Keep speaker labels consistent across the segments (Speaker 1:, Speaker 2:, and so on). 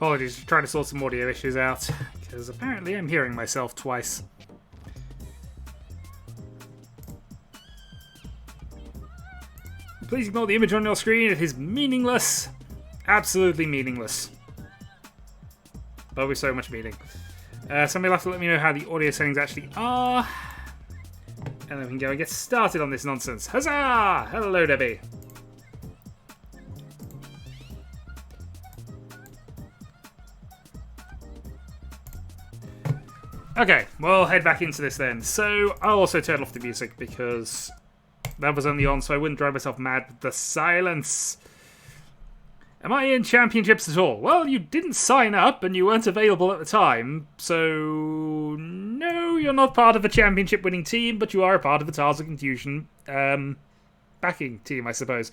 Speaker 1: Apologies for trying to sort some audio issues out, because apparently I'm hearing myself twice. Please ignore the image on your screen, it is meaningless. Absolutely meaningless. But with so much meaning. Somebody will have to let me know how the audio settings actually are. And then we can go and get started on this nonsense. Huzzah! Hello, Debbie. Okay, we'll head back into this then. So, I'll also turn off the music because that was only on so I wouldn't drive myself mad with the silence. Am I in championships at all? Well, you didn't sign up and you weren't available at the time, so no, you're not part of a championship winning team, but you are a part of the Tiles of Confusion backing team, I suppose.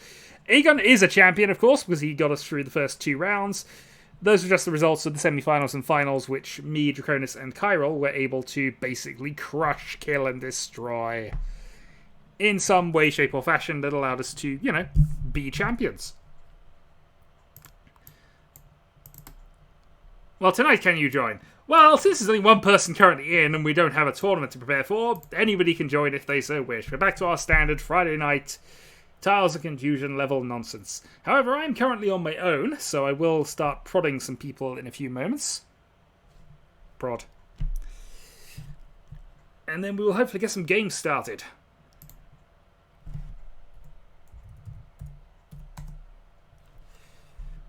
Speaker 1: Aegon is a champion, of course, because he got us through the first 2 rounds. Those were just the results of the semi-finals and finals, which me, Draconis, and Kyril were able to basically crush, kill, and destroy in some way, shape, or fashion that allowed us to, you know, be champions. Well, tonight can you join? Well, since there's only one person currently in and we don't have a tournament to prepare for, anybody can join if they so wish. We're back to our standard Friday night Tiles of Confusion level nonsense. However, I'm currently on my own, so I will start prodding some people in a few moments. Prod. And then we will hopefully get some games started.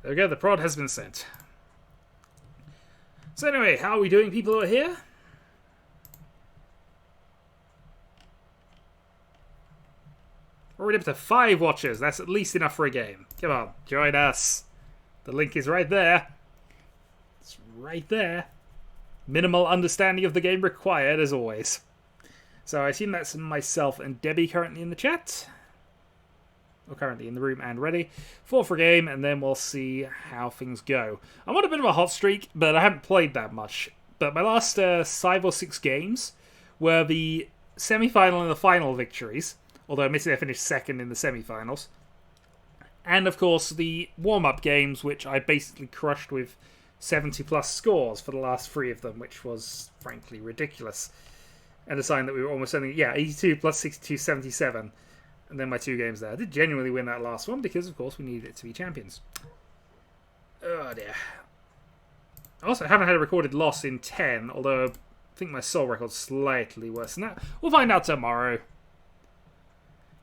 Speaker 1: There we go, the prod has been sent. So anyway, how are we doing, people who are here? Already up to 5 watchers. That's at least enough for a game. Come on, join us. The link is right there. It's right there. Minimal understanding of the game required, as always. So I assume that's myself and Debbie currently in the chat. Or currently in the room and ready. 4 for a game, and then we'll see how things go. I'm on a bit of a hot streak, but I haven't played that much. But my last 5 or 6 games were the semi-final and the final victories. Although admittedly I finished second in the semi-finals. And of course the warm-up games, which I basically crushed with 70 plus scores for the last 3 of them, which was frankly ridiculous. And a sign that we were almost sending, 82 plus 62, 77. And then my 2 games there. I did genuinely win that last one because, of course, we needed it to be champions. Oh, dear. I also haven't had a recorded loss in 10, although I think my soul record's slightly worse than that. We'll find out tomorrow.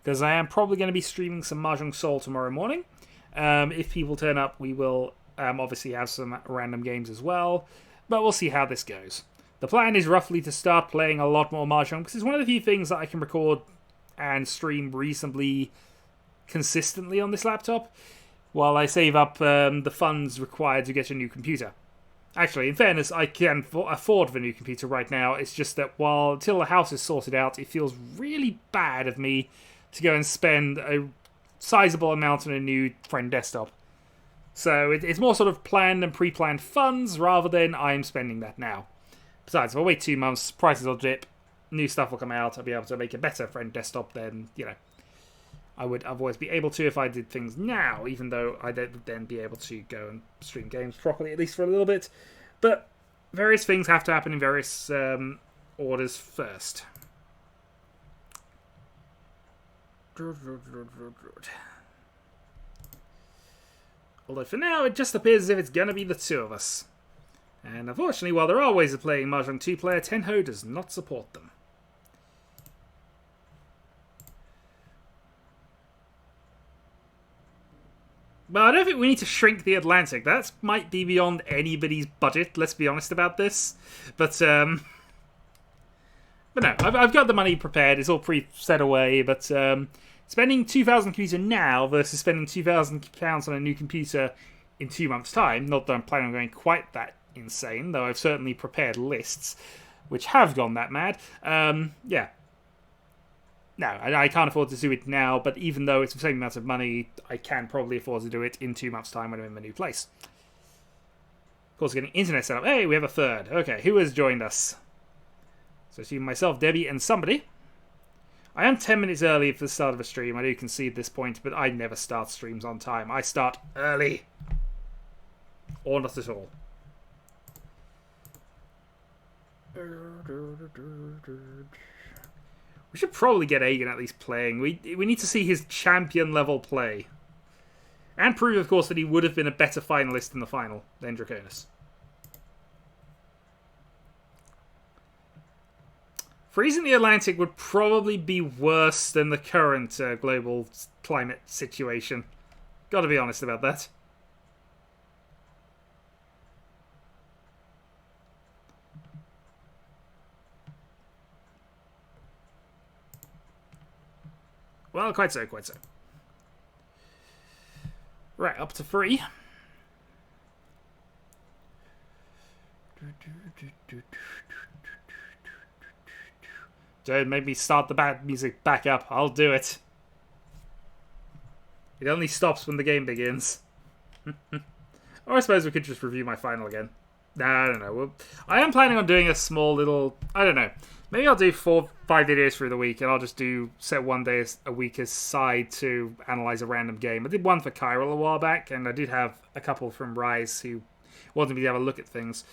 Speaker 1: Because I am probably going to be streaming some Mahjong Soul tomorrow morning. If people turn up, we will obviously have some random games as well. But we'll see how this goes. The plan is roughly to start playing a lot more Mahjong, because it's one of the few things that I can record and stream reasonably consistently on this laptop, while I save up the funds required to get a new computer. Actually, in fairness, I can afford the new computer right now. It's just that until the house is sorted out, it feels really bad of me to go and spend a sizable amount on a new friend desktop. So it's more sort of planned and pre-planned funds rather than I'm spending that now. Besides, if I wait 2 months, prices will dip. New stuff will come out, I'll be able to make a better friend desktop than, you know, I would otherwise be able to if I did things now, even though I would then be able to go and stream games properly, at least for a little bit. But various things have to happen in various orders first. Although for now, it just appears as if it's going to be the 2 of us. And unfortunately, while there are ways of playing Mahjong 2-player, Tenhou does not support them. Well, I don't think we need to shrink the Atlantic. That might be beyond anybody's budget, let's be honest about this. But no, I've got the money prepared. It's all pre-set away. But spending 2,000 computer now versus spending £2,000 on a new computer in 2 months' time, not that I'm planning on going quite that insane, though I've certainly prepared lists which have gone that mad. Yeah. No, I can't afford to do it now, but even though it's the same amount of money, I can probably afford to do it in 2 months' time when I'm in my new place. Of course, getting internet set up. Hey, we have a third. Okay, who has joined us? So it's myself, Debbie, and somebody. I am 10 minutes early for the start of a stream. I do concede this point, but I never start streams on time. I start early. Or not at all. We should probably get Aegon at least playing. We need to see his champion level play. And prove, of course, that he would have been a better finalist in the final than Draconis. Freezing the Atlantic would probably be worse than the current global climate situation. Gotta be honest about that. Well, quite so, quite so. Right, up to 3. Don't make me start the bad music back up. I'll do it. It only stops when the game begins. Or I suppose we could just review my final again. Nah, I don't know. Well, I am planning on doing a small little... I don't know. Maybe I'll do 4-5 videos through the week, and I'll just set one day a week aside to analyze a random game. I did one for Chiral a while back, and I did have a couple from Rise who wanted me to have a look at things.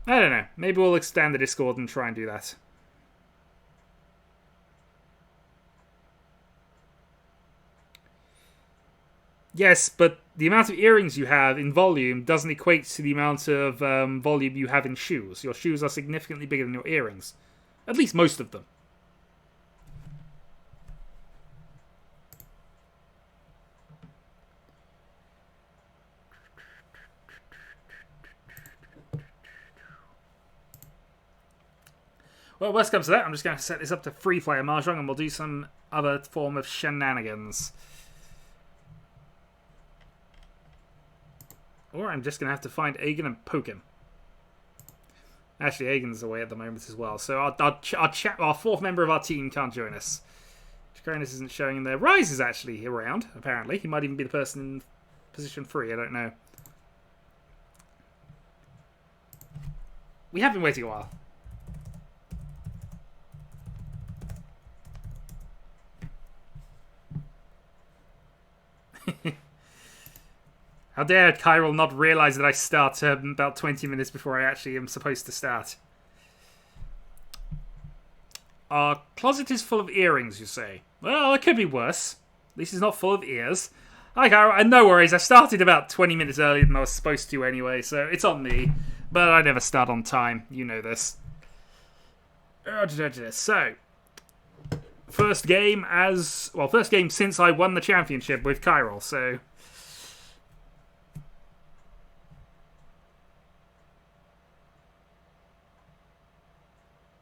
Speaker 1: I don't know. Maybe we'll expand the Discord and try and do that. Yes, but the amount of earrings you have in volume doesn't equate to the amount of volume you have in shoes. Your shoes are significantly bigger than your earrings. At least most of them. Well, worst comes to that, I'm just going to set this up to free-player Mahjong and we'll do some other form of shenanigans. Or I'm just going to have to find Aegon and poke him. Actually, Aegon's away at the moment as well. So our fourth member of our team can't join us. Draconis isn't showing in there. Rise is actually around, apparently. He might even be the person in position 3, I don't know. We have been waiting a while. How dare Chiral not realise that I start about 20 minutes before I actually am supposed to start. Our closet is full of earrings, you say? Well, it could be worse. At least it's not full of ears. Hi, Chiral. And no worries, I started about 20 minutes earlier than I was supposed to anyway, so it's on me. But I never start on time. You know this. So, first game since I won the championship with Chiral, so...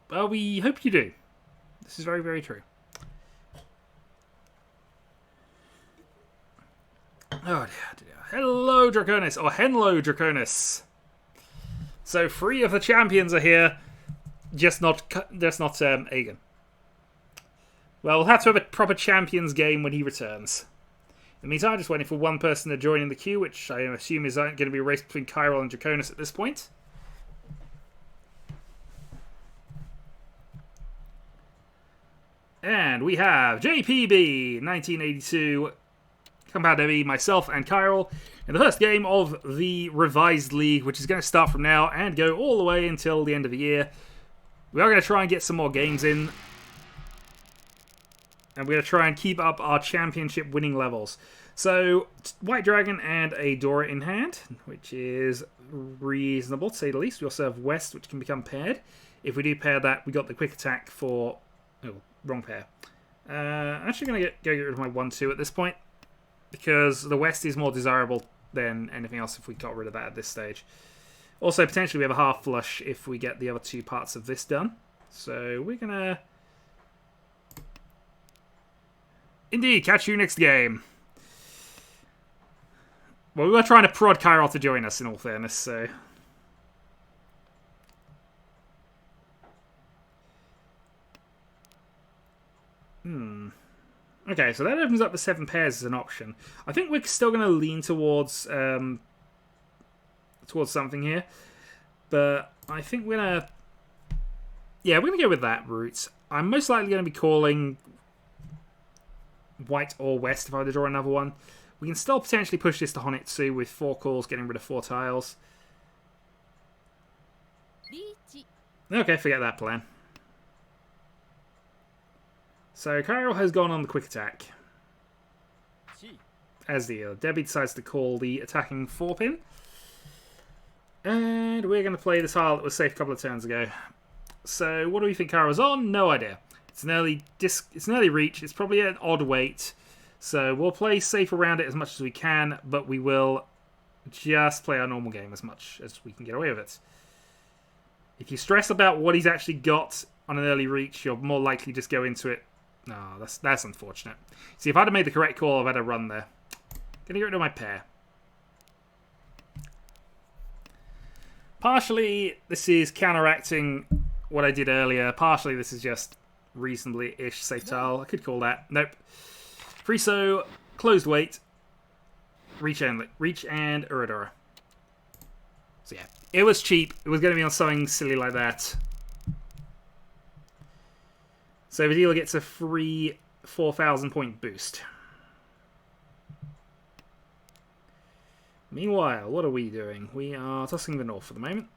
Speaker 1: Well, we hope you do. This is very, very true. Oh, dear. Hello, Draconis. Or Henlo, Draconis. So, 3 of the champions are here. Just not Aegon. Well, we'll have to have a proper champions game when he returns. In the meantime, I'm just waiting for one person to join in the queue, which I assume is going to be a race between Chiral and Draconis at this point. And we have JPB 1982, compound ME, myself, and Chiral in the first game of the revised league, which is going to start from now and go all the way until the end of the year. We are going to try and get some more games in. And we're going to try and keep up our championship winning levels. So, White Dragon and a Dora in hand, which is reasonable to say the least. We also have West, which can become paired. If we do pair that, we got the quick attack for... Oh, wrong pair. I'm actually going to get rid of my 1-2 at this point, because the West is more desirable than anything else if we got rid of that at this stage. Also, potentially we have a half flush if we get the other 2 parts of this done. So we're going to... Indeed, catch you next game. Well, we were trying to prod Chiral to join us, in all fairness, so... Okay, so that opens up the 7 pairs as an option. I think we're still going to lean towards something here. But I think we're going to... Yeah, we're going to go with that route. I'm most likely going to be calling White or West if I were to draw another one. We can still potentially push this to Honitsu with 4 calls, getting rid of 4 tiles.
Speaker 2: Riichi
Speaker 1: Okay, forget that plan. So Kyril has gone on the quick attack. As the Debbie decides to call the attacking 4-pin. And we're going to play the tile that was safe a couple of turns ago. So what do we think Kyril's on? No idea. It's an early reach. It's probably an odd weight. So we'll play safe around it as much as we can, but we will just play our normal game as much as we can get away with it. If you stress about what he's actually got on an early reach, you're more likely to just go into it. No, that's unfortunate. See, if I'd have made the correct call, I've had a run there. Gonna get rid of my pair. Partially, this is counteracting what I did earlier. Partially, this is just reasonably-ish safe tile. I could call that. Nope. Free so, closed weight, reach and Uradora. So yeah, it was cheap. It was going to be on something silly like that. So the dealer gets a free 4,000 point boost. Meanwhile, what are we doing? We are tossing the north for the moment.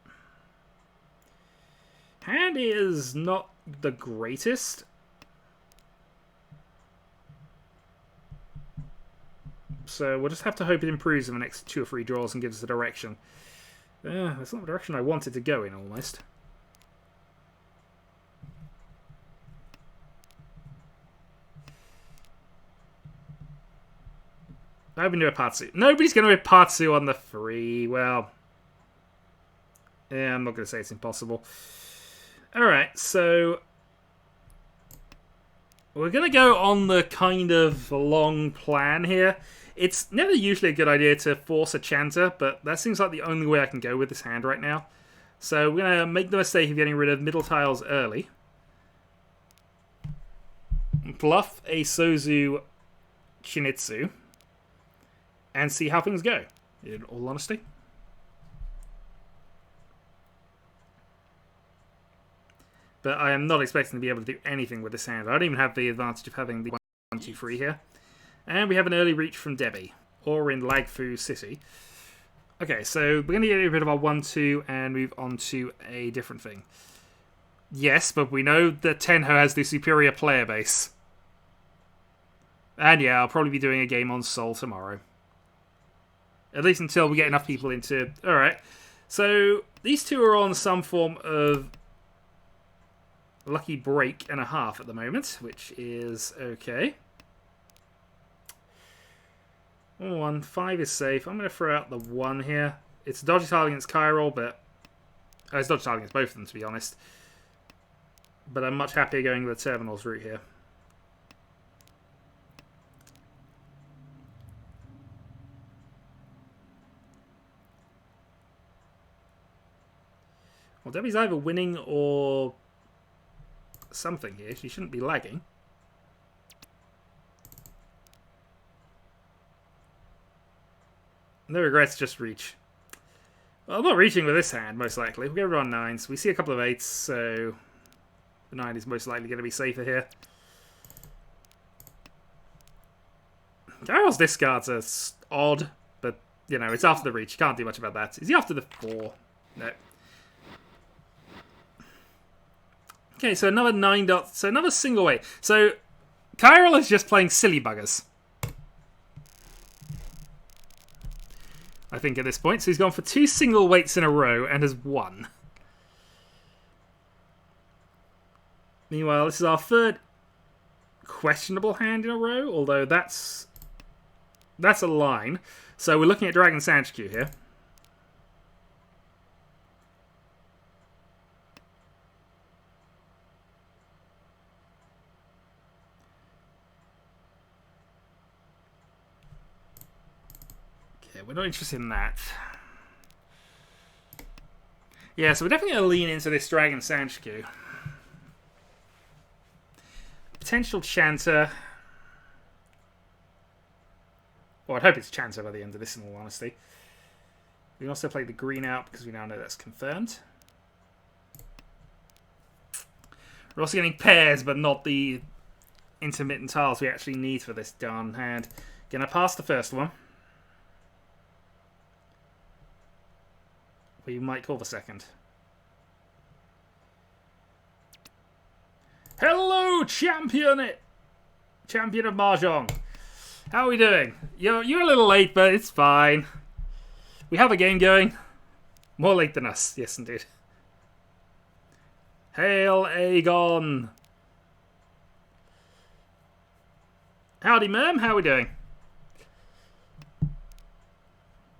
Speaker 1: Hand is not the greatest. So we'll just have to hope it improves in the next 2 or 3 draws and gives us a direction. That's not the direction I wanted to go in, almost. I've been doing Patsu. Nobody's going to do Patsu on the free. Well, yeah, I'm not going to say it's impossible. Alright, so we're going to go on the kind of long plan here. It's never usually a good idea to force a chanter, but that seems like the only way I can go with this hand right now. So we're going to make the mistake of getting rid of middle tiles early. Bluff a Sozu Chinitsu. And see how things go, in all honesty. But I am not expecting to be able to do anything with this hand. I don't even have the advantage of having the 1, 2, 3 here. And we have an early reach from Debbie, or in Lagfu City. Okay, so we're going to get rid of our 1, 2 and move on to a different thing. Yes, but we know that Tenhou has the superior player base. And yeah, I'll probably be doing a game on Seoul tomorrow. At least until we get enough people into... Alright, so these two are on some form of lucky break and a half at the moment, which is okay. 1, 5 is safe. I'm going to throw out the 1 here. It's a dodgy tile against Kyril, but... it's dodgy tile against both of them, to be honest. But I'm much happier going the terminals route here. Well, Debbie's either winning or something here. She shouldn't be lagging. No regrets, just reach. Well, I'm not reaching with this hand, most likely. We'll go on 9s. We see a couple of 8s, so the 9 is most likely going to be safer here. Kyril's discards are odd, but, you know, it's after the reach. You can't do much about that. Is he after the 4? No. Okay, so another 9 dots. So another single weight. So Kyril is just playing silly buggers, I think, at this point. So he's gone for 2 single weights in a row and has won. Meanwhile, this is our 3rd questionable hand in a row, although that's a line. So we're looking at Dragon Sanchikyu here. We're not interested in that. Yeah, so we're definitely going to lean into this Dragon Sanchikyu. Potential Chanter. Well, I'd hope it's Chanter by the end of this, in all honesty. We can also play the green out because we now know that's confirmed. We're also getting pairs, but not the intermittent tiles we actually need for this darn hand. Gonna pass the first one. We might call the second. Hello, champion of Mahjong. How are we doing? You're a little late, but it's fine. We have a game going. More late than us, yes indeed. Hail Aegon. Howdy, Merm. How are we doing?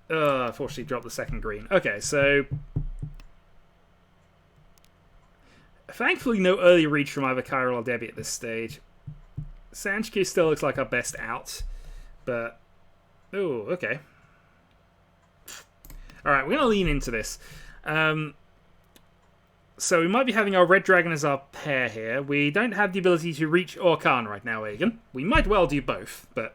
Speaker 1: Unfortunately dropped the second green. Okay, so... Thankfully, no early reach from either Kyril or Debbie at this stage. Sanchku still looks like our best out, but... Oh, okay. Alright, we're going to lean into this. So we might be having our Red Dragon as our pair here. We don't have the ability to reach or Khan right now, Aegon. We might well do both, but...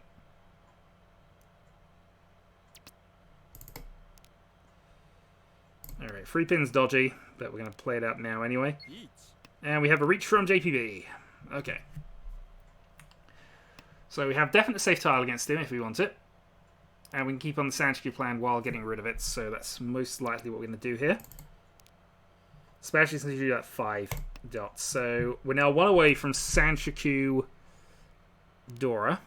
Speaker 1: Alright, 3 pins dodgy, but we're going to play it out now anyway. And we have a reach from JPB. Okay. So we have definite safe tile against him if we want it. And we can keep on the Sanchku plan while getting rid of it, so that's most likely what we're going to do here. Especially since you do that 5 dots. So we're now 1 away from Sanchku Dora.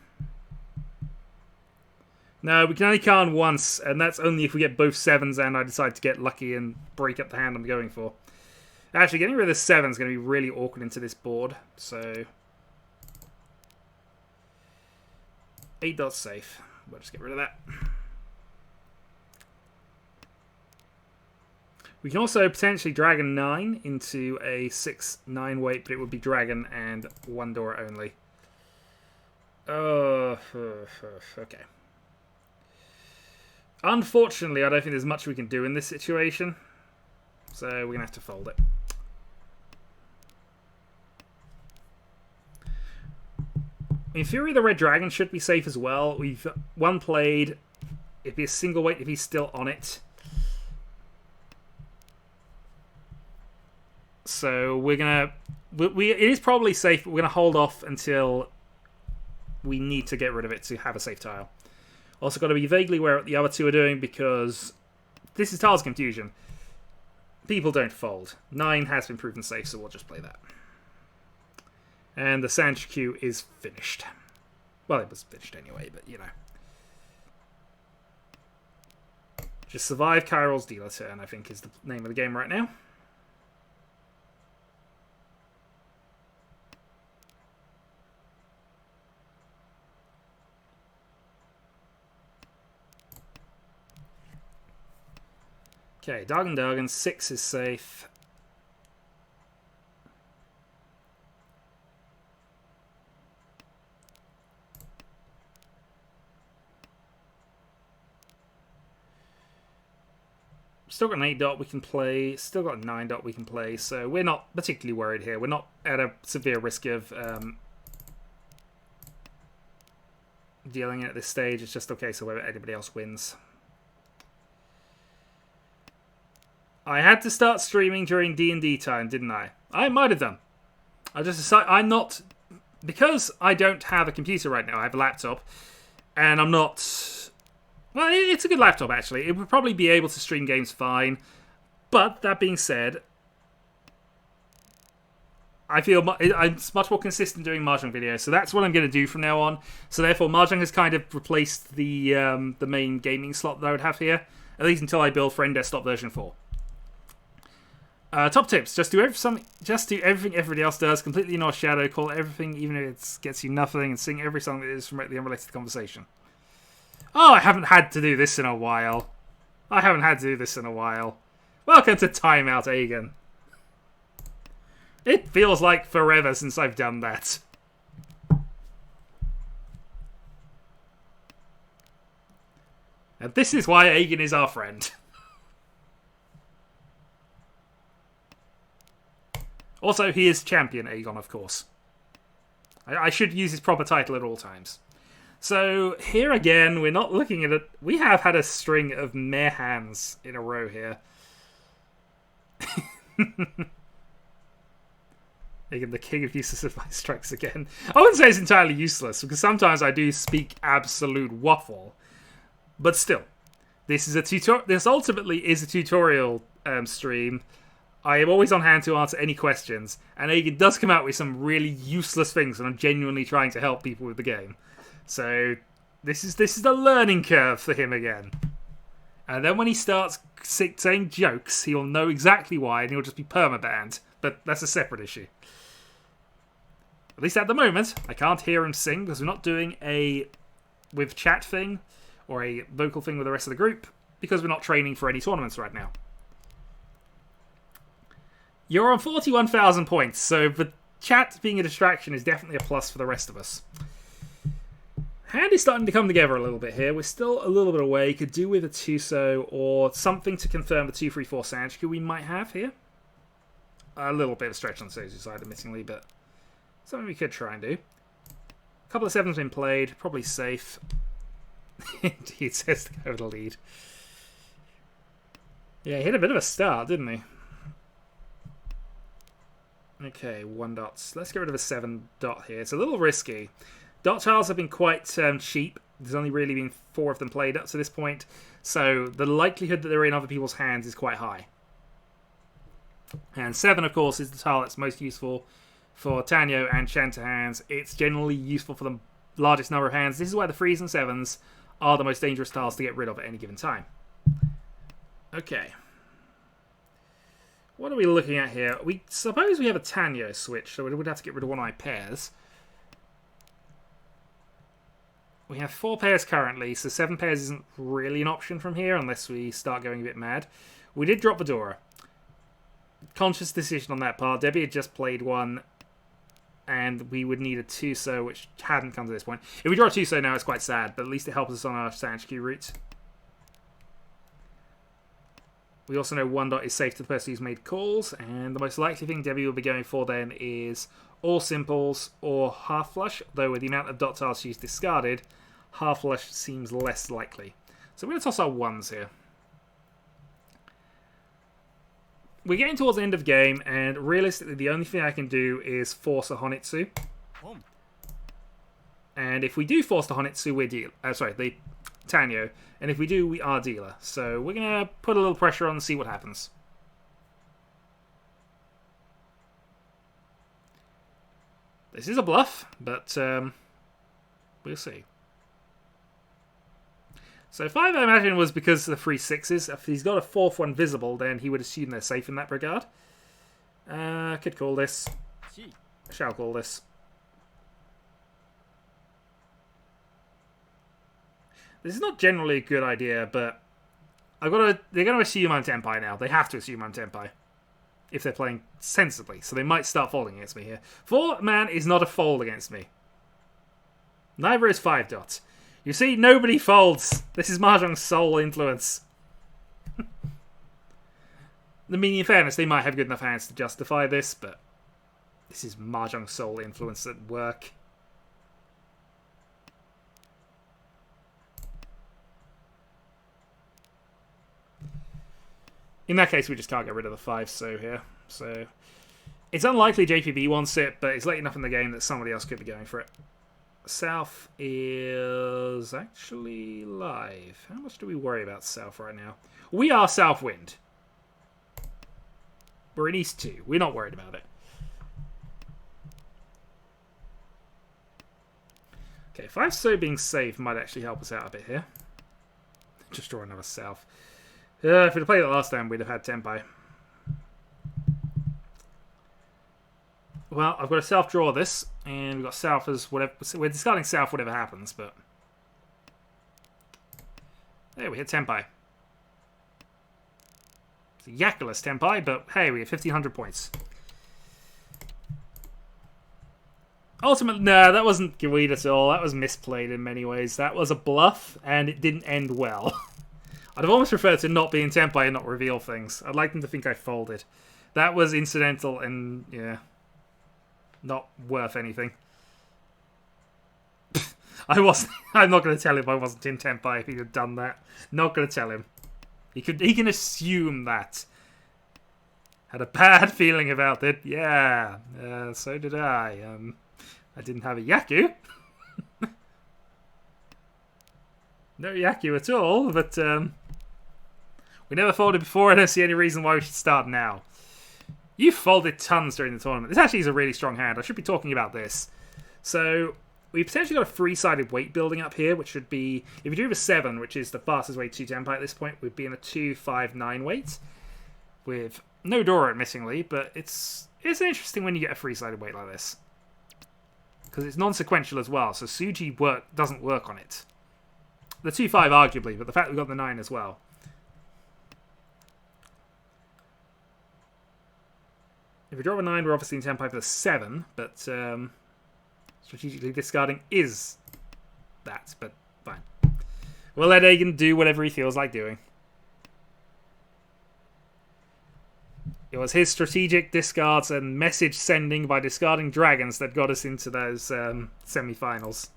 Speaker 1: No, we can only Khan once, and that's only if we get both 7s and I decide to get lucky and break up the hand I'm going for. Actually, getting rid of the 7 is going to be really awkward into this board, so... 8 dots safe. We'll just get rid of that. We can also potentially Dragon 9 into a 6-9 weight, but it would be Dragon and 1 door only. Okay. Unfortunately, I don't think there's much we can do in this situation. So we're going to have to fold it. In theory, the Red Dragon should be safe as well. We've 1 played. It'd be a single weight if he's still on it. So we're going to... It is probably safe, but we're going to hold off until we need to get rid of it to have a safe tile. Also got to be vaguely aware of what the other 2 are doing, because this is Tiles Confusion. People don't fold. 9 has been proven safe, so we'll just play that. And the Sanchku is finished. Well, it was finished anyway, but you know. Just survive Kyril's dealer turn, I think is the name of the game right now. Okay, Dargan, 6 is safe. Still got an 8 dot we can play, still got a 9 dot we can play, so we're not particularly worried here. We're not at a severe risk of dealing it at this stage. It's just a case of whether anybody else wins. I had to start streaming during D&D time, didn't I? I might have done. I just decided I'm not... Because I don't have a computer right now, I have a laptop, and I'm not... Well, it's a good laptop, actually. It would probably be able to stream games fine. But, that being said, I feel I'm much more consistent doing Mahjong videos, so that's what I'm going to do from now on. So therefore, Mahjong has kind of replaced the main gaming slot that I would have here, at least until I build Friend Desktop version 4. Top tips: just do everything everybody else does. Completely ignore shadow. Call everything, even if it gets you nothing, and sing every song that is remotely unrelated to the conversation. Oh, I haven't had to do this in a while. Welcome to Timeout, Aegon. It feels like forever since I've done that. And this is why Aegon is our friend. Also, he is Champion Aegon, of course. I should use his proper title at all times. So, here again, we're not looking at it. We have had a string of meh hands in a row here. Aegon, the king of useless advice, strikes again. I wouldn't say it's entirely useless, because sometimes I do speak absolute waffle. But still, this is a tutorial. This ultimately is a tutorial stream. I am always on hand to answer any questions, and Agan does come out with some really useless things, and I'm genuinely trying to help people with the game. So this is the learning curve for him again. And then when he starts saying jokes, he'll know exactly why, and he'll just be permabanned. But that's a separate issue. At least at the moment, I can't hear him sing because we're not doing a with chat thing or a vocal thing with the rest of the group because we're not training for any tournaments right now. You're on 41,000 points, so the chat being a distraction is definitely a plus for the rest of us. Hand is starting to come together a little bit here. We're still a little bit away. Could do with a Tuso or something to confirm the 2-3-4 Sanjiku we might have here. A little bit of stretch on the Sozu side, admittingly, but something we could try and do. A couple of 7s been played, probably safe. Indeed, says to go to the lead. Yeah, he hit a bit of a start, didn't he? Okay, 1 dots. Let's get rid of a 7 dot here. It's a little risky. Dot tiles have been quite cheap. There's only really been 4 of them played up to this point, so the likelihood that they're in other people's hands is quite high. And 7, of course, is the tile that's most useful for Tenhou and Shanta hands. It's generally useful for the largest number of hands. This is why the 3s and 7s are the most dangerous tiles to get rid of at any given time. Okay. What are we looking at here? We suppose we have a Tenhou switch, so we would have to get rid of one of my pairs. We have 4 pairs currently, so 7 pairs isn't really an option from here unless we start going a bit mad. We did drop Fedora. Conscious decision on that part. Debbie had just played one, and we would need a Tuso, which hadn't come to this point. If we draw a Tuso now, it's quite sad, but at least it helps us on our Sanjiku route. We also know 1 dot is safe to the person who's made calls, and the most likely thing Debbie will be going for then is all simples or half flush, though with the amount of dot tiles she's discarded, half flush seems less likely. So we're going to toss our 1s here. We're getting towards the end of the game, and realistically the only thing I can do is force a Honitsu. And if we do force the Honitsu, we're deal. The Tenhou. And if we do, we are dealer. So we're going to put a little pressure on and see what happens. This is a bluff, but we'll see. So 5, I imagine, was because of the 3 6s. If he's got a 4th one visible, then he would assume they're safe in that regard. Could call this. Shall call this. This is not generally a good idea, but they're going to assume I'm Tenpai now. They have to assume I'm Tenpai if they're playing sensibly, so they might start folding against me here. 4-man is not a fold against me. Neither is 5 dots. You see, nobody folds. This is Mahjong's sole influence. I mean, in fairness, they might have good enough hands to justify this, but this is Mahjong's sole influence at work. In that case, we just can't get rid of the 5 so here. So it's unlikely JPB wants it, but it's late enough in the game that somebody else could be going for it. South is actually live. How much do we worry about South right now? We are South Wind. We're in East 2. We're not worried about it. Okay, 5 so being safe might actually help us out a bit here. Just draw another South. If we'd played it last time, we'd have had Tenpai. Well, I've got to self-draw this, and we've got South as whatever. We're discarding South whatever happens, but there we hit Tenpai. It's a Yakuless Tenpai, but hey, we have 1,500 points. Ultimately, no, that wasn't Gweed at all. That was misplayed in many ways. That was a bluff, and it didn't end well. I'd have almost preferred to not be in Tenpai and not reveal things. I'd like them to think I folded. That was incidental and, yeah, not worth anything. I'm not going to tell him I wasn't in Tenpai if he had done that. Not going to tell him. He can assume that. Had a bad feeling about it. Yeah, so did I. I didn't have a Yaku. No Yaku at all, but we never folded before. I don't see any reason why we should start now. You folded tons during the tournament. This actually is a really strong hand. I should be talking about this. So, we've potentially got a 3-sided weight building up here, which should be... If you do have a 7, which is the fastest way to Tenpai at this point, we'd be in a 2-5-9 weight. With no Dora, admittingly, but it's interesting when you get a 3-sided weight like this. Because it's non-sequential as well, so Suji doesn't work on it. The 2-5 arguably, but the fact we've got the 9 as well. If we drop a 9, we're obviously in Tenpai for the 7, but strategically discarding is that, but fine. We'll let Agen do whatever he feels like doing. It was his strategic discards and message sending by discarding dragons that got us into those semi-finals.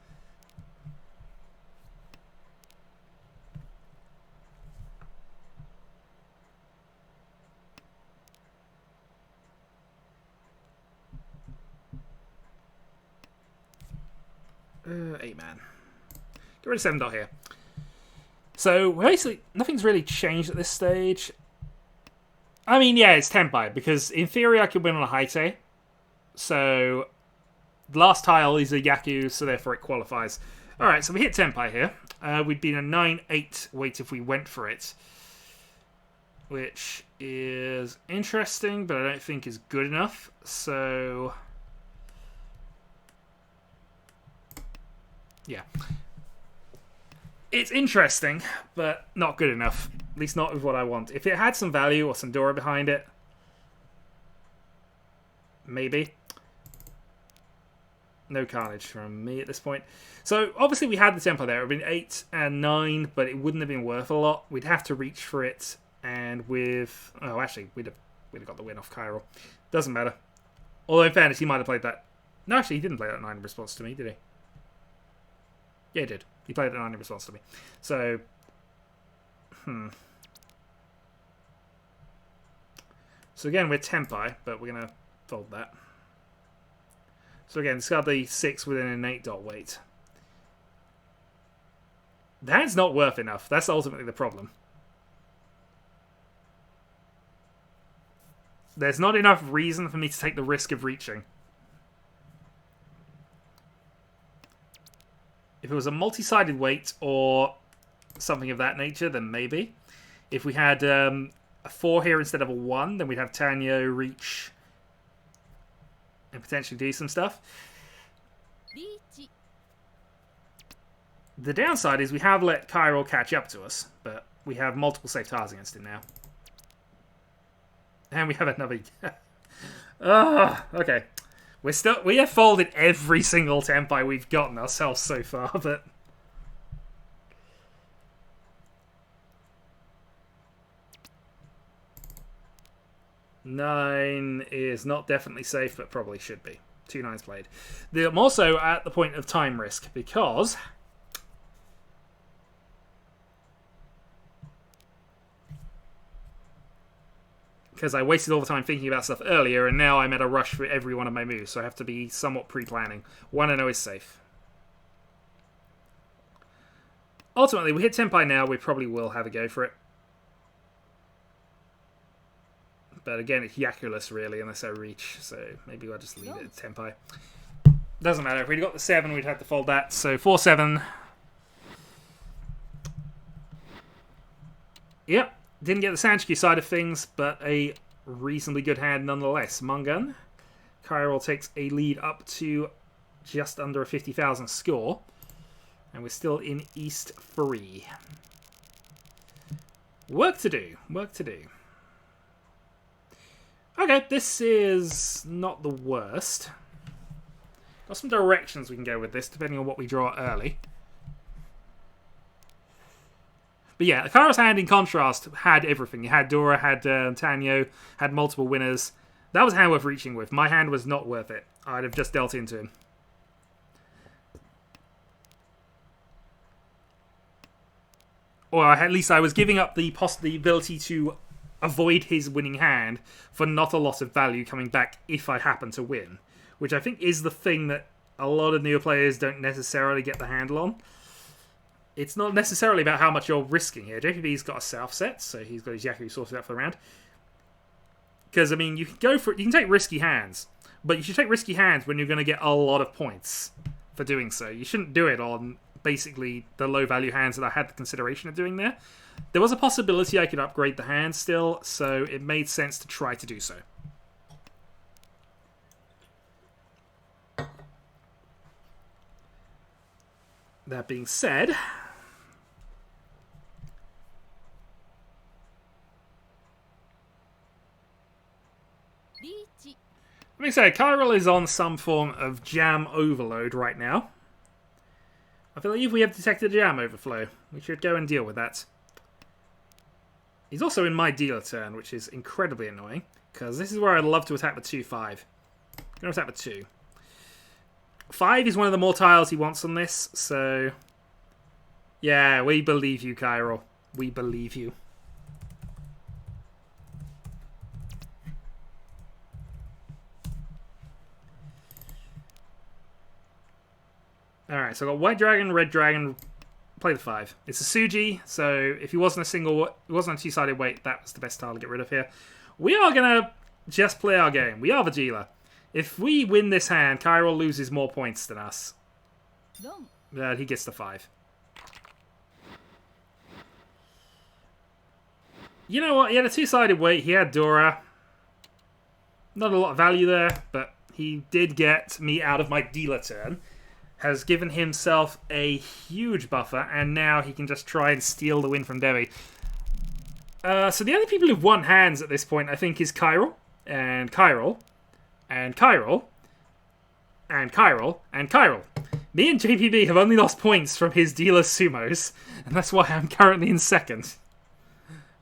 Speaker 1: Eight man. Get rid of 7 dot here. So basically, nothing's really changed at this stage. I mean, yeah, it's Tenpai, because in theory I could win on a Haite. So, the last tile is a Yaku, so therefore it qualifies. Alright, so we hit Tenpai here. We'd be in a 9-8 weight if we went for it. Which is interesting, but I don't think is good enough. So, yeah. It's interesting, but not good enough. At least not with what I want. If it had some value or some Dora behind it, maybe. No carnage from me at this point. So, obviously we had the tempo there. It would have been 8 and 9, but it wouldn't have been worth a lot. We'd have to reach for it, and with... Oh, actually, we'd have got the win off Chiral. Doesn't matter. Although, in fairness, he might have played that... No, actually, he didn't play that 9 in response to me, did he? Yeah, he did. He played that 9 in response to me. So... So again, we're Tenpai, but we're going to fold that. So again, discard the 6 within an 8 dot weight. That's not worth enough. That's ultimately the problem. There's not enough reason for me to take the risk of reaching. If it was a multi-sided weight or something of that nature, then maybe. If we had a 4 here instead of a 1, then we'd have Tenhou reach and potentially do some stuff.
Speaker 2: Riichi.
Speaker 1: The downside is we have let Chiral catch up to us, but we have multiple safe tiles against him now. And we have another... okay. We have folded every single Tenpai we've gotten ourselves so far, but... Nine is not definitely safe, but probably should be. 2 9s played. I'm also at the point of time risk, because... I wasted all the time thinking about stuff earlier, and now I'm at a rush for every one of my moves, so I have to be somewhat pre-planning. 1 I know is safe. Ultimately, we hit Tenpai now, we probably will have a go for it. But again, it's Yakuless, really, unless I reach, so maybe I'll just leave it at Tenpai. Doesn't matter. If we'd got the 7, we'd have to fold that. So 4-7. Yep. Didn't get the Sanchiki side of things, but a reasonably good hand nonetheless. Mungun. Chiral takes a lead up to just under a 50,000 score. And we're still in East 3. Work to do. Work to do. Okay, this is not the worst. Got some directions we can go with this, depending on what we draw early. But yeah, Chiril's hand, in contrast, had everything. It had Dora, had Tenhou, had multiple winners. That was a hand worth reaching with. My hand was not worth it. I'd have just dealt into him. Or at least I was giving up the ability to avoid his winning hand for not a lot of value coming back if I happen to win. Which I think is the thing that a lot of newer players don't necessarily get the handle on. It's not necessarily about how much you're risking here. JPB's got a south set, so he's got his Yaku sorted out for the round. Because, I mean, you can go for it. You can take risky hands. But you should take risky hands when you're going to get a lot of points for doing so. You shouldn't do it on basically the low value hands that I had the consideration of doing there. There was a possibility I could upgrade the hand still, so it made sense to try to do so. That being said,
Speaker 2: Riichi.
Speaker 1: let me say, Chiral is on some form of jam overload right now. I believe we have detected a jam overflow. We should go and deal with that. He's also in my dealer turn, which is incredibly annoying, because this is where I'd love to attack with 2-5. I'm going to attack with 2. 5 is one of the more tiles he wants on this, so... Yeah, we believe you, Chiral. We believe you. Alright, so I've got White Dragon, Red Dragon, play the 5. It's a Suji, so if he wasn't a two-sided weight, that was the best tile to get rid of here. We are going to just play our game. We are the dealer. If we win this hand, Chiral loses more points than us. But he gets the 5. You know what? He had a two-sided weight. He had Dora. Not a lot of value there, but he did get me out of my dealer turn. Has given himself a huge buffer, and now he can just try and steal the win from Debbie. So the only people who've won hands at this point, I think, is Chiral, and Chiral, and Chiral, and Chiral, and Chiral. Me and JPB have only lost points from his dealer sumos, and that's why I'm currently in second.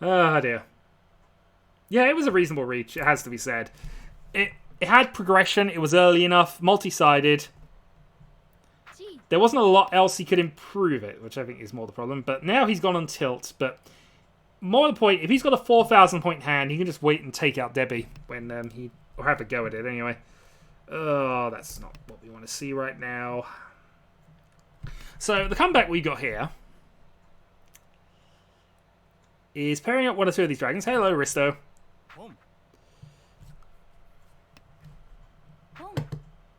Speaker 1: Oh dear. Yeah, it was a reasonable reach, it has to be said. It had progression, it was early enough, multi-sided. There wasn't a lot else he could improve it, which I think is more the problem. But now he's gone on tilt. But more to the point, if he's got a 4,000 point hand, he can just wait and take out Debbie when or have a go at it anyway. Oh, that's not what we want to see right now. So the comeback we got here is pairing up one or two of these dragons. Hello, Risto.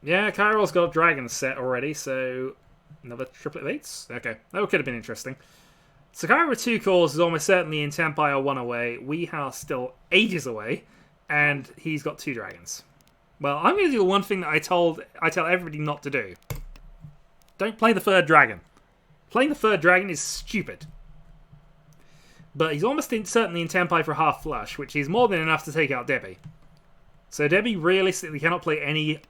Speaker 1: Yeah, Chiral's got a dragon set already, so another triplet of 8s? Okay, that could have been interesting. So Chiral with 2 calls is almost certainly in Tenpai or 1 away. We are still ages away, and he's got 2 dragons. Well, I'm going to do the one thing that I tell everybody not to do. Don't play the 3rd dragon. Playing the 3rd dragon is stupid. But he's almost certainly in Tenpai for half flush, which is more than enough to take out Debbie. So Debbie realistically cannot play any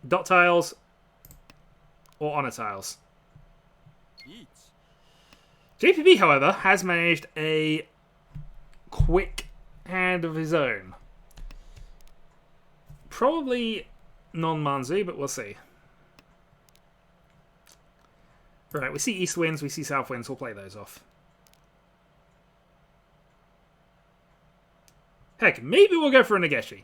Speaker 1: dot tiles or honor tiles. JPB, however, has managed a quick hand of his own. Probably non-Manzu, but we'll see. Right, we see east winds, we see south winds, we'll play those off. Heck, maybe we'll go for a Nageshi.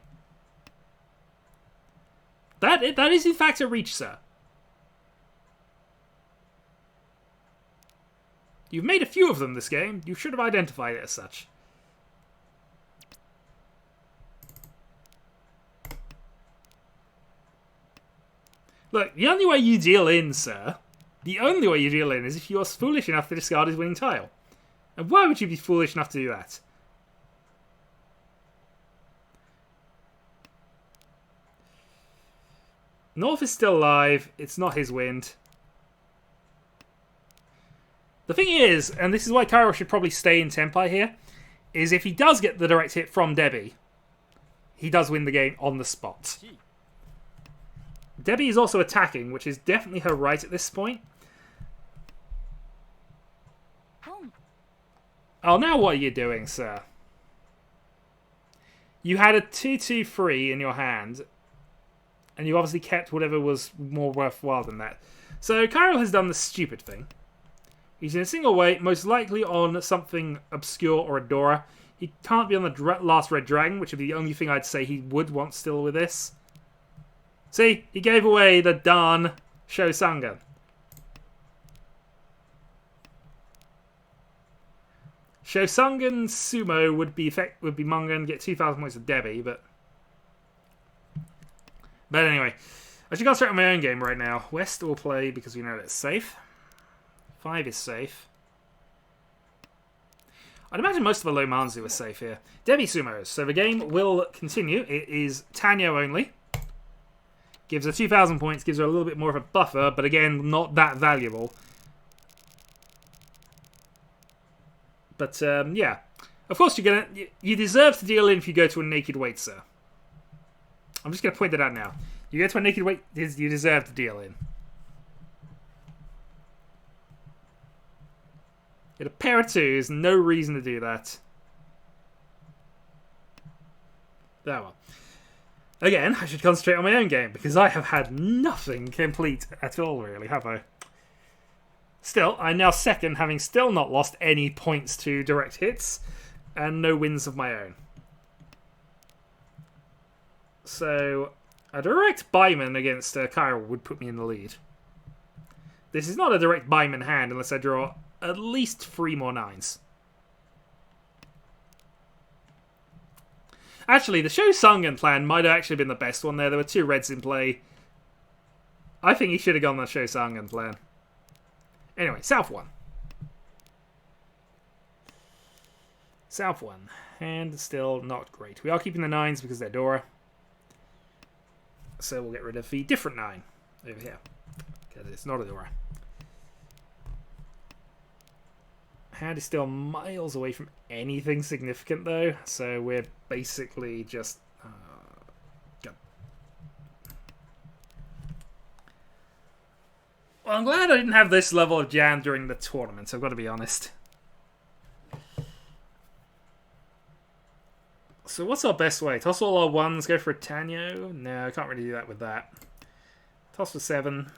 Speaker 1: That is in fact a reach, sir. You've made a few of them this game. You should have identified it as such. Look, the only way you deal in, sir, the only way you deal in is if you are foolish enough to discard his winning tile. And why would you be foolish enough to do that? North is still alive. It's not his wind. The thing is, and this is why Chiral should probably stay in Tenpai here, is if he does get the direct hit from Debbie, he does win the game on the spot. Debbie is also attacking, which is definitely her right at this point. Oh, now what are you doing, sir? You had a 2-2-3 in your hand, and you obviously kept whatever was more worthwhile than that. So Chiral has done the stupid thing. He's in a single weight, most likely on something obscure or a Dora. He can't be on the last Red Dragon, which would be the only thing I'd say he would want still with this. See, he gave away the darn Shosangan. Shosangan Sumo would be Mongan, get 2,000 points of Debbie, but anyway, I should concentrate on my own game right now. West will play because we know that it's safe. 5 is safe. I'd imagine most of the low Manzu are safe here. Debbie Sumos. So the game will continue. It is Tenhou only. Gives her 2,000 points, gives her a little bit more of a buffer, but again, not that valuable. But yeah, of course you deserve to deal in if you go to a naked weight, sir. I'm just gonna point that out now. You go to a naked weight, you deserve to deal in. Get a pair of 2s, no reason to do that. Oh well. Again, I should concentrate on my own game because I have had nothing complete at all, really, have I? Still, I'm now second, having still not lost any points to direct hits, and no wins of my own. So, a direct Baiman against Cairo would put me in the lead. This is not a direct Baiman hand unless I draw at least 3 more 9s. Actually, the Shosangan plan might have actually been the best one there. There were 2 reds in play. I think he should have gone the Shosangan plan. Anyway, South 1. South 1. And still not great. We are keeping the 9s because they're Dora. So we'll get rid of the different 9 over here. Because it's not a Dora. Hand is still miles away from anything significant though. So we're basically just... Well, I'm glad I didn't have this level of jam during the tournament, I've got to be honest. So what's our best way? Toss all our 1s, go for a Tenhou? No, I can't really do that with that. Toss for 7.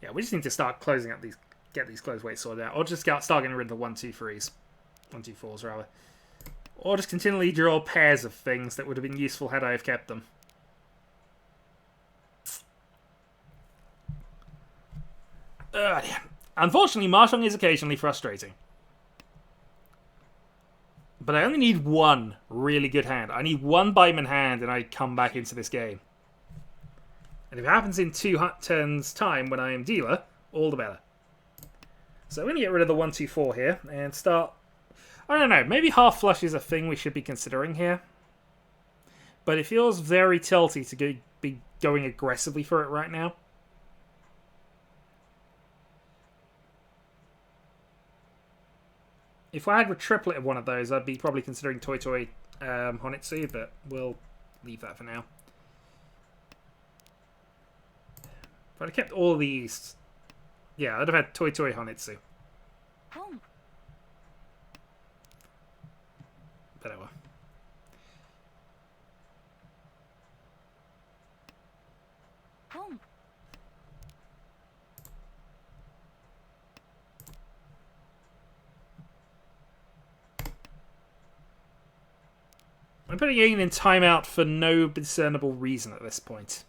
Speaker 1: Yeah, we just need to start closing up get these closed weights sorted out. Or just start getting rid of the 1, 2, 3s. 1, 2, 4s rather. Or just continually draw pairs of things that would have been useful had I have kept them. Yeah. Unfortunately, Mahjong is occasionally frustrating. But I only need 1 really good hand. I need 1 Baiman hand and I come back into this game. And if it happens in 2 turns time when I am dealer, all the better. So I'm going to get rid of the 1, 2, 4 here and start... I don't know, maybe half flush is a thing we should be considering here. But it feels very tilty to be going aggressively for it right now. If I had a triplet of one of those, I'd be probably considering Toy Toy Honitsu, but we'll leave that for now. If I'd have kept all these... Yeah, I'd have had Toy Toy Honitsu. But oh well. I'm putting Ian in timeout for no discernible reason at this point.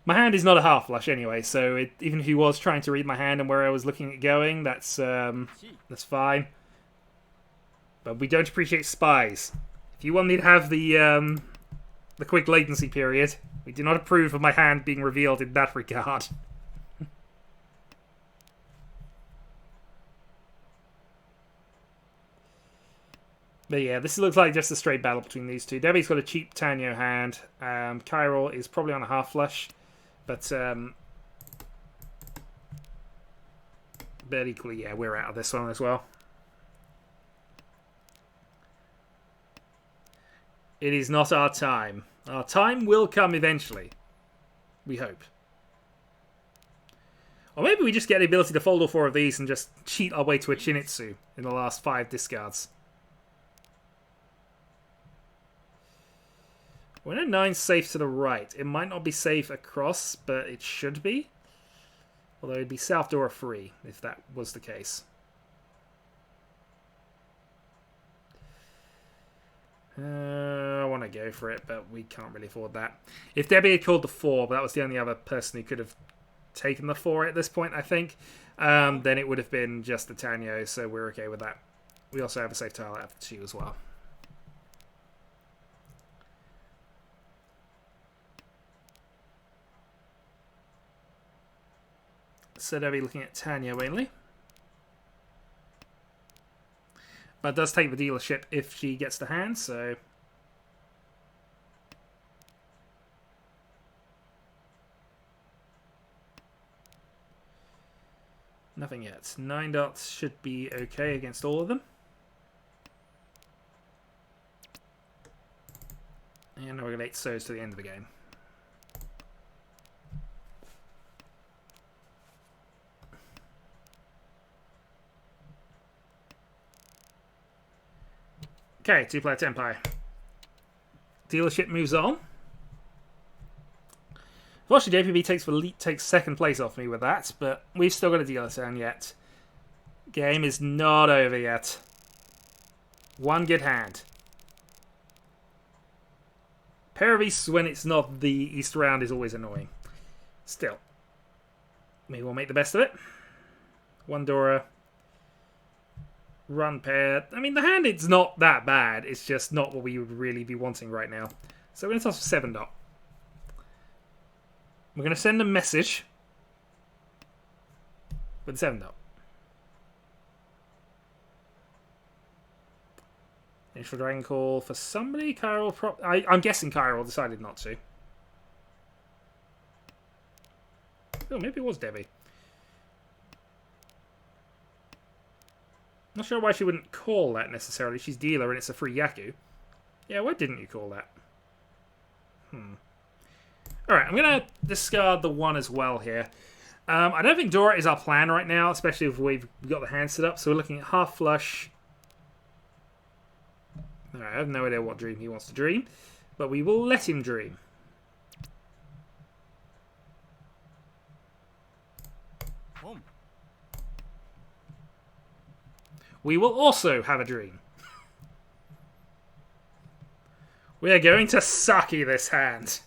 Speaker 1: My hand is not a half flush anyway, so even if he was trying to read my hand and where I was looking at going, that's fine. But we don't appreciate spies. If you want me to have the quick latency period, we do not approve of my hand being revealed in that regard. But yeah, this looks like just a straight battle between these two. Debbie's got a cheap Tenhou hand. Chiral is probably on a half flush. But equally, yeah, we're out of this one as well. It is not our time. Our time will come eventually. We hope. Or maybe we just get the ability to fold all 4 of these and just cheat our way to a Chinitsu in the last 5 discards. When a 9's safe to the right, it might not be safe across, but it should be. Although it'd be South Door free, if that was the case. I want to go go for it, but we can't really afford that. If Debbie had called the 4, but that was the only other person who could have taken the 4 at this point, I think, then it would have been just the Tenhou, so we're okay with that. We also have a safe tile out of 2 as well. So Debbie looking at Tenhou mainly. But does take the dealership if she gets the hand, so... Nothing yet. 9 dots should be okay against all of them. And we're going to 8 so's to the end of the game. Okay, 2-player Tenpai. Dealership moves on. Unfortunately, JPB takes second place off me with that, but we've still got a dealer turn yet. Game is not over yet. One good hand. Pair of Easts when it's not the East round is always annoying. Still. Maybe we'll make the best of it. One Dora. Run pair. I mean, the hand, it's not that bad. It's just not what we would really be wanting right now. So we're going to toss a 7 dot. We're going to send a message with 7 dot. Initial Dragon Call for somebody. I'm guessing Kyril decided not to. Oh, maybe it was Debbie. Not sure why she wouldn't call that necessarily. She's dealer and it's a free Yaku. Yeah, why didn't you call that? Alright, I'm going to discard the 1 as well here. I don't think Dora is our plan right now, especially if we've got the hand set up. So we're looking at half flush. Alright, I have no idea what dream he wants to dream. But we will let him dream. We will also have a dream. We are going to sucky this hand.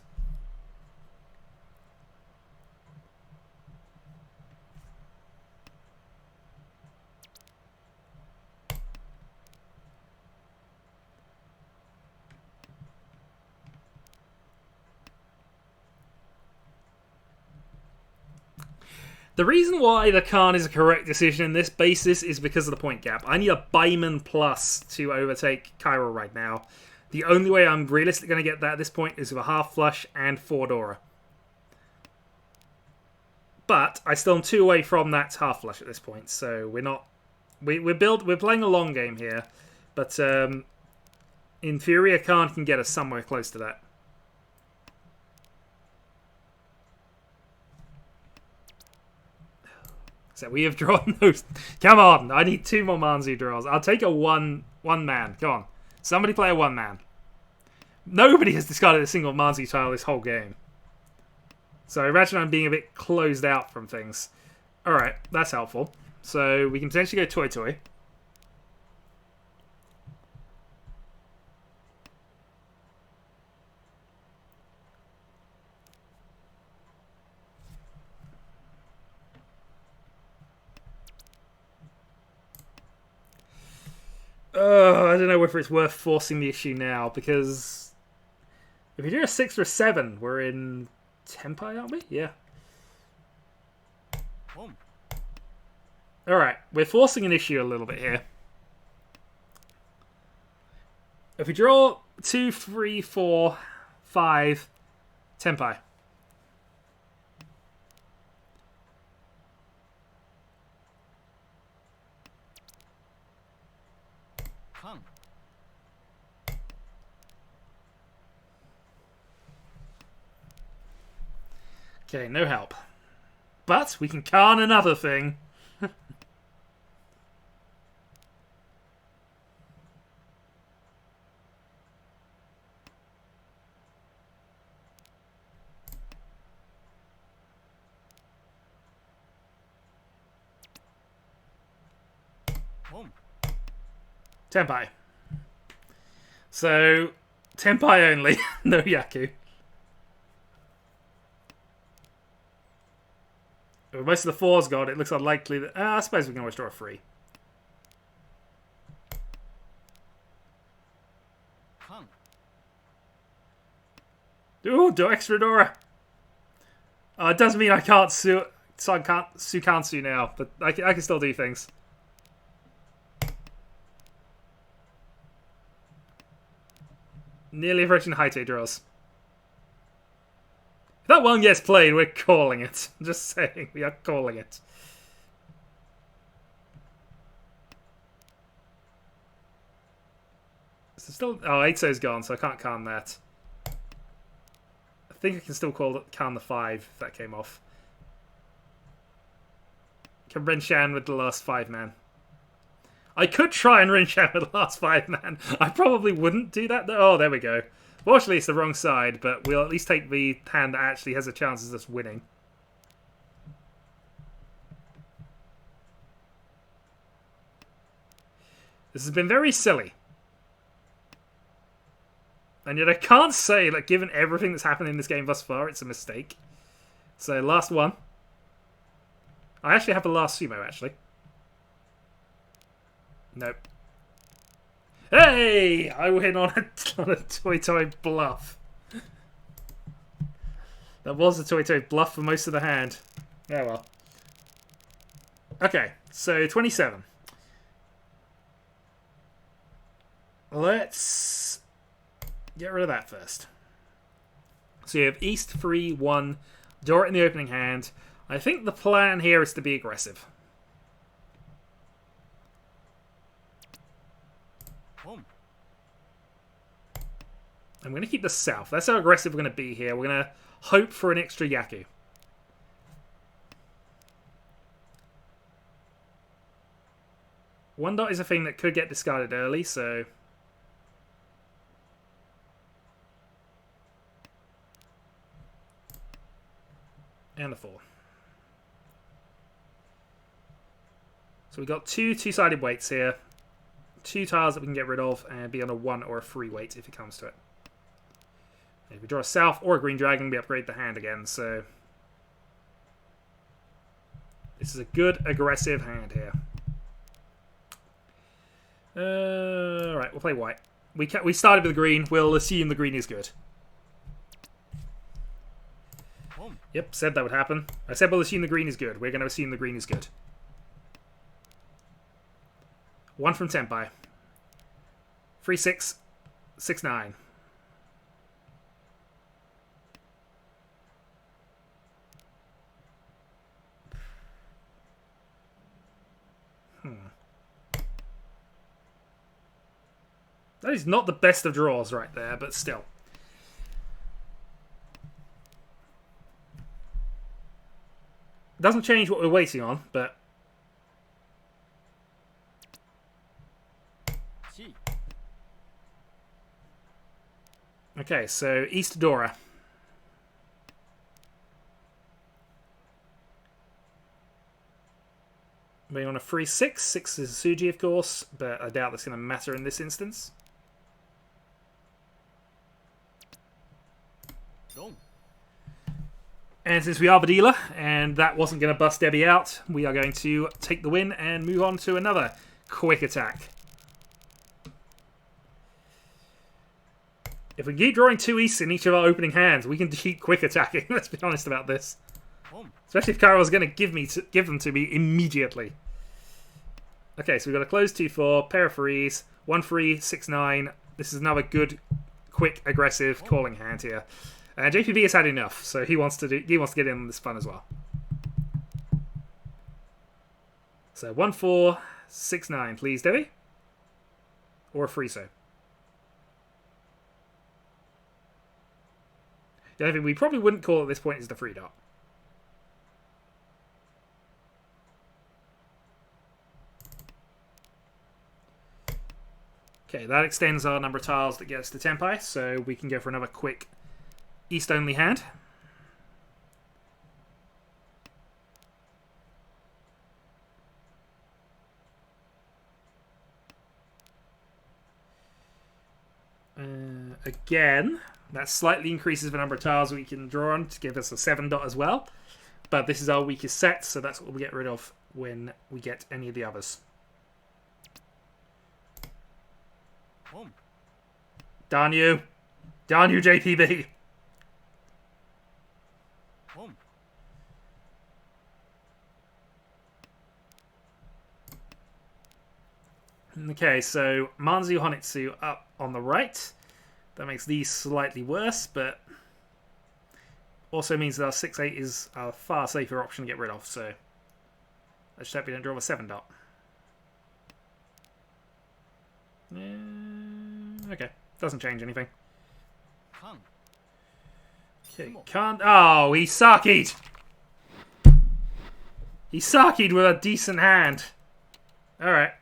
Speaker 1: The reason why the Khan is a correct decision in this basis is because of the point gap. I need a Baiman plus to overtake Kyril right now. The only way I'm realistically going to get that at this point is with a half flush and 4 Dora. But I still am 2 away from that half flush at this point, so we're not. We're playing a long game here, but in theory, a Khan can get us somewhere close to that. So we have drawn those. Come on, I need 2 more Manzu draws. I'll take a one man. Come on, somebody play a 1 man. Nobody has discarded a single Manzu tile this whole game. So I imagine I'm being a bit closed out from things. All right, that's helpful. So we can potentially go Toy Toy. I don't know whether it's worth forcing the issue now, because if we do a 6 or a 7, we're in Tenpai, aren't we? Yeah. Alright, we're forcing an issue a little bit here. If we draw 2, 3, 4, 5, Tenpai. Okay, no help. But we can Khan another thing. Tenpai. So Tenpai only. No Yaku. With most of the 4s gone, it looks unlikely that... I suppose we can always draw a 3. Ooh, do extra Dora. It does mean I can't Sukansu now, but I can still do things. Nearly approaching Haite draws. If that one gets played, we're calling it. I'm just saying, we are calling it. So still, oh, Eitso's gone, so I can't calm that. I think I can still calm the 5 if that came off. Can Renshan with the last 5-man. I could try and Renshan with the last 5-man. I probably wouldn't do that though. Oh, there we go. Fortunately, it's the wrong side, but we'll at least take the hand that actually has a chance of us winning. This has been very silly. And yet I can't say that given everything that's happened in this game thus far, it's a mistake. So, last one. I actually have the last sumo, actually. Nope. Hey! I win on a Toy bluff. That was a Toy bluff for most of the hand. Yeah, well. Okay, so 27. Let's get rid of that first. So you have East 3, 1, Dora in the opening hand. I think the plan here is to be aggressive. I'm going to keep the south. That's how aggressive we're going to be here. We're going to hope for an extra Yaku. One dot is a thing that could get discarded early, so... And a 4. So we've got two-sided weights here. 2 tiles that we can get rid of and be on a 1 or a 3 weight if it comes to it. If we draw a south or a green dragon, we upgrade the hand again, so... This is a good, aggressive hand here. Alright, we'll play white. We started with the green, we'll assume the green is good. Yep, said that would happen. I said we'll assume the green is good. We're going to assume the green is good. 1 from Tenpai. 3, 6, 6, 9. That is not the best of draws right there, but still. Doesn't change what we're waiting on, but... Okay, so East Dora. We're on a 3, 6. 6 is Suji, of course, but I doubt that's going to matter in this instance. And since we are Badila, and that wasn't going to bust Debbie out, we are going to take the win and move on to another quick attack. If we keep drawing 2 Easts in each of our opening hands, we can keep quick attacking. Let's be honest about this. Especially if Carol's going to give them to me immediately. Okay, so we've got a closed 2-4, pair of 3s, 1 3, 6 9. This is another good, quick, aggressive calling hand here. JPB has had enough, so he wants to get in on this fun as well. So 1 4, 6 9, please, Debbie. Or a free so. The only thing we probably wouldn't call at this point is the 3 dot. Okay, that extends our number of tiles that gets to Tenpai, so we can go for another quick East-only hand. again, that slightly increases the number of tiles we can draw on to give us a 7 dot as well. But this is our weakest set, so that's what we get rid of when we get any of the others. Darn you. Darn you, JPB. Okay, so Manzu Honitsu up on the right. That makes these slightly worse, but also means that our 6-8 is a far safer option to get rid of, so let's just hope we don't draw a 7 dot. Okay, doesn't change anything. Okay, can't. Oh, he saki'd! He saki'd with a decent hand. Alright.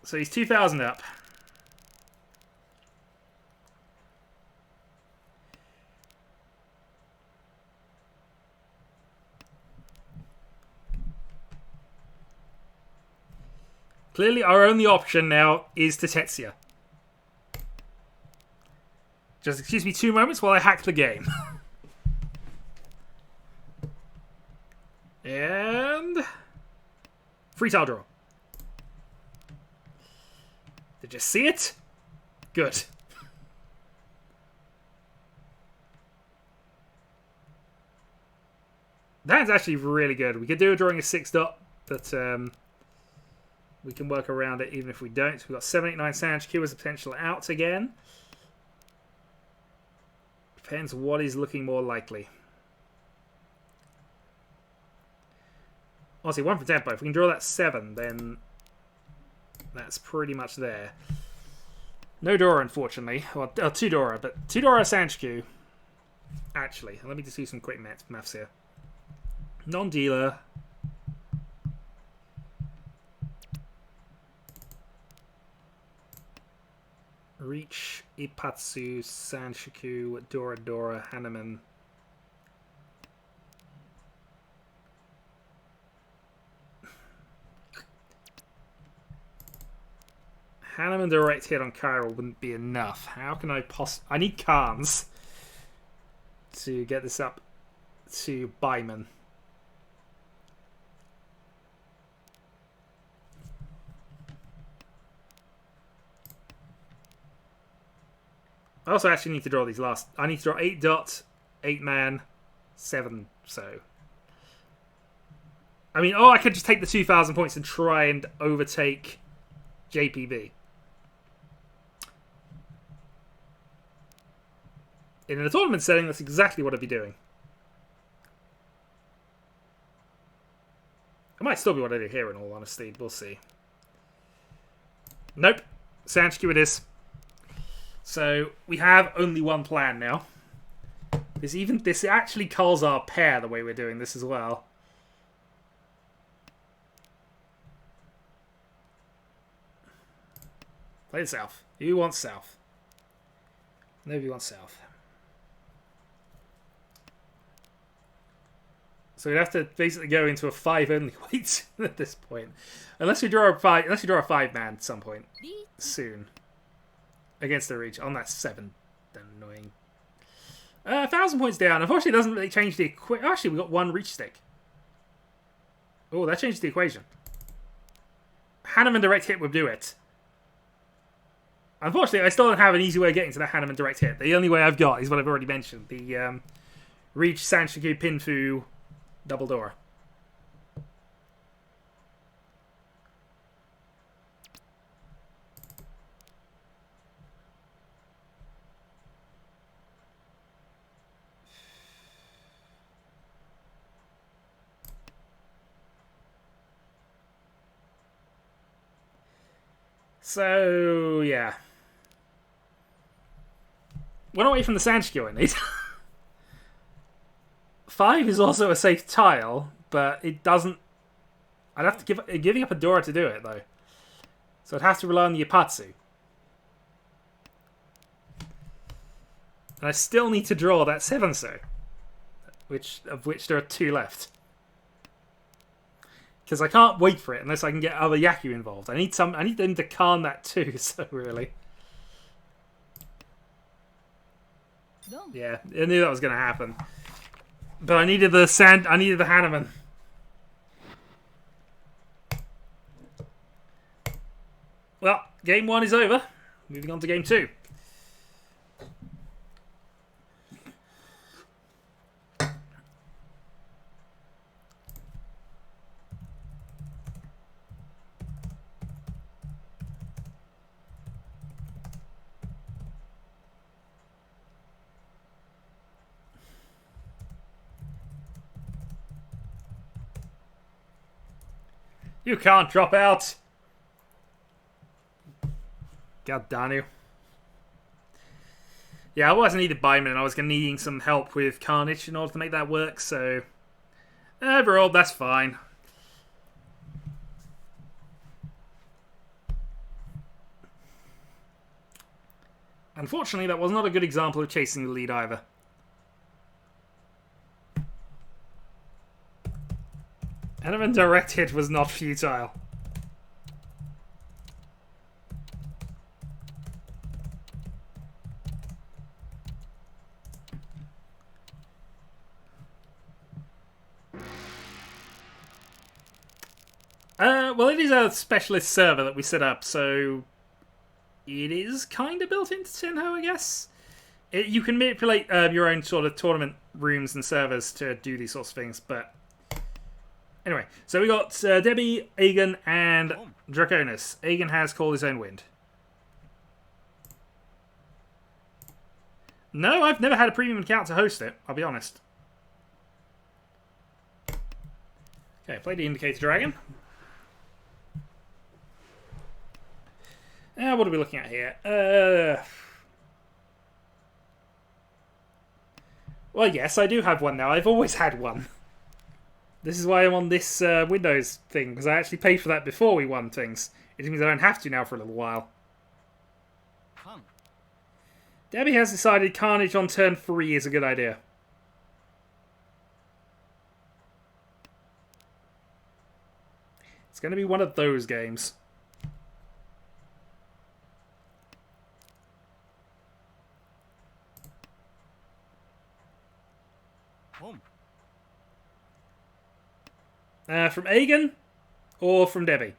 Speaker 1: So he's 2,000 up. Clearly our only option now is to Tetsuya. Just excuse me 2 moments while I hack the game. And... free tile draw. Did you see it? Good. That's actually really good. We could do a drawing a 6 dot, but we can work around it even if we don't. We've got 7, 8, 9 Sanchikyu as a potential out again. Depends what is looking more likely. Honestly, 1 for tempo. If we can draw that 7, then that's pretty much there. No Dora, unfortunately. Well, 2 Dora, but 2 Dora Sanchikyu. Actually, let me just do some quick maths here. Non-dealer. Reach, Ipatsu, Sanchikyu, Dora Dora, Hanuman. Hanuman direct hit on Chiral wouldn't be enough. How can I I need Khans to get this up to Byman. I also actually need to draw these last. I need to draw 8 dot, 8 man, 7. So, I mean, I could just take the 2,000 points and try and overtake JPB. In a tournament setting, that's exactly what I'd be doing. It might still be what I do here, in all honesty. We'll see. Nope. Sanchikyu it is. So, we have only one plan now. This actually calls our pair the way we're doing this as well. Play the south. Who wants south? Nobody wants south. So we'd have to basically go into a 5 only weight at this point. Unless we draw a 5-man at some point. Soon. Against the Riichi. On that 7. Annoying. 1,000 points down. Unfortunately, it doesn't really change the equation. Actually, we got 1 Riichi stick. Oh, that changes the equation. Hanuman direct hit would do it. Unfortunately, I still don't have an easy way of getting to the Hanuman direct hit. The only way I've got is what I've already mentioned. The Riichi, Sanchikyu, Pinfu, double Dora. So, yeah. One away from the Sanchikyu I need. 5 is also a safe tile, but it doesn't... I'd have to giving up a Dora to do it, though. So I'd have to rely on the Ipatsu. And I still need to draw that 7-so. Of which there are 2 left. Because I can't wait for it unless I can get other Yaku involved. I need them to calm that too, so really. Yeah, I knew that was going to happen. But I needed the Hanneman. Well, game 1 is over. Moving on to game 2. You can't drop out. God damn you. Yeah, I wasn't needed Byman, and I was going to needing some help with Carnage in order to make that work, so overall, that's fine. Unfortunately, that was not a good example of chasing the lead either. Hanneman direct hit was not futile. Well, it is a specialist server that we set up, so it is kind of built into Tenhou, I guess. You can manipulate your own sort of tournament rooms and servers to do these sorts of things, but anyway. So we got Debbie, Aegon, and Draconis. Aegon has called his own wind. No, I've never had a premium account to host it, I'll be honest. Okay, play the Indicator Dragon. What are we looking at here? Well, yes, I do have one now. I've always had one. This is why I'm on this Windows thing, because I actually paid for that before we won things. It means I don't have to now for a little while. Debbie has decided Carnage on turn 3 is a good idea. It's going to be one of those games. From Aegon or from Debbie?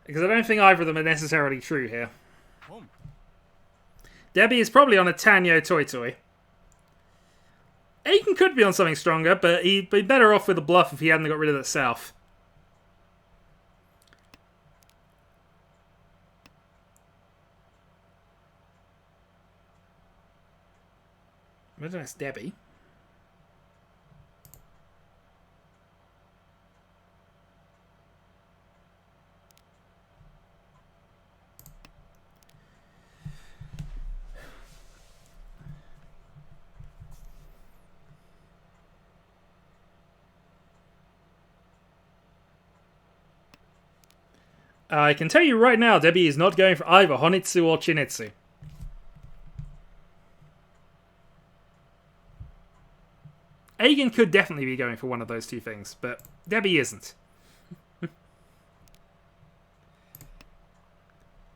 Speaker 1: Because I don't think either of them are necessarily true here. Debbie is probably on a Tenhou Toy Toy. Aegon could be on something stronger, but he'd be better off with a bluff if he hadn't got rid of that South. I don't know, it's Debbie. I can tell you right now, Debbie is not going for either Honitsu or Chinitsu. Aegon could definitely be going for one of those two things, but Debbie isn't.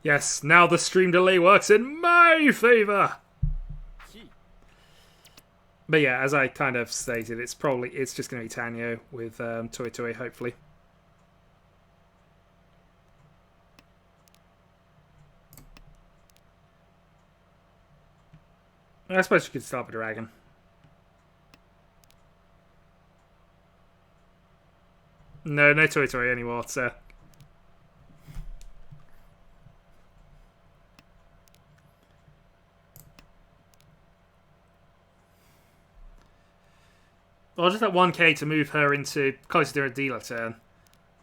Speaker 1: Yes, now the stream delay works in my favour! But yeah, as I kind of stated, it's just going to be Tenhou with Toy Toy, hopefully. I suppose you could start with Dragon. No Toy Toy anymore, so. Well, just that 1k to move her into closer to a dealer turn.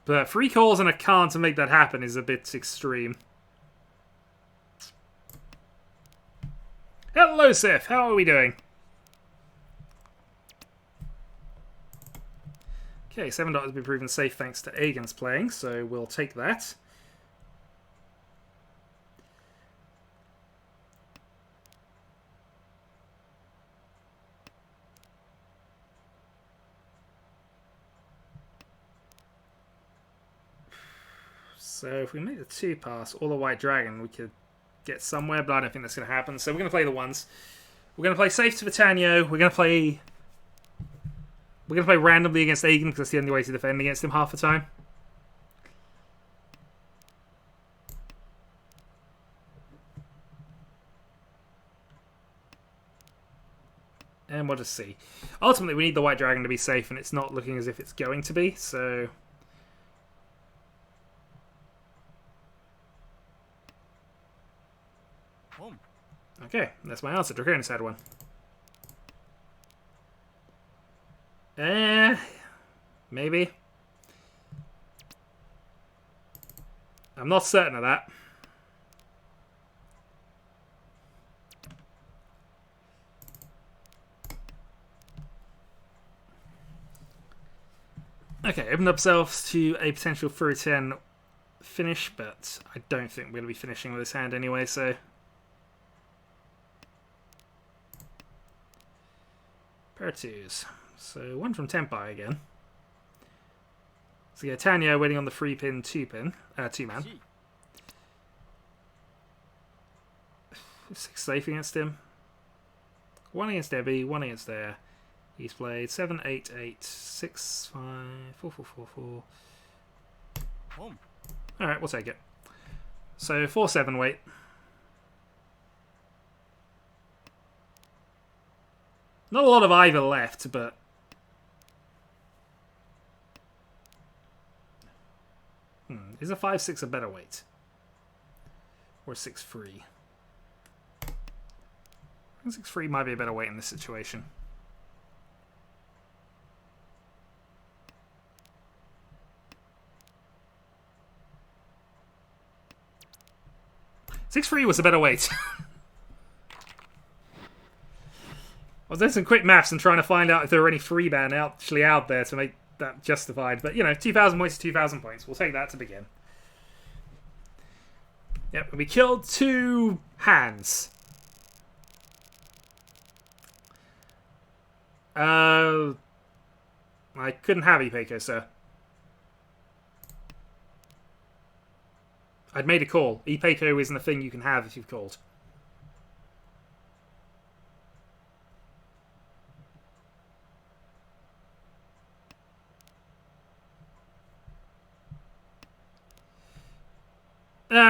Speaker 1: But 3 calls and a can't to make that happen is a bit extreme. Hello, Sif. How are we doing? Okay, $7 has been proven safe thanks to Aegon's playing, so we'll take that. So if we make the 2 pass or the white dragon, we could get somewhere, but I don't think that's going to happen. So we're going to play the 1s. We're going to play safe to Tenhou. We're going to play randomly against Aegon because that's the only way to defend against him half the time. And we'll just see. Ultimately, we need the white dragon to be safe, and it's not looking as if it's going to be, so... Okay, that's my answer. Draconis had one. Maybe. I'm not certain of that. Okay, open up ourselves to a potential 3-10 finish, but I don't think we're going to be finishing with this hand anyway, so... Pair of 2s. So 1 from Tenpai again. So yeah, Tenhou waiting on the 3-pin, 2-pin, 2-man. 6 safe against him. 1 against Debbie, 1 against there. He's played 7, 8, 8, 6, 5, 4, 4, 4, 4. Alright, we'll take it. So 4-7 wait. Not a lot of either left, but... Is a 5-6 a better weight? Or 6-3? 6-3 might be a better weight in this situation. Six-3 was a better weight. I was doing some quick maths and trying to find out if there were any free ban actually out there to make that justified. But, you know, 2,000 points is 2,000 points. We'll take that to begin. Yep, we killed 2 hands. I couldn't have Ipeco, sir. I'd made a call. Ipeco isn't a thing you can have if you've called.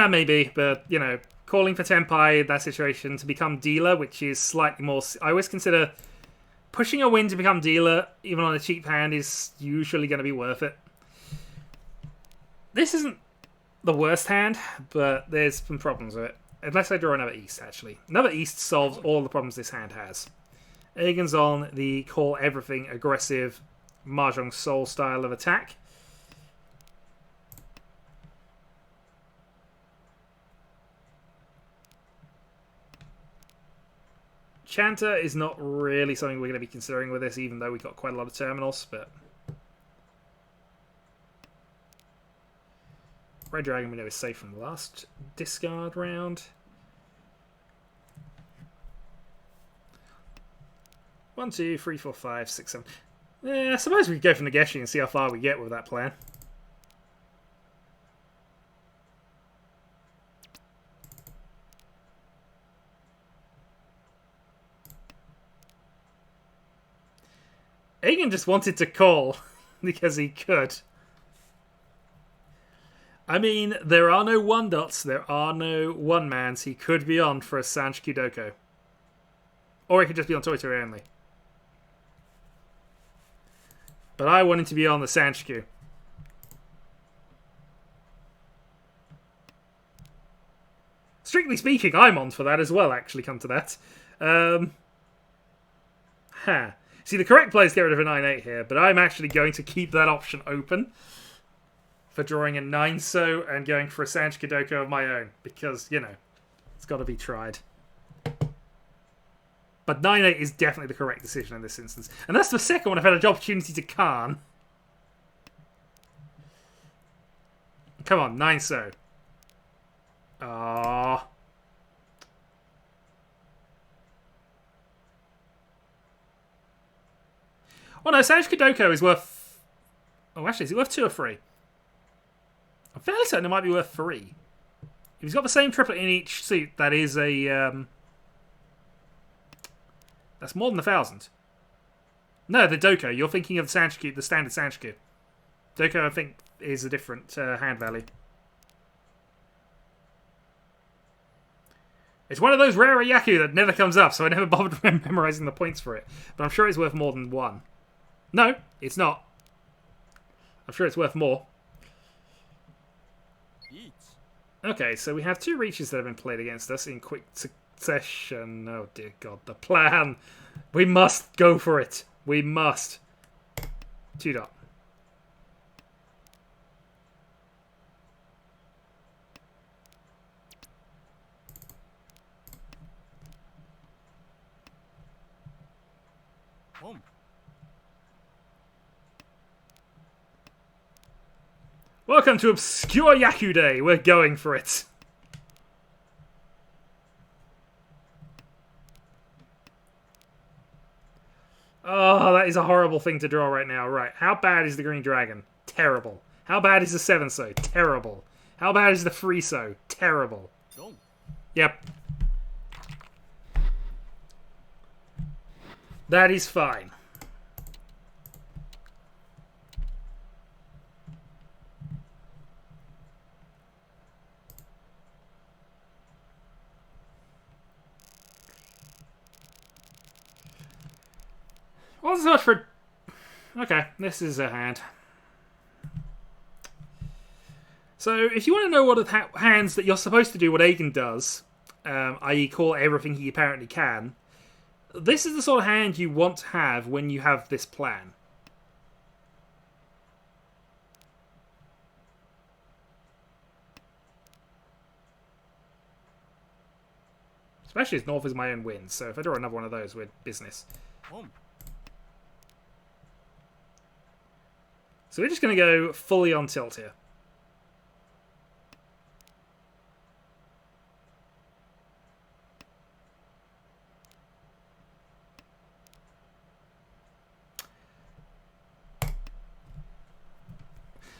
Speaker 1: Maybe, but, you know, calling for Tenpai in that situation to become dealer, which is slightly more... I always consider pushing a win to become dealer, even on a cheap hand, is usually going to be worth it. This isn't the worst hand, but there's some problems with it. Unless I draw another East, actually. Another East solves all the problems this hand has. Aegon's on the call everything aggressive Mahjong Soul style of attack. Chanter is not really something we're going to be considering with this, even though we've got quite a lot of terminals, but... Red Dragon we know is safe from the last discard round. 1, 2, 3, 4, 5, 6, 7. Yeah, I suppose we could go for Nageshi and see how far we get with that plan. Aegon just wanted to call because he could. I mean, there are no 1-dots, there are no 1-mans. He could be on for a Sanch Kudoko. Or he could just be on Toitoro only. But I want him to be on the Sanchku. Strictly speaking, I'm on for that as well, actually, come to that. See, the correct play is get rid of a 9-8 here, but I'm actually going to keep that option open for drawing a 9-so and going for a Sanch Kudoko of my own, because, you know, it's got to be tried. But 9-8 is definitely the correct decision in this instance. And that's the second one I've had an opportunity to Khan. Come on, 9-so. Aww. Oh no, Sanch Kudoko is worth... Oh, actually, is it worth 2 or 3? I'm fairly certain it might be worth 3. If he's got the same triplet in each suit, that is a... that's more than 1,000. No, the Doko. You're thinking of the Sanchiku, the standard Sanchiku. Doko, I think, is a different hand value. It's one of those rare Yaku that never comes up, so I never bothered memorizing the points for it. But I'm sure it's worth more than 1. No, it's not. I'm sure it's worth more. Okay, so we have 2 Riichis that have been played against us in quick succession. Oh dear God, the plan. We must go for it. We must. 2 dot. Welcome to Obscure Yaku Day. We're going for it. Oh, that is a horrible thing to draw right now. Right, how bad is the Green Dragon? Terrible. How bad is the 7-so? Terrible. How bad is the 3-so? Terrible. Yep. That is fine. Wasn't so much for... Okay, this is a hand. So, if you want to know what hands that you're supposed to do what Aegon does, i.e. call everything he apparently can, this is the sort of hand you want to have when you have this plan. Especially as North is my own win, so if I draw another one of those, we're business. So we're just going to go fully on tilt here.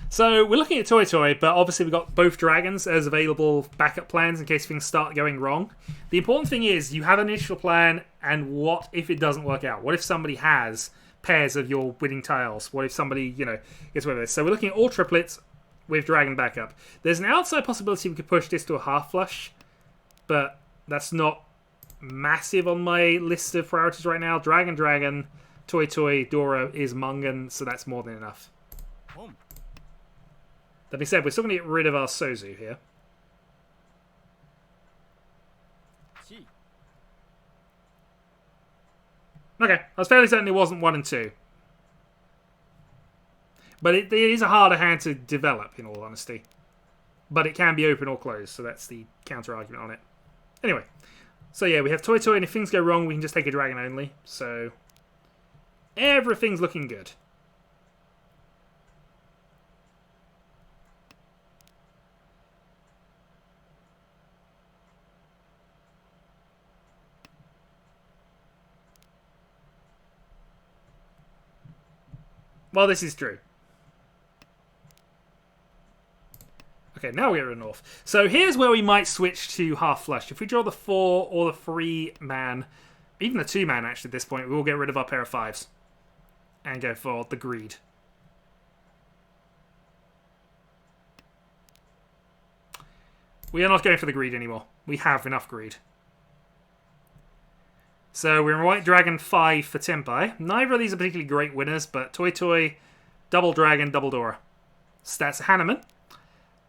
Speaker 1: So we're looking at Toy Toy, but obviously we've got both dragons as available backup plans in case things start going wrong. The important thing is you have an initial plan, and what if it doesn't work out? What if somebody has pairs of your winning tiles? What if somebody, gets rid of this? So we're looking at all triplets with dragon backup. There's an outside possibility we could push this to a half flush, but that's not massive on my list of priorities right now. Dragon, Dragon, Toy Toy, Dora is Mungan, so that's more than enough. That being said, we're still going to get rid of our Sozu here. Okay, I was fairly certain it wasn't 1 and 2. But it is a harder hand to develop, in all honesty. But it can be open or closed, so that's the counter-argument on it. Anyway, so yeah, we have Toy Toy, and if things go wrong, we can just take a dragon only. So, everything's looking good. Well, this is true. Okay, now we get rid of North. So here's where we might switch to half flush. If we draw the 4 or the 3-man, even the 2-man actually at this point, we will get rid of our pair of 5s. And go for the greed. We are not going for the greed anymore. We have enough greed. So we're in White Dragon 5 for Tenpai. Neither of these are particularly great winners, but Toy Toy, Double Dragon, Double Dora. Stats Hanneman.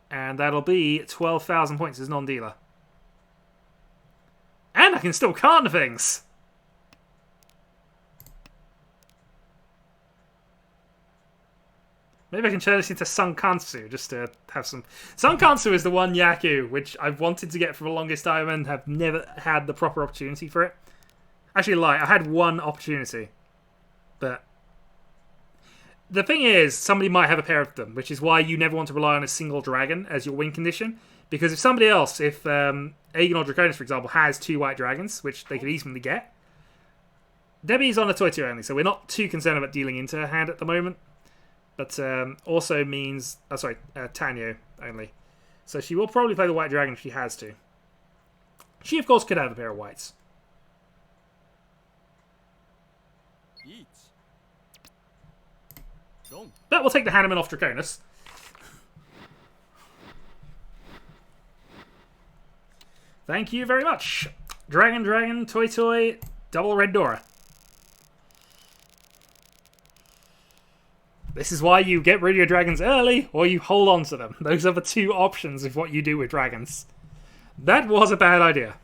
Speaker 1: And that'll be 12,000 points as non-dealer. And I can still card things! Maybe I can turn this into Sunkansu just to have some... Sunkansu is the one Yaku which I've wanted to get for the longest time and have never had the proper opportunity for it. Actually, lie. I had one opportunity. But the thing is, somebody might have a pair of them, which is why you never want to rely on a single dragon as your win condition. Because if somebody else, if Aegon or Draconis, for example, has 2 white dragons, which they could easily get, Debbie's on a Toy Toy only, so we're not too concerned about dealing into her hand at the moment. But also means... Oh, sorry, Tanyo. only. So she will probably play the white dragon if she has to. She, of course, could have a pair of whites. But we'll take the Hanneman off Draconis. Thank you very much. Dragon, Dragon, Toy Toy, double Red Dora. This is why you get rid of your dragons early, or you hold on to them. Those are the two options of what you do with dragons. That was a bad idea.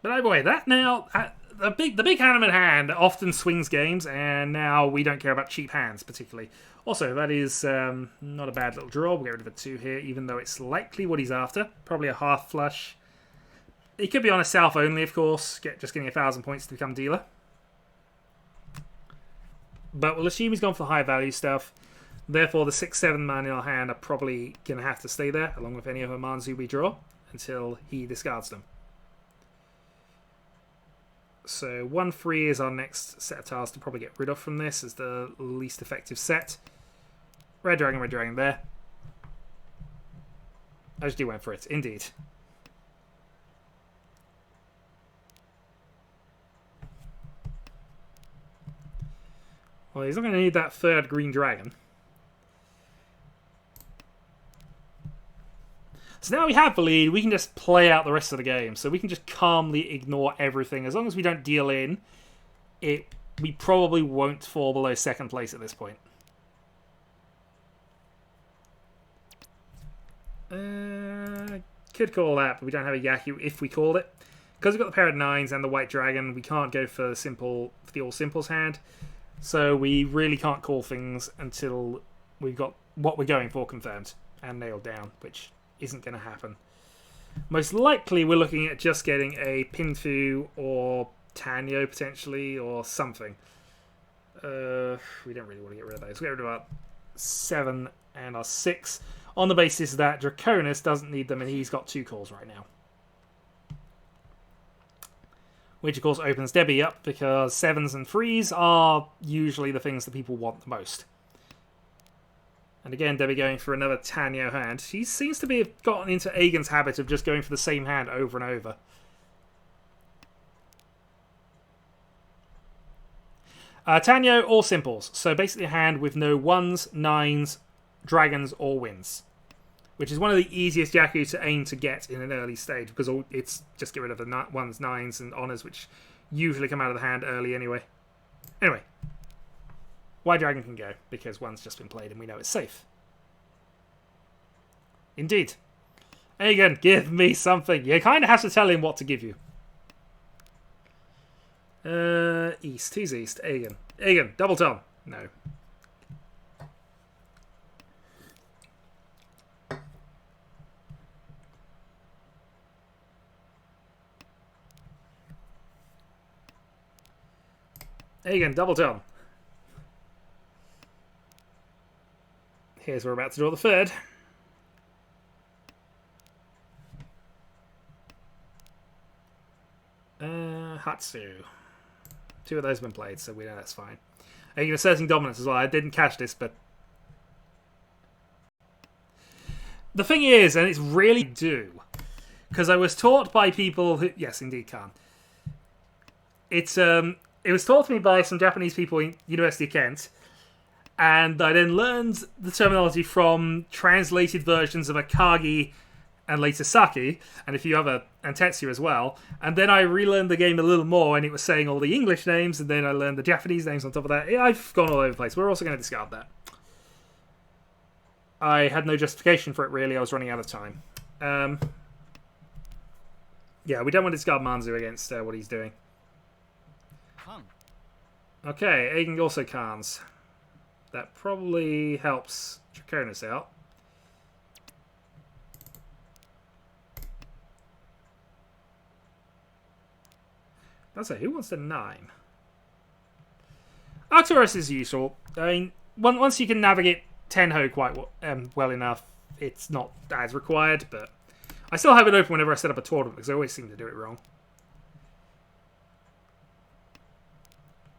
Speaker 1: But either way, that now the big Hanneman hand often swings games, and now we don't care about cheap hands particularly. Also, that is not a bad little draw. We'll get rid of a 2 here, even though it's likely what he's after. Probably a half flush. He could be on a south only, of course, just getting 1,000 points to become dealer. But we'll assume he's gone for the high value stuff. Therefore, the 6-7 man in our hand are probably going to have to stay there, along with any other Manzu we draw, until he discards them. So 1 free is our next set of tiles to probably get rid of from this as the least effective set. Red Dragon there. I just went for it, indeed. Well, he's not going to need that third green dragon. So now we have the lead, we can just play out the rest of the game. So we can just calmly ignore everything. As long as we don't deal in, we probably won't fall below second place at this point. Could call that, but we don't have a Yaku if we called it. Because we've got the pair of 9s and the white dragon, we can't go for the all simples hand. So we really can't call things until we've got what we're going for confirmed and nailed down, which isn't going to happen. Most likely we're looking at just getting a Pinfu or Tenhou potentially, or something. We don't really want to get rid of those. We'll get rid of our 7 and our 6 on the basis that Draconis doesn't need them and he's got 2 calls right now. Which of course opens Debbie up because 7s and 3s are usually the things that people want the most. And again, Debbie going for another Tenhou hand. She seems to have gotten into Agen's habit of just going for the same hand over and over. Tenhou, all simples. So basically a hand with no 1s, 9s, dragons, or wins. Which is one of the easiest Yaku to aim to get in an early stage, because it's just get rid of the 1s, 9s, and honours, which usually come out of the hand early anyway. Anyway. White dragon can go, because 1's just been played and we know it's safe. Indeed. Agen, give me something. You kind of have to tell him what to give you. East. Who's east? Agen. Agen, double tone. No. Agen, double tone. Here's where we're about to draw the third. Hatsu. 2 of those have been played, so we know that's fine. Agen asserting dominance as well. I didn't catch this, but the thing is, and it's really due, because I was taught by people who, yes, indeed, can. It was taught to me by some Japanese people in University of Kent. And I then learned the terminology from translated versions of Akagi and later Saki, and a few other, and Tetsuya as well. And then I relearned the game a little more, and it was saying all the English names, and then I learned the Japanese names on top of that. I've gone all over the place. We're also going to discard that. I had no justification for it, really. I was running out of time. Yeah, we don't want to discard Manzu against what he's doing. Okay, Agen also cans. That probably helps Draconis out. That's it. Who wants the 9? Arcturus is useful. I mean, once you can navigate Tenhou quite well enough, it's not as required, but I still have it open whenever I set up a tournament because I always seem to do it wrong.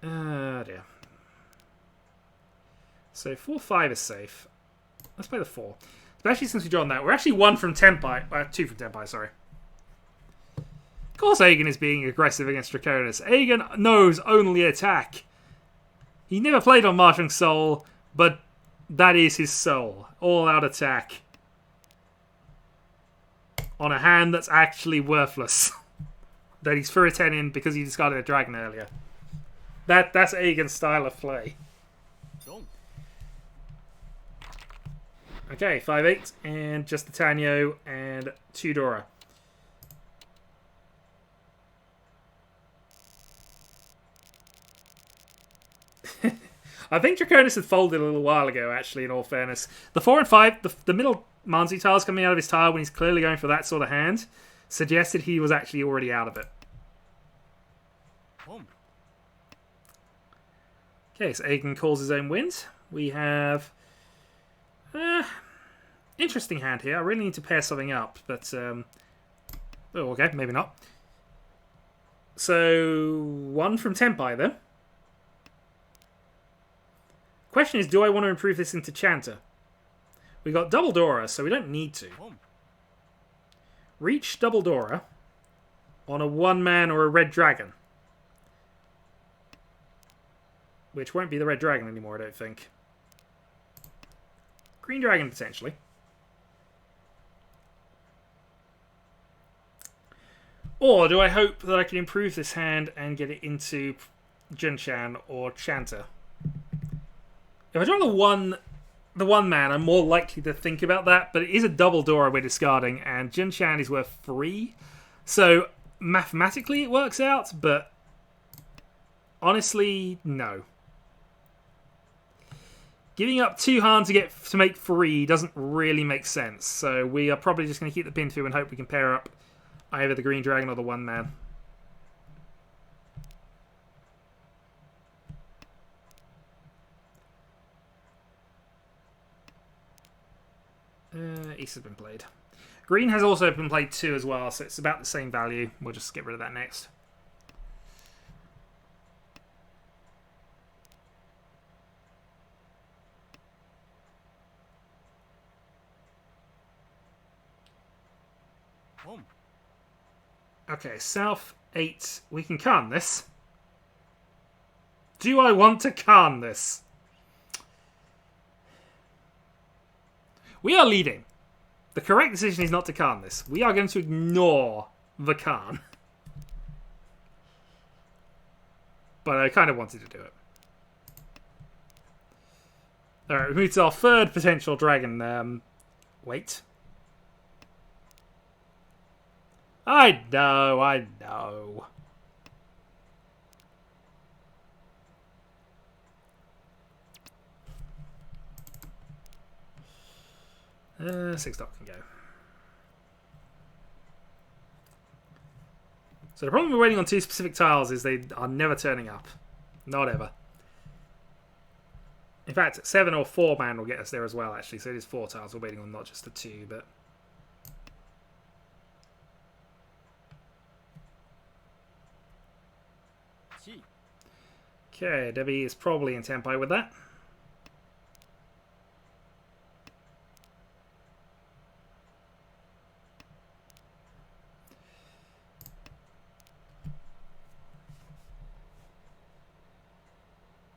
Speaker 1: Dear. So 4-5 is safe. Let's play the 4. Especially since we drawn that. We're actually 1 from Tenpai. 2 from Tenpai, sorry. Of course Aegon is being aggressive against Draconis. Aegon knows only attack. He never played on Mahjong Soul, but that is his soul. All-out attack. On a hand that's actually worthless. That he's threw a 10 in because he discarded a dragon earlier. That's Aegon's style of play. Okay, 5-8, and just the Tenhou and 2 Dora. I think Draconis had folded a little while ago, actually, in all fairness. The 4 and 5, the middle Manzi tiles coming out of his tile when he's clearly going for that sort of hand, suggested he was actually already out of it. Okay, so Aegon calls his own wind. We have... interesting hand here. I really need to pair something up, but... oh, okay, maybe not. So, 1 from Tenpai, then. Question is, do I want to improve this into Chanter? We got double Dora, so we don't need to. Reach double Dora on a 1-man or a red dragon. Which won't be the red dragon anymore, I don't think. Green dragon, potentially. Or do I hope that I can improve this hand and get it into Junchan or Chanter? If I draw the one man, I'm more likely to think about that, but it is a double Dora we're discarding, and Junchan is worth 3. So mathematically it works out, but honestly, no. Giving up 2 Han to make 3 doesn't really make sense, so we are probably just going to keep the pin through and hope we can pair up either the green dragon or the 1-man. East has been played. Green has also been played too as well, so it's about the same value. We'll just get rid of that next. Okay, South 8. We can Khan this. Do I want to Khan this? We are leading. The correct decision is not to Khan this. We are going to ignore the Khan. But I kind of wanted to do it. Alright, we move to our third potential dragon. Wait. I know. 6 dot can go. So the problem we're waiting on 2 specific tiles is they are never turning up. Not ever. In fact, 7 or 4 man will get us there as well, actually. So it is 4 tiles we're waiting on, not just the 2, but... Okay, Debbie is probably in Tenpai with that.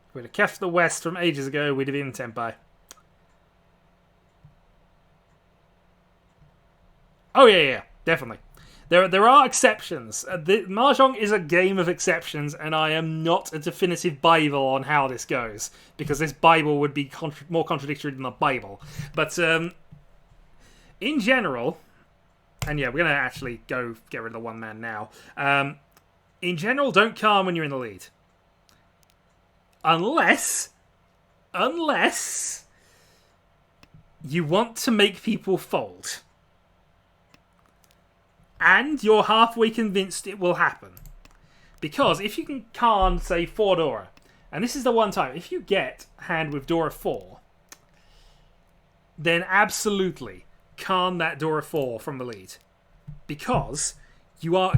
Speaker 1: If we'd have kept the West from ages ago, we'd have been in Tenpai. Oh yeah, definitely. There are exceptions. The Mahjong is a game of exceptions, and I am not a definitive Bible on how this goes, because this Bible would be more contradictory than the Bible. But in general, and yeah, we're going to actually go get rid of the 1-man now. In general, don't calm when you're in the lead. Unless you want to make people fold. And you're halfway convinced it will happen. Because if you can, say, 4 Dora, and this is the one time, if you get hand with Dora 4, then absolutely can that Dora 4 from the lead. Because you are,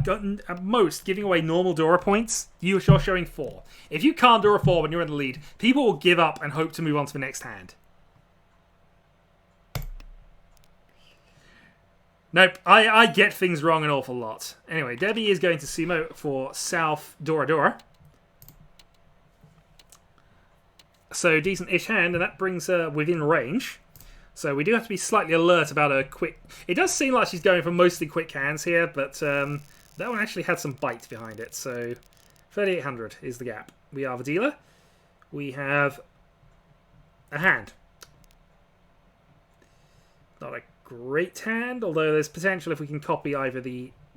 Speaker 1: at most, giving away normal Dora points. You're showing 4. If you can't Dora 4 when you're in the lead, people will give up and hope to move on to the next hand. Nope, I get things wrong an awful lot. Anyway, Debbie is going to sumo for South Dora Dora. So, decent-ish hand, and that brings her within range. So we do have to be slightly alert about a quick... It does seem like she's going for mostly quick hands here, but that one actually had some bite behind it. So 3,800 is the gap. We are the dealer. We have a hand. Not a great hand, although there's potential if we can copy either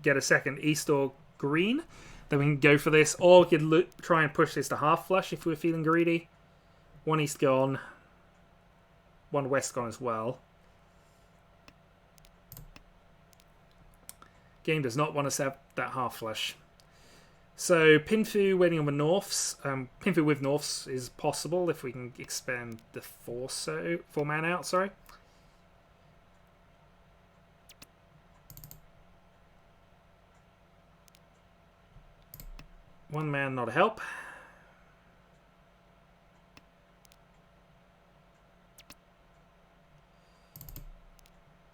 Speaker 1: get a second East or Green, then we can go for this, or we could try and push this to half flush if we're feeling greedy. 1 East gone. 1 West gone as well. Game does not want us to have that half flush. So Pinfu winning on the Norths. Pinfu with Norths is possible if we can expand the 4 man out, sorry. One man, not a help.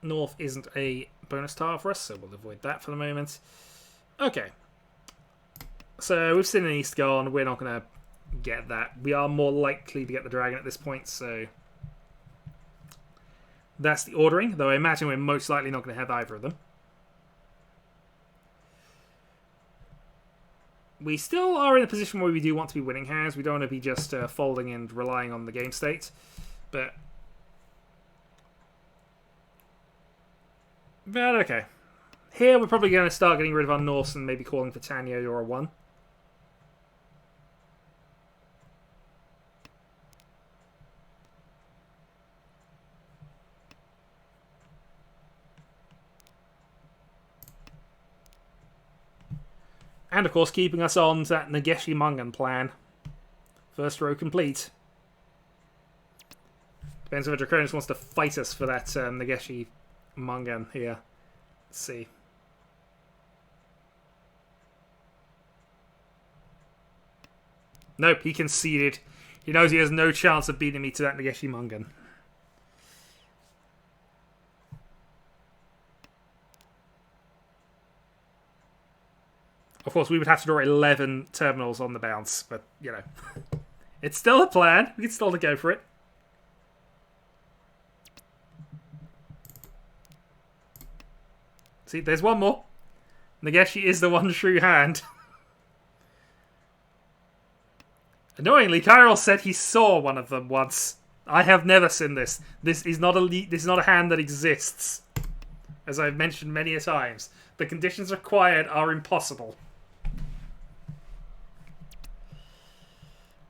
Speaker 1: North isn't a bonus tile for us, so we'll avoid that for the moment. Okay. So we've seen an East gone. We're not going to get that. We are more likely to get the dragon at this point, so that's the ordering, though I imagine we're most likely not going to have either of them. We still are in a position where we do want to be winning hands. We don't want to be just folding and relying on the game state, but okay. Here we're probably going to start getting rid of our Norse and maybe calling for Tenhou or a 1. And of course keeping us on that Nageshi Mangan plan. First row complete. Depends if Draconis wants to fight us for that Nageshi Mangan here. Let's see. Nope, he conceded. He knows he has no chance of beating me to that Nageshi Mangan. Of course, we would have to draw 11 terminals on the bounce, but, you know. It's still a plan. We can still go for it. See, there's one more. Nageshi is the one true hand. Annoyingly, Kyril said he saw one of them once. I have never seen this. This is not a hand that exists. As I've mentioned many a times. The conditions required are impossible.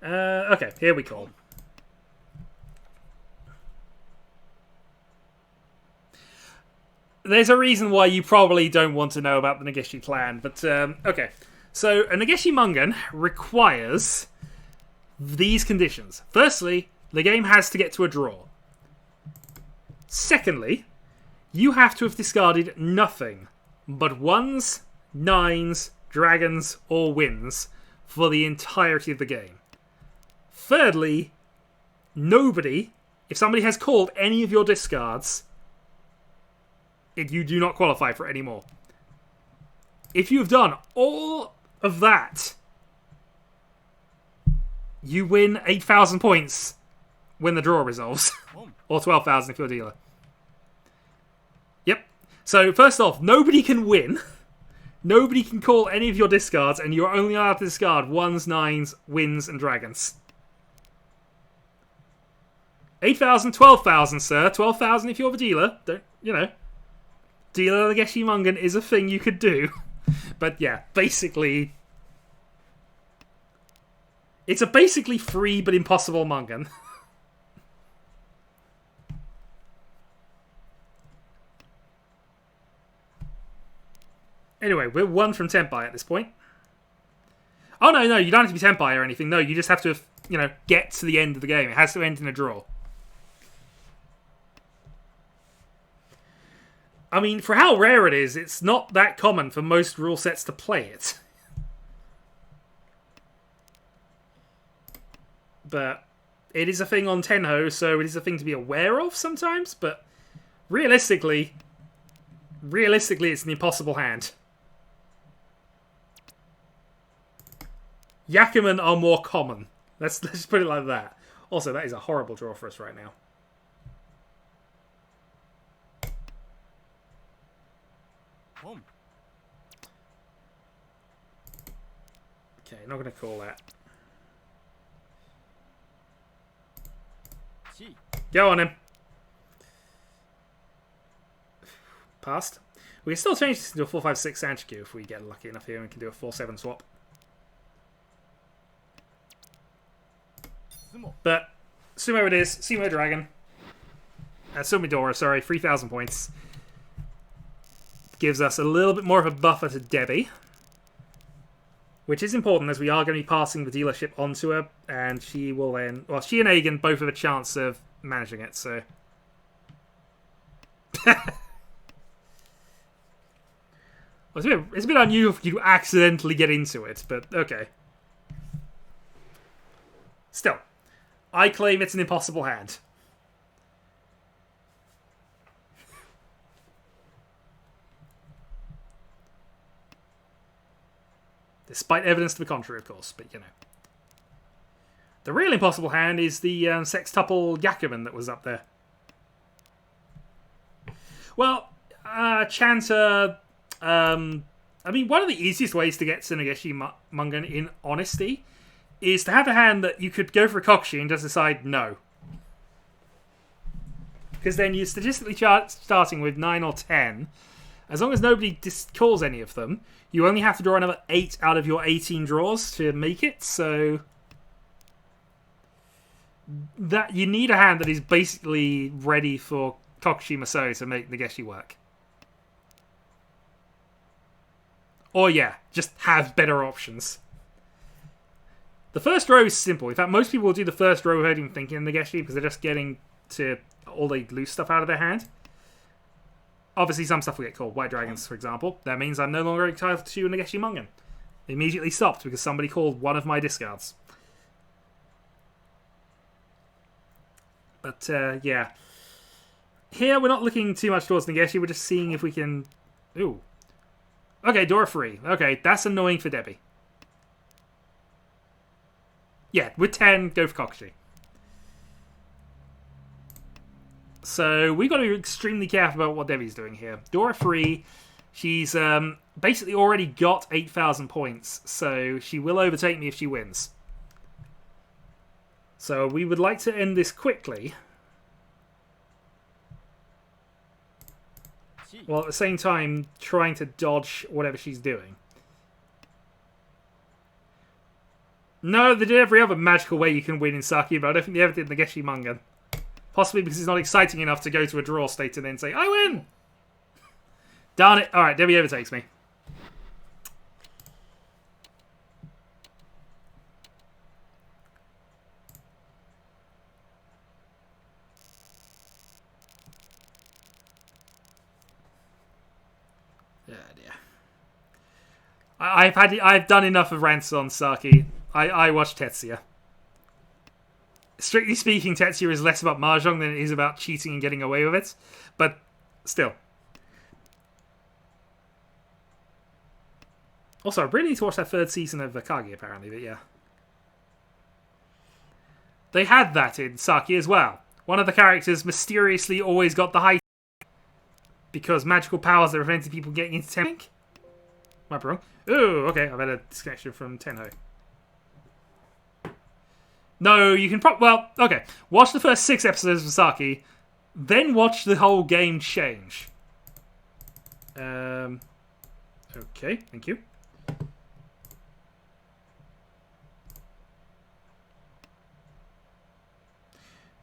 Speaker 1: Okay, here we go. There's a reason why you probably don't want to know about the Nageshi plan, but okay. So a Nageshi Mangan requires these conditions. Firstly, the game has to get to a draw. Secondly, you have to have discarded nothing but 1s, 9s, dragons, or wins for the entirety of the game. Thirdly, nobody, if somebody has called any of your discards, you do not qualify for it anymore. If you have done all of that, you win 8,000 points when the draw resolves. Or 12,000 if you're a dealer. Yep. So, first off, nobody can win. Nobody can call any of your discards, and you're only allowed to discard 1s, 9s, wins, and dragons. 8,000, 12,000, sir. 12,000 if you're the dealer. Don't, you know. Dealer Nageshi Mangan is a thing you could do. But yeah, basically, it's a basically free but impossible Mangan. Anyway, we're 1 from Tenpai at this point. Oh, no, you don't have to be Tenpai or anything. No, you just have to, get to the end of the game. It has to end in a draw. I mean, for how rare it is, it's not that common for most rule sets to play it. But it is a thing on Tenhou, so it is a thing to be aware of sometimes, but realistically, it's an impossible hand. Yakumen are more common. Let's just put it like that. Also, that is a horrible draw for us right now. Okay, not going to call that. Go on him. Passed. We can still change this into a 4-5-6 Sanchiku if we get lucky enough here and we can do a 4-7 swap. But Sumo it is. Sumo Dragon. Sumidora, sorry. 3,000 points. Gives us a little bit more of a buffer to Debbie. Which is important as we are going to be passing the dealership onto her. And she will then... Well, she and Aegon both have a chance of managing it, so... It's a bit unusual for you to accidentally get into it, but okay. Still, I claim it's an impossible hand. Despite evidence to the contrary, of course, but The real impossible hand is the sextuple Yakumen that was up there. Well, Chanter... I mean, one of the easiest ways to get Tsunageshi Mungan in honesty is to have a hand that you could go for a Kokushi and just decide no. Because then you're statistically starting with 9 or 10. As long as nobody calls any of them, you only have to draw another 8 out of your 18 draws to make it, so... that you need a hand that is basically ready for Kokushi Masoi to make Nageshi work. Or yeah, just have better options. The first row is simple. In fact, most people will do the first row without even thinking of Nageshi because they're just getting to all the loose stuff out of their hand. Obviously, some stuff will get called. White Dragons, for example. That means I'm no longer entitled to Nageshi Mungan. It immediately stopped because somebody called one of my discards. But, yeah. Here, we're not looking too much towards Nageshi. We're just seeing if we can... Ooh. Okay, Dora free. Okay, that's annoying for Debbie. Yeah, with 10, go for Kokushi. So, we've got to be extremely careful about what Debbie's doing here. Dora free, she's basically already got 8,000 points, so she will overtake me if she wins. So, we would like to end this quickly. While at the same time trying to dodge whatever she's doing. No, they did every other magical way you can win in Saki, but I don't think they ever did Nageshi Mungan. Possibly because it's not exciting enough to go to a draw state and then say, I win! Darn it. Alright, Debbie overtakes me. I've done enough of rants on Saki. I watched Tetsuya. Strictly speaking, Tetsuya is less about Mahjong than it is about cheating and getting away with it. But still. Also, I really need to watch that third season of Akagi, apparently, but yeah. They had that in Saki as well. One of the characters mysteriously always got the high because magical powers that prevented people getting into Tenhou. Might be wrong. Ooh, okay, I've had a disconnection from Tenhou. No, you can well, okay. Watch the first 6 episodes of Saki, then watch the whole game change. Okay, thank you.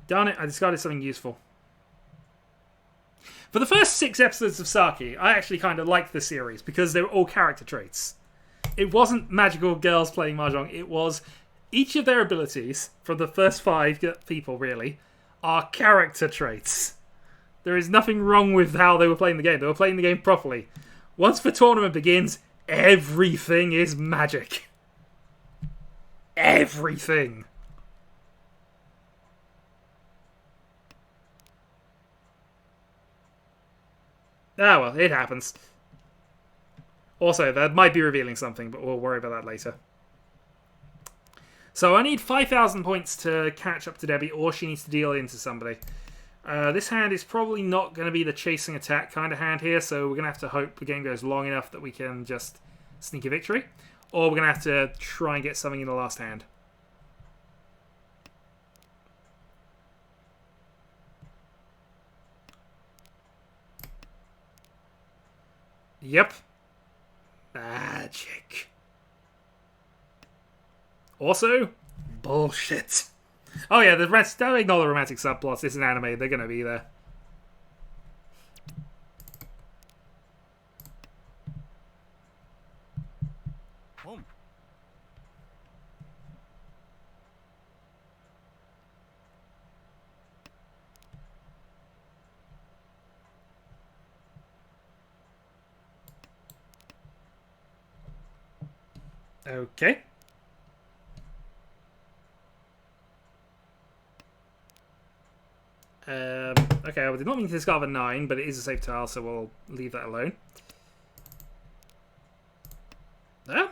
Speaker 1: Darn it, I discarded something useful. For the first 6 episodes of Saki, I actually kind of liked the series because they were all character traits. It wasn't magical girls playing Mahjong. It was each of their abilities, from the first 5 people really, are character traits. There is nothing wrong with how they were playing the game. They were playing the game properly. Once the tournament begins, everything is magic. Everything. Ah, well, it happens. Also, that might be revealing something, but we'll worry about that later. So I need 5,000 points to catch up to Debbie, or she needs to deal into somebody. This hand is probably not going to be the chasing attack kind of hand here, so we're going to have to hope the game goes long enough that we can just sneak a victory. Or we're going to have to try and get something in the last hand. Yep. Magic. Also, bullshit. Oh yeah, don't ignore the romantic subplots. It's an anime. They're going to be there. Okay. Okay, I did not mean to discard a 9, but it is a safe tile, so we'll leave that alone. I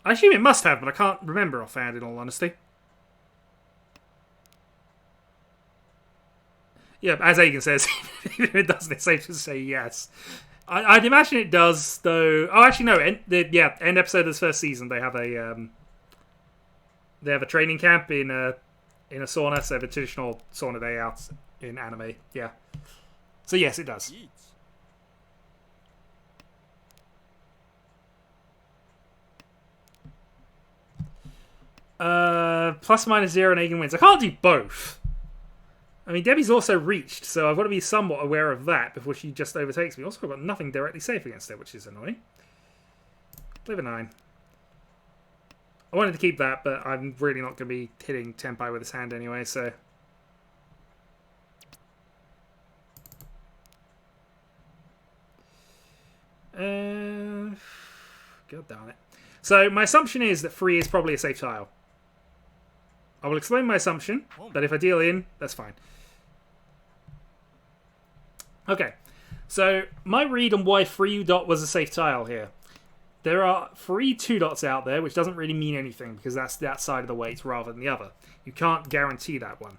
Speaker 1: assume it must have, but I can't remember offhand, in all honesty. Yeah, as Agan says, if it doesn't, it's safe to say yes. I'd imagine it does, though. Oh, actually, no. End episode of this first season, they have a training camp in a sauna, so the traditional sauna day out in anime. Yeah. So yes, it does. ±0 and Agan wins. I can't do both. I mean, Debbie's also reached, so I've got to be somewhat aware of that before she just overtakes me. Also, I've got nothing directly safe against her, which is annoying. Leave a 9. I wanted to keep that, but I'm really not going to be hitting Tenpai with this hand anyway, so... God darn it. So, my assumption is that 3 is probably a safe tile. I will explain my assumption, but if I deal in, that's fine. Okay, so my read on why 3 dot was a safe tile here. There are 3 2 dots out there, which doesn't really mean anything because that's that side of the weight rather than the other. You can't guarantee that one.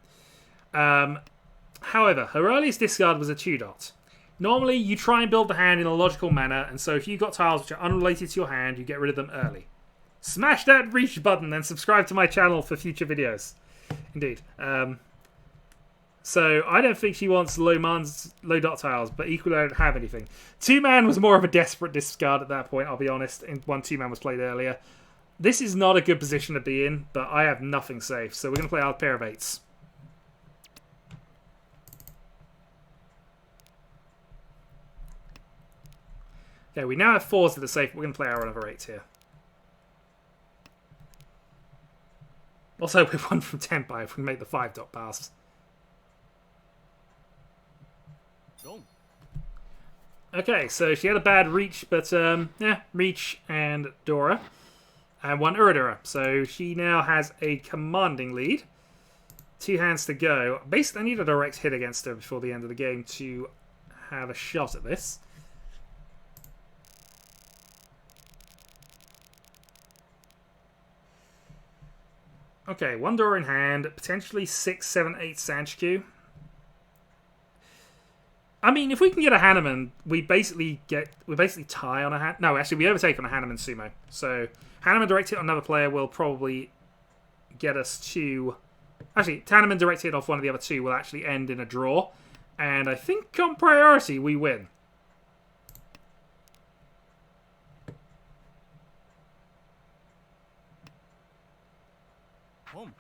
Speaker 1: However, her earliest discard was a 2 dot. Normally, you try and build the hand in a logical manner, and so if you've got tiles which are unrelated to your hand, you get rid of them early. Smash that reach button and subscribe to my channel for future videos. Indeed. So, I don't think she wants low dot tiles, but equally I don't have anything. 2-man was more of a desperate discard at that point, I'll be honest. And 2-man was played earlier. This is not a good position to be in, but I have nothing safe. So we're going to play our pair of 8s. Okay, we now have 4s that are safe. We're going to play our other 8s here. Also, we won from Tenpai if we make the 5 dot pass. Okay, so she had a bad reach, but yeah, reach and Dora. And 1 Uradura. So she now has a commanding lead. 2 hands to go. Basically, I need a direct hit against her before the end of the game to have a shot at this. Okay, 1 Dora in hand, potentially 6, 7, 8 Sanchikyu. I mean, if we can get a Hanuman, we basically tie on a hand. No, actually, we overtake on a Hanuman sumo. So Hanuman direct hit on another player will probably get us to. Actually, Hanuman direct hit off one of the other 2 will actually end in a draw, and I think on priority we win.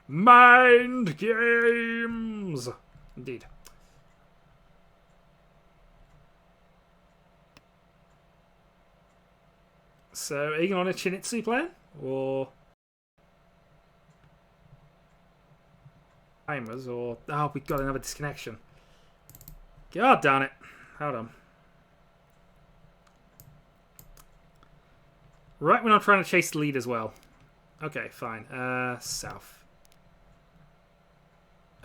Speaker 1: Mind games, indeed. So, are you going on a Chinitsu plan? Or... timers, or... oh, we've got another disconnection. God darn it. Hold on. Right when I'm trying to chase the lead as well. Okay, fine. South.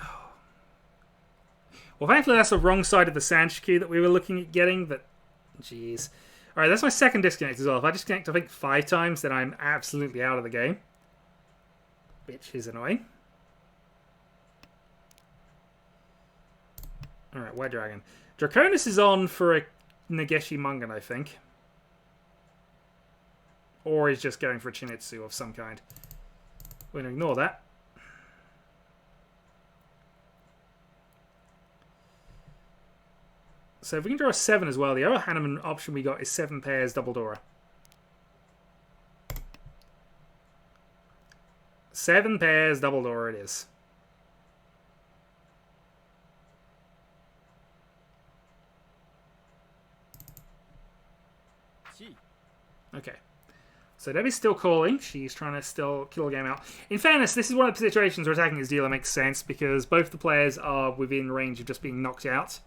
Speaker 1: Oh. Well, thankfully that's the wrong side of the Sanshikyu that we were looking at getting, but... jeez. Alright, that's my second disconnect as well. If I disconnect, I think 5 times, then I'm absolutely out of the game. Which is annoying. Alright, White Dragon. Draconis is on for a Nageshi Mungan, I think. Or he's just going for a Chinitsu of some kind. We're going to ignore that. So if we can draw a 7 as well, the other Hanneman option we got is 7 pairs double Dora. 7 pairs double Dora it is. Okay. So Debbie's still calling. She's trying to still kill the game out. In fairness, this is one of the situations where attacking his dealer makes sense because both the players are within range of just being knocked out.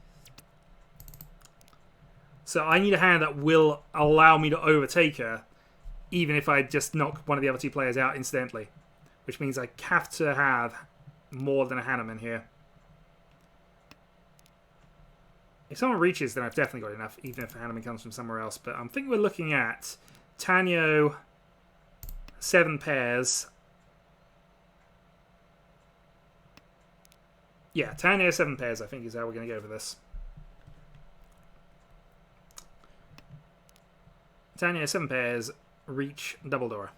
Speaker 1: So I need a hand that will allow me to overtake her, even if I just knock one of the other 2 players out incidentally. Which means I have to have more than a Hanneman here. If someone reaches, then I've definitely got enough, even if a Hanneman comes from somewhere else. But I think we're looking at Tenhou, 7 pairs. Yeah, Tenhou, 7 pairs, I think is how we're going to go for this. Tenhou, 7 pairs, reach, double Dora.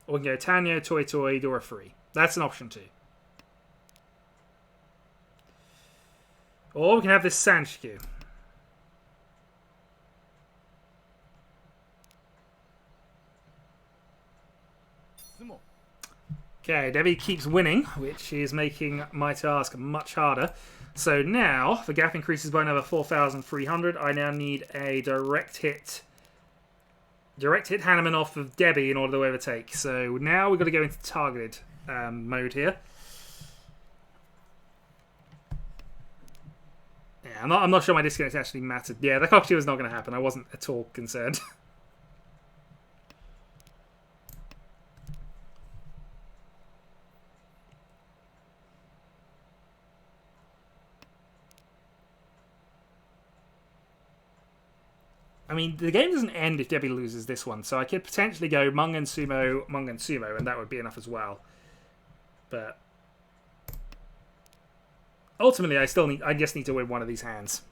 Speaker 1: Or we can go Tenhou, Toy Toy, Dora free. That's an option too. Or we can have this Sanshikyu. Okay, Debbie keeps winning, which is making my task much harder. So now, the gap increases by another 4,300. I now need a direct hit Hanneman off of Debbie in order to overtake. So now we've got to go into targeted mode here. Yeah, I'm not sure my disconnect actually mattered. Yeah, the cocktail was not going to happen. I wasn't at all concerned. I mean, the game doesn't end if Debbie loses this one, so I could potentially go Mungan Sumo, and that would be enough as well. But ultimately, I just need to win one of these hands,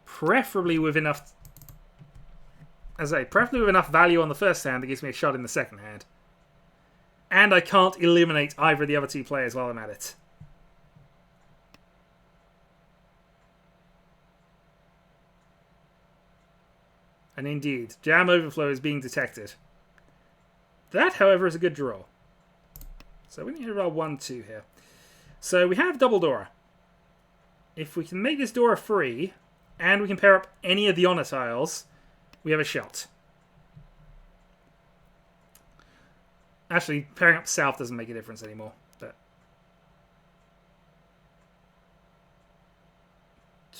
Speaker 1: preferably with enough, preferably with enough value on the first hand that gives me a shot in the second hand, and I can't eliminate either of the other 2 players while I'm at it. And indeed, jam overflow is being detected. That, however, is a good draw. So we need to roll 1-2 here. So we have double Dora. If we can make this Dora free, and we can pair up any of the honor tiles, we have a shot. Actually, pairing up south doesn't make a difference anymore. But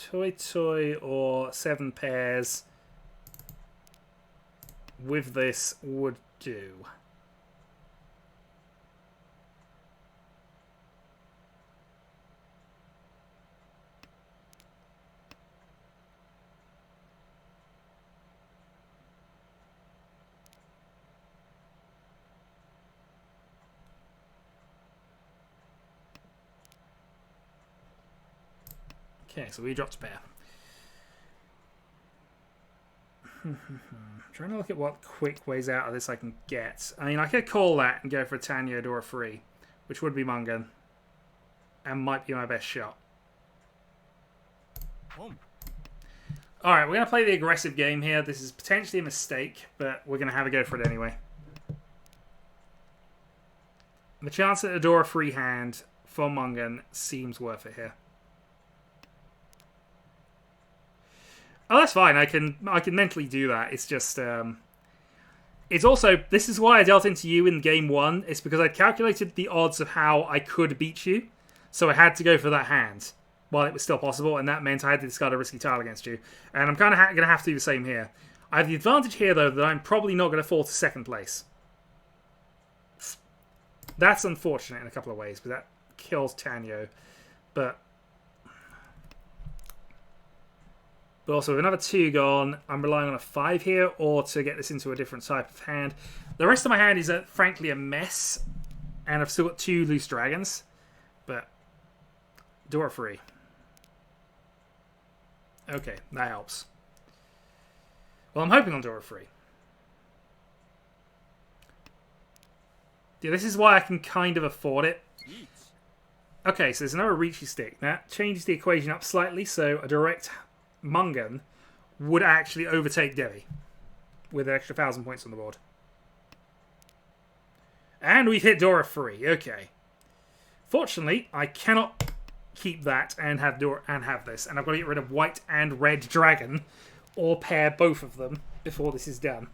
Speaker 1: Toy Toy or 7 pairs with this would do. Okay, so we dropped a pair. Trying to look at what quick ways out of this I can get. I mean, I could call that and go for a Tenhou Dora free, which would be Mungan, and might be my best shot. Alright, we're going to play the aggressive game here. This is potentially a mistake, but we're going to have a go for it anyway. The chance at a Dora free hand for Mungan seems worth it here. Oh, that's fine. I can mentally do that. It's just it's also, this is why I dealt into you in game 1. It's because I calculated the odds of how I could beat you, so I had to go for that hand while it was still possible, and that meant I had to discard a risky tile against you. And I'm kind of going to have to do the same here. I have the advantage here, though, that I'm probably not going to fall to 2nd place. That's unfortunate in a couple of ways, but that kills Tenhou. But also, with another 2 gone, I'm relying on a 5 here, or to get this into a different type of hand. The rest of my hand is, frankly, a mess, and I've still got 2 loose dragons. But door free. Okay, that helps. Well, I'm hoping on door free. Yeah, this is why I can kind of afford it. Okay, so there's another Riichi stick. That changes the equation up slightly, so a direct Mungan would actually overtake Devi with an extra 1,000 points on the board. And we've hit Dora free. Okay. Fortunately, I cannot keep that and have this, and I've got to get rid of white and red dragon, or pair both of them before this is done.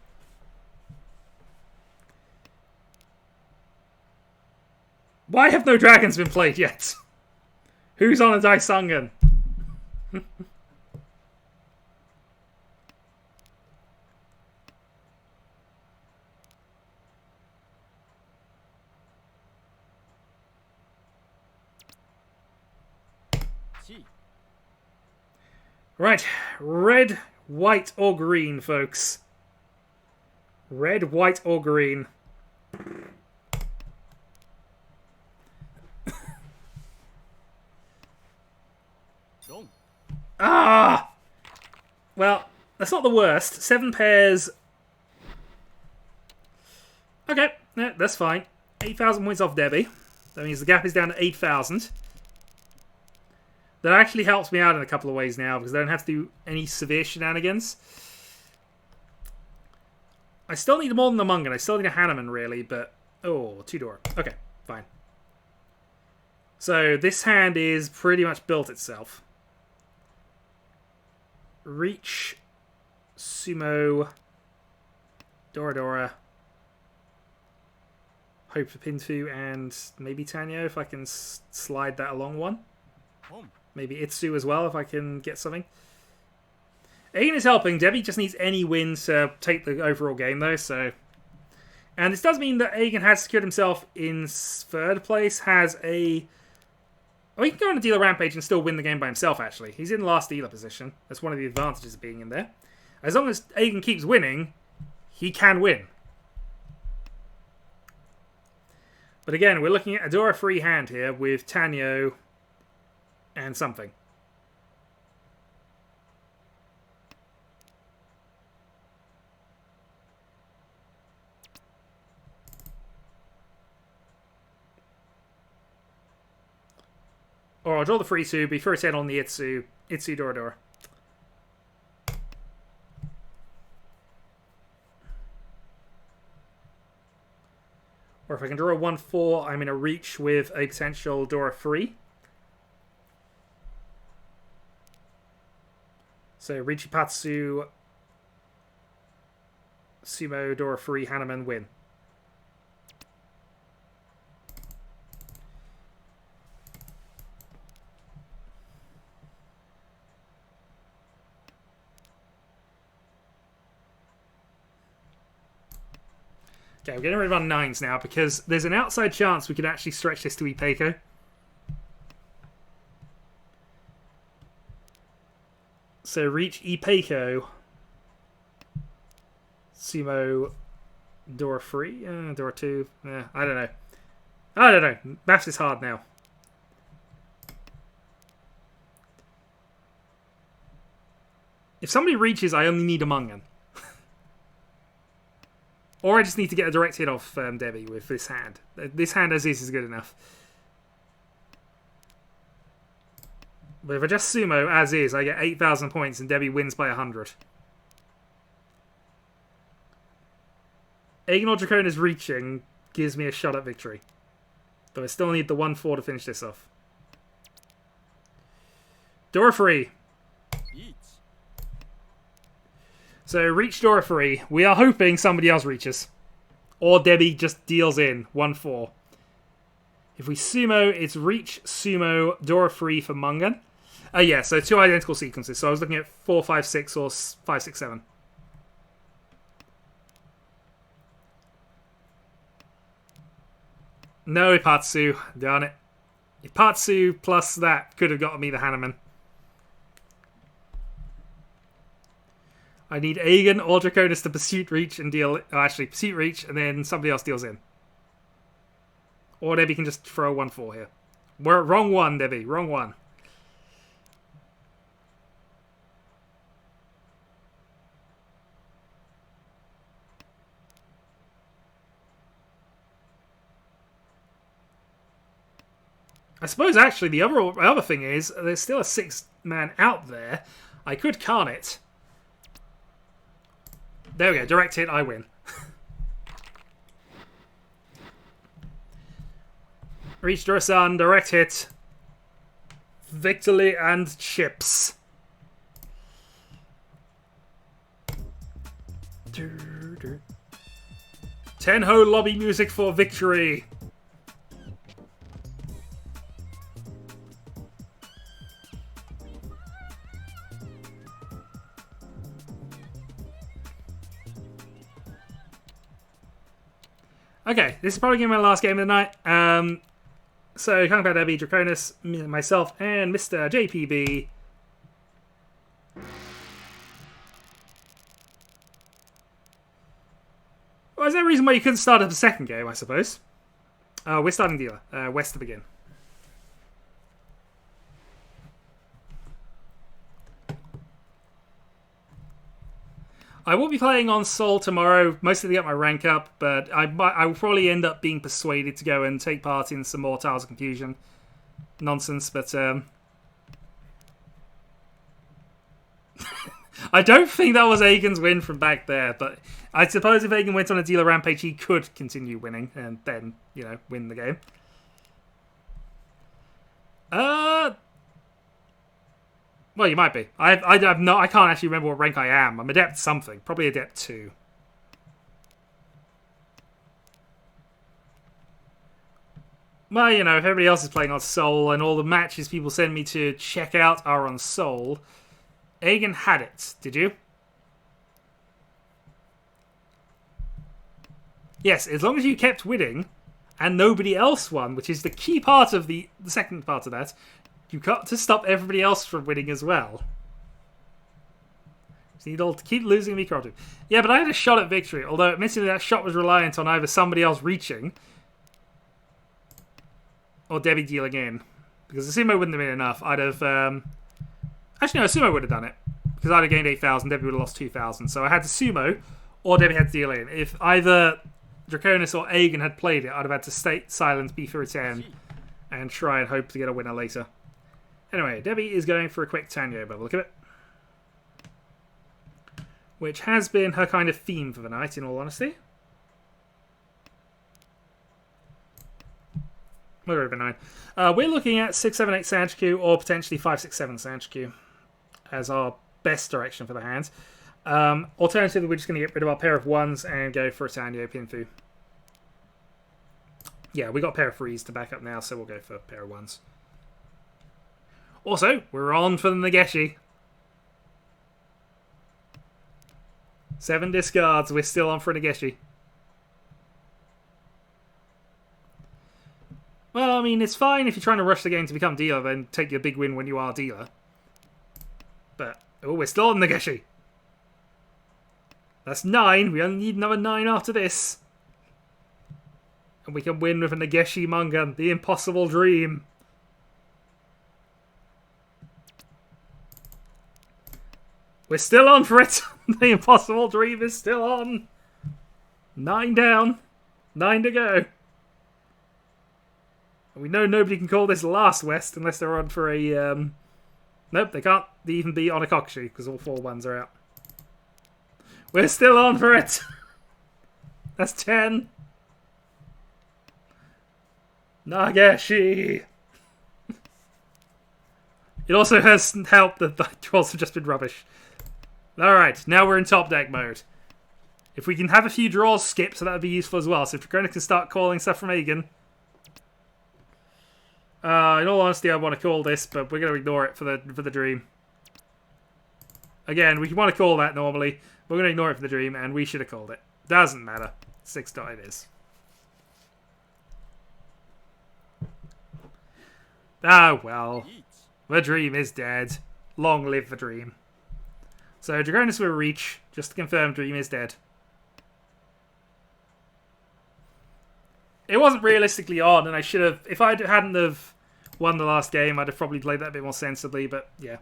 Speaker 1: Why have no dragons been played yet? Who's on a Daisungan? Right, red, white, or green, folks. Red, white, or green. Ah! Well, that's not the worst. 7 pairs. Okay, yeah, that's fine. 8,000 points off Debbie. That means the gap is down to 8,000. That actually helps me out in a couple of ways now, because I don't have to do any severe shenanigans. I still need more than the Mungan. I still need a Hanuman, really, but... Oh, 2 door. Okay, fine. So, this hand is pretty much built itself. Reach, Sumo, Dora, hope for Pinfu, and maybe Tenhou if I can slide that along one. Maybe Itsu as well if I can get something. Aegon is helping. Debbie just needs any win to take the overall game though, so... And this does mean that Aegon has secured himself in 3rd place, has a... Oh, he can go on a dealer rampage and still win the game by himself, actually. He's in last dealer position. That's one of the advantages of being in there. As long as Aegon keeps winning, he can win. But again, we're looking at a Dora free hand here with Tenhou and something. Or I'll draw the free 2, be first hit on the Itsu Dora. Or if I can draw a 1-4, I'm in a reach with a potential Dora free. So Riichi Patsu, Sumo, Dora free, Hanuman, win. Okay, we're getting rid of our 9s now because there's an outside chance we could actually stretch this to Ipeiko. So reach Ipeiko. Sumo. Dora 3. Dora 2. I don't know. I don't know. Maths is hard now. If somebody reaches, I only need a Mungan. Or I just need to get a direct hit off Debbie with this hand. This hand as is good enough. But if I just sumo as is, I get 8,000 points and Debbie wins by 100. Aegon or Dracona's reaching gives me a shot at victory. But I still need the 1-4 to finish this off. Dora free. So, reach door free. We are hoping somebody else reaches. Or Debbie just deals in 1-4. If we sumo, it's reach, sumo, door free for Mungan. Yeah, so 2 identical sequences. So I was looking at 4, 5, 6 or 5, 6, 7. No Ipatsu. Darn it. Ipatsu plus that could have gotten me the Hanneman. I need Aegon or Draconis to pursuit reach and deal... Oh, actually, pursuit reach and then somebody else deals in. Or Debbie can just throw 1-4 here. We're wrong one, Debbie. Wrong one. I suppose actually the other thing is there's still a 6-man out there. I could Karn it. There we go. Direct hit. I win. Reach Durasan. Direct hit. Victory and chips. Tenhou lobby music for victory. Okay, this is probably going to be my last game of the night. So, Kung Pao Debbie, Draconis, myself, and Mr. JPB. Well, is there a reason why you couldn't start up a second game, I suppose? We're starting dealer. West to begin. I will be playing on Seoul tomorrow, mostly to get my rank up, but I will probably end up being persuaded to go and take part in some more Tiles of Confusion nonsense, but I don't think that was Aegon's win from back there, but I suppose if Aegon went on a dealer rampage, he could continue winning and then, you know, win the game. Well, you might be. I can't actually remember what rank I am. I'm Adept something. Probably Adept 2. Well, you know, if everybody else is playing on Seoul and all the matches people send me to check out are on Seoul, Aegon had it. Did you? Yes, as long as you kept winning and nobody else won, which is the key part of the second part of that, you got to stop everybody else from winning as well. So you need to keep losing and be corrupted. Yeah, but I had a shot at victory, although admittedly that shot was reliant on either somebody else reaching or Debbie dealing in. Because the sumo wouldn't have been enough. I'd have... Actually, no, sumo would have done it. Because I'd have gained 8,000, Debbie would have lost 2,000. So I had to sumo, or Debbie had to deal in. If either Draconis or Aegon had played it, I'd have had to stay silent, be through 10, and try and hope to get a winner later. Anyway, Debbie is going for a quick Tanyo by the look of it. Which has been her kind of theme for the night, in all honesty. We're over 9. We're looking at 6, 7, 8 Sanchiku, or potentially 5, 6, 7 Sanchiku as our best direction for the hands. Alternatively, we're just going to get rid of our pair of 1s and go for a Tanyo Pinfu. Yeah, we got a pair of 3s to back up now, so we'll go for a pair of 1s. Also, we're on for the Nageshi. 7 discards, we're still on for a Nageshi. Well, I mean, it's fine if you're trying to rush the game to become dealer, then take your big win when you are dealer. But, oh, we're still on Nageshi. That's 9, we only need another 9 after this. And we can win with a Nageshi Mungan, the impossible dream. We're still on for it. The impossible dream is still on. 9 down. 9 to go. And we know nobody can call this last West unless they're on for a... Nope, they can't even be on a Kokushi because all 4 1s are out. We're still on for it. That's 10. Nageshi. It also has helped that the trolls have just been rubbish. Alright, now we're in top deck mode. If we can have a few draws skipped, so that would be useful as well. So if Draconis can start calling stuff from Aegon. In all honesty, I want to call this, but we're going to ignore it for the dream. Again, we want to call that normally. We're going to ignore it for the dream, and we should have called it. Doesn't matter. 6 dot it is. Ah, well. The dream is dead. Long live the dream. So, Draconis will reach. Just to confirm, dream is dead. It wasn't realistically on, and I should have... If I hadn't have won the last game, I'd have probably played that a bit more sensibly, but yeah.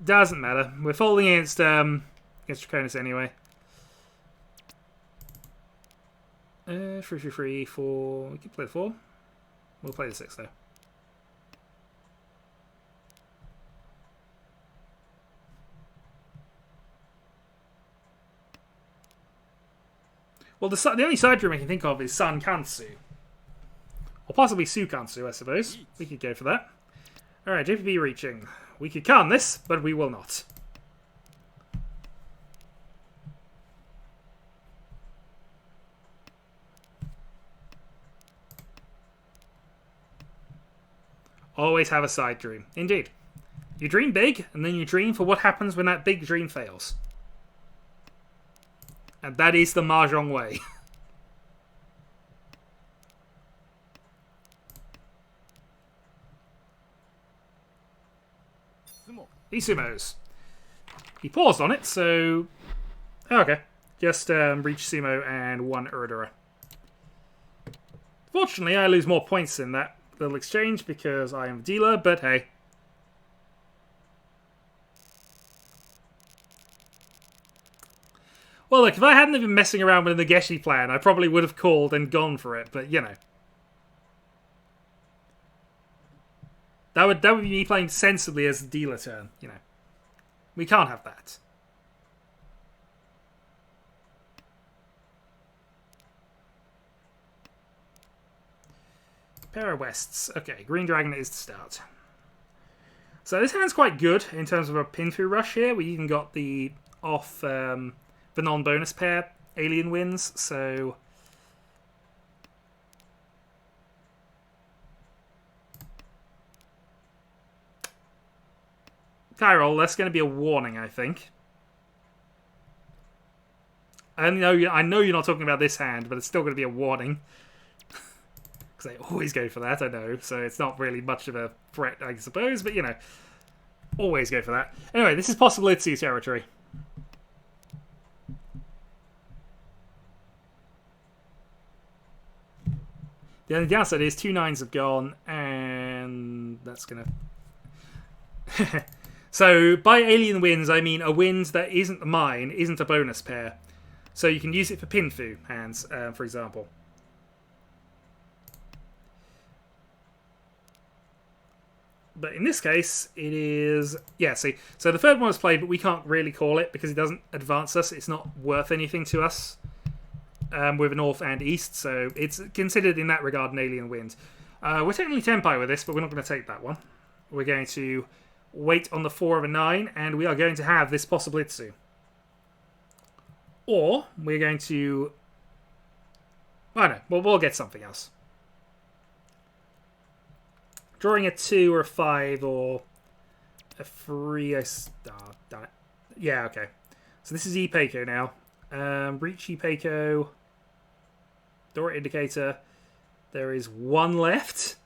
Speaker 1: Doesn't matter. We're folding against Draconis anyway. 3, 4... We can play the 4. We'll play the 6, though. Well, the only side dream I can think of is Sun Kansu. Or possibly Su Kansu, I suppose. We could go for that. Alright, JPB reaching. We could calm this, but we will not. Always have a side dream. Indeed. You dream big, and then you dream for what happens when that big dream fails. And that is the Mahjong way. He sumos. He paused on it, so... Oh, okay. Just reach sumo and 1 Urdura. Fortunately, I lose more points in that little exchange because I am a dealer, but hey. Well, look, if I hadn't been messing around with the Nageshi plan, I probably would have called and gone for it, but, you know. That would be me playing sensibly as a dealer turn, you know. We can't have that. Pair of Wests. Okay, Green Dragon is to start. So this hand's quite good in terms of a pin-through rush here. We even got the off the non-bonus pair Alien wins, so... Tyrol, that's going to be a warning, I think. I know you're not talking about this hand, but it's still going to be a warning. Because they always go for that, I know. So it's not really much of a threat, I suppose. But, you know, always go for that. Anyway, this is possible Itsu territory. The only downside is 2 9s have gone, and that's going to... So, by alien wins, I mean a wind that isn't mine, isn't a bonus pair. So you can use it for Pinfu hands, for example. But in this case, it is... Yeah, see. So the third one was played, but we can't really call it because it doesn't advance us. It's not worth anything to us with a north and east. So it's considered in that regard an alien wind. We're technically Tenpai with this, but we're not going to take that one. We're going to... wait on the 4 of a 9, and we are going to have this possible Itsu. Or, we're going to... I don't know, we'll get something else. Drawing a 2 or a 5 or a 3... damn it. Yeah, okay. So this is Ipeiko now. Riichi Peiko. Dora Indicator. There is 1 left.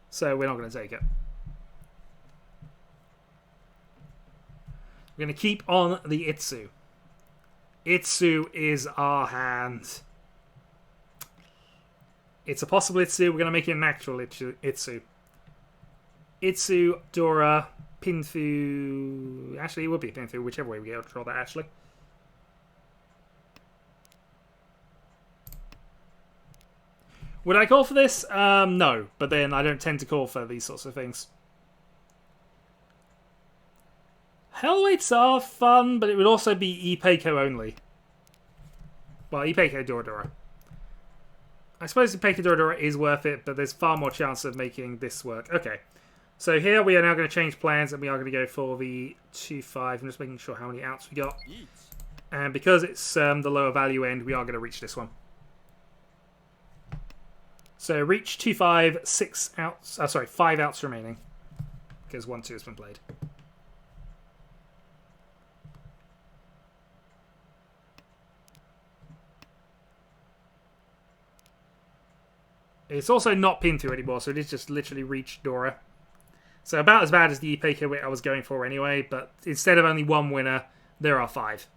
Speaker 1: So we're not going to take it. We're going to keep on the Itsu. Itsu is our hand. It's a possible Itsu. We're going to make it an actual Itsu. Itsu, Dora, Pinfu... Actually, it would be Pinfu, whichever way we get to draw that, actually. Would I call for this? No, but then I don't tend to call for these sorts of things. Hellweights are fun, but it would also be Ipeiko only. Well, Ipeiko Dora. I suppose Ipeiko Dora is worth it, but there's far more chance of making this work. Okay. So here we are now going to change plans and we are going to go for the 2-5. I'm just making sure how many outs we got. And because it's the lower value end, we are going to reach this one. So reach 2-5, 6 outs. Sorry, 5 outs remaining. Because 1-2 has been played. It's also not pinned to anymore, so it is just literally reach Dora. So about as bad as the Ipeco wit I was going for anyway, but instead of only 1 winner, there are 5.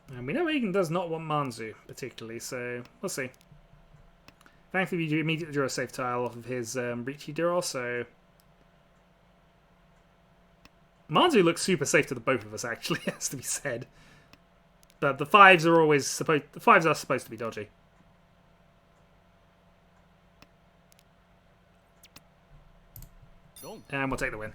Speaker 1: And we know Egan does not want Manzu, particularly, so we'll see. Thankfully, we immediately drew a safe tile off of his Riichi draw, so... Manzu looks super safe to the both of us, actually, has to be said. But the 5s are always supposed... The 5s are supposed to be dodgy. And we'll take the win.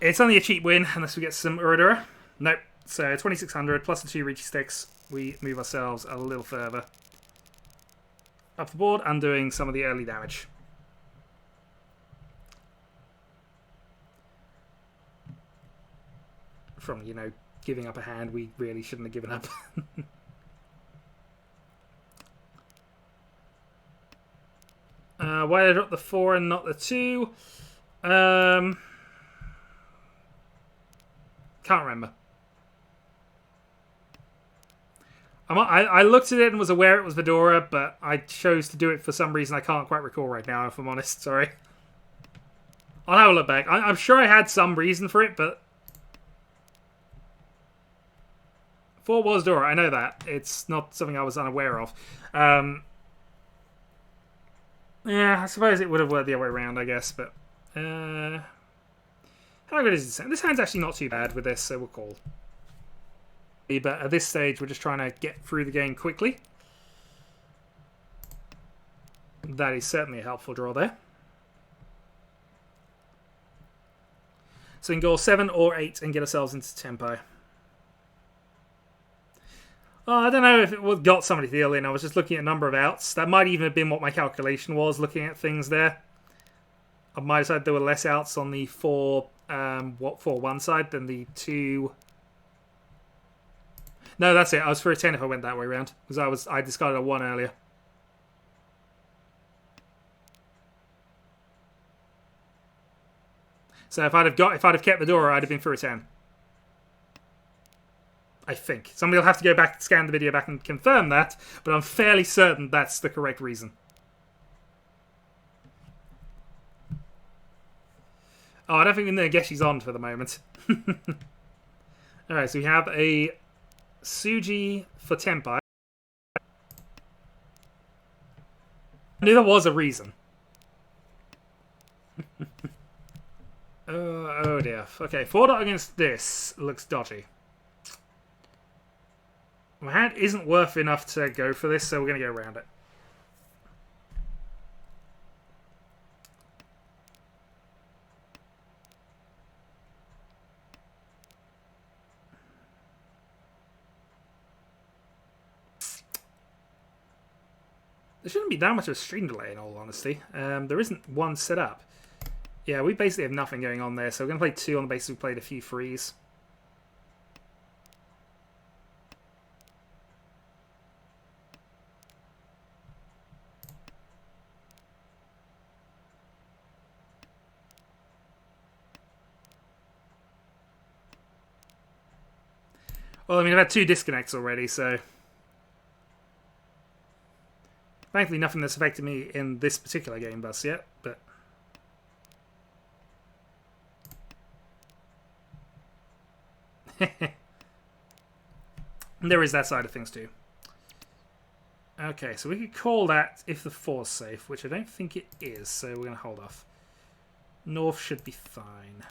Speaker 1: It's only a cheap win, unless we get some Uridura. Nope. So 2600 plus the 2 Riichi sticks, we move ourselves a little further up the board, undoing some of the early damage. From, you know, giving up a hand we really shouldn't have given up. Why did I drop the 4 and not the 2? Can't remember. I looked at it and was aware it was Vidora, but I chose to do it for some reason I can't quite recall right now, if I'm honest. Sorry. I'll have a look back. I'm sure I had some reason for it, but... 4 was Dora, I know that. It's not something I was unaware of. Yeah, I suppose it would have worked the other way around, I guess, but... how good is this hand? This hand's actually not too bad with this, so we'll call. But at this stage, we're just trying to get through the game quickly. That is certainly a helpful draw there. So we can go 7 or 8 and get ourselves into tempo. I don't know if it got somebody to deal in. I was just looking at a number of outs. That might even have been what my calculation was, looking at things there. I might have said there were less outs on the 4-1 side than the 2... No, that's it. I was for a 10 if I went that way around. Because I discarded a 1 earlier. So if I'd have kept the door, I'd have been for a 10. I think. Somebody will have to go back, scan the video back and confirm that, but I'm fairly certain that's the correct reason. Oh, I don't think Nageshi's on for the moment. Alright, so we have a Suji for Tenpai. I knew there was a reason. Oh dear. Okay, 4 against this looks dodgy. My hand isn't worth enough to go for this, so we're going to go around it. There shouldn't be that much of a stream delay, in all honesty. There isn't one set up. Yeah, we basically have nothing going on there, so we're going to play 2 on the basis we played a few frees. Well, I mean, I've had 2 disconnects already, so... Thankfully, nothing that's affected me in this particular game thus yet, but... There is that side of things too. Okay, so we could call that if the 4's safe, which I don't think it is, so we're going to hold off. North should be fine.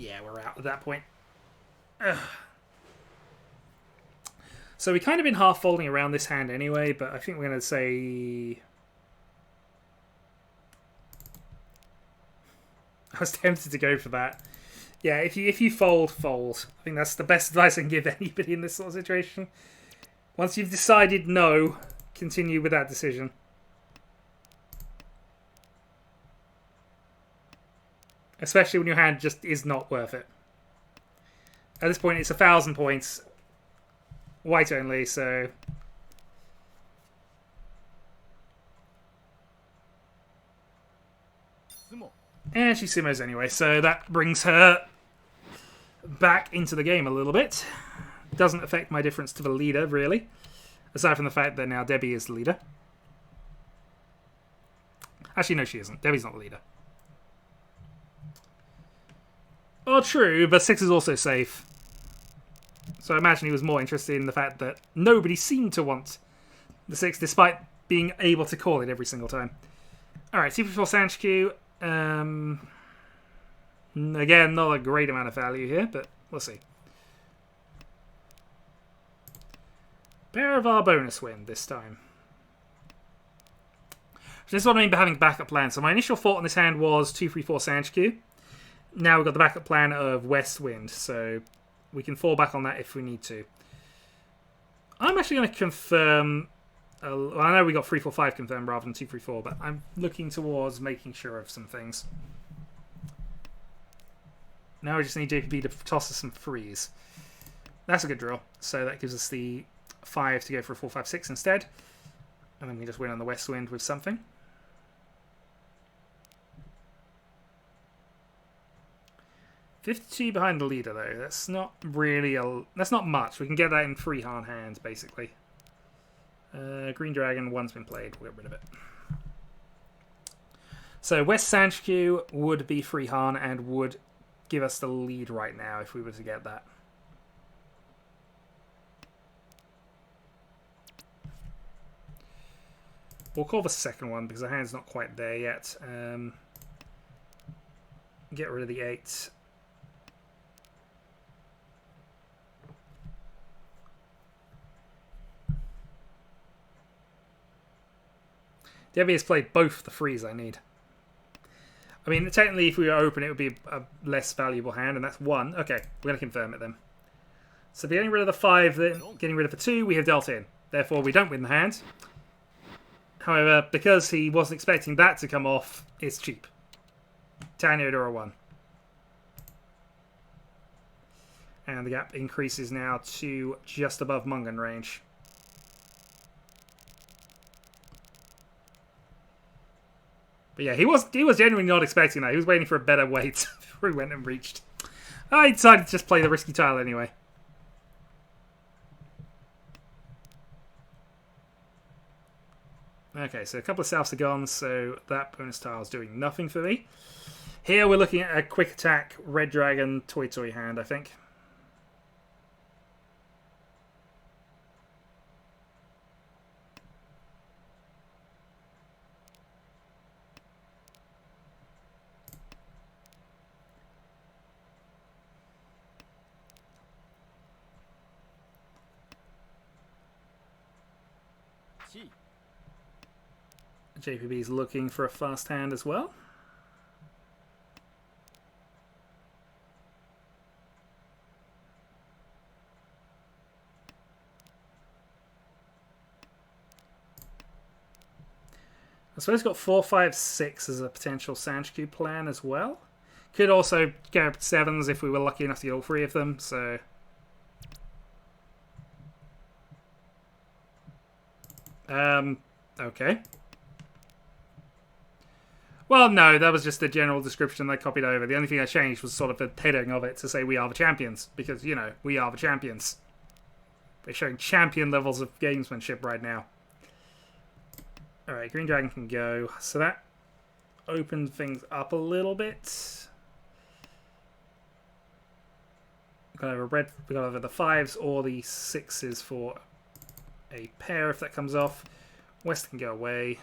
Speaker 1: Yeah, we're out at that point. Ugh. So we kind of been half folding around this hand anyway, but I think we're going to say... I was tempted to go for that. Yeah, if you fold, fold. I think that's the best advice I can give anybody in this sort of situation. Once you've decided no, continue with that decision. Especially when your hand just is not worth it. At this point, it's 1,000 points. White only, so... And she summos anyway, so that brings her back into the game a little bit. Doesn't affect my difference to the leader, really. Aside from the fact that now Debbie is the leader. Actually, no, she isn't. Debbie's not the leader. Oh, true, but 6 is also safe. So I imagine he was more interested in the fact that nobody seemed to want the 6, despite being able to call it every single time. Alright, T4 Sanchku. Again, not a great amount of value here, but we'll see. Pair of our bonus win this time. This is what I mean by having backup plans. So my initial thought on this hand was 2-3-4 Sanchku. Now we've got the backup plan of West Wind, so we can fall back on that if we need to. I'm actually going to confirm... well, I know we got 3-4-5 confirmed rather than 2-3-4, but I'm looking towards making sure of some things. Now we just need JPB to toss us some threes. That's a good draw. So that gives us the 5 to go for a 4-5-6 instead. And then we just win on the West Wind with something. $52 behind the leader though. That's not really that's not much. We can get that in 3 hard hands basically. Green Dragon, one's been played. We'll get rid of it. So West Sanchku would be free Han and would give us the lead right now if we were to get that. We'll call the second one because the hand's not quite there yet. Get rid of the 8. Debbie has played both the threes I need. I mean, technically, if we were open, it would be a less valuable hand, and that's 1. Okay, we're going to confirm it then. So getting rid of the 5, then getting rid of the 2, we have dealt in. Therefore, we don't win the hand. However, because he wasn't expecting that to come off, it's cheap. Tanyo Dora 1. And the gap increases now to just above Mungan range. But yeah, he was genuinely not expecting that. He was waiting for a better weight before he went and reached. I decided to just play the risky tile anyway. Okay, so a couple of souths are gone, so that bonus tile is doing nothing for me. Here we're looking at a quick attack Red Dragon Toy Toy hand, I think. JPB is looking for a fast hand as well. I suppose he's got 4, 5, 6 as a potential Sanchku plan as well. Could also go up to 7s if we were lucky enough to get all 3 of them, so... okay. Well, no, that was just the general description I copied over. The only thing I changed was sort of the heading of it to say we are the champions. Because, you know, we are the champions. They're showing champion levels of gamesmanship right now. Alright, Green Dragon can go. So that opened things up a little bit. We've got either the 5s or the 6s for a pair if that comes off. West can go away.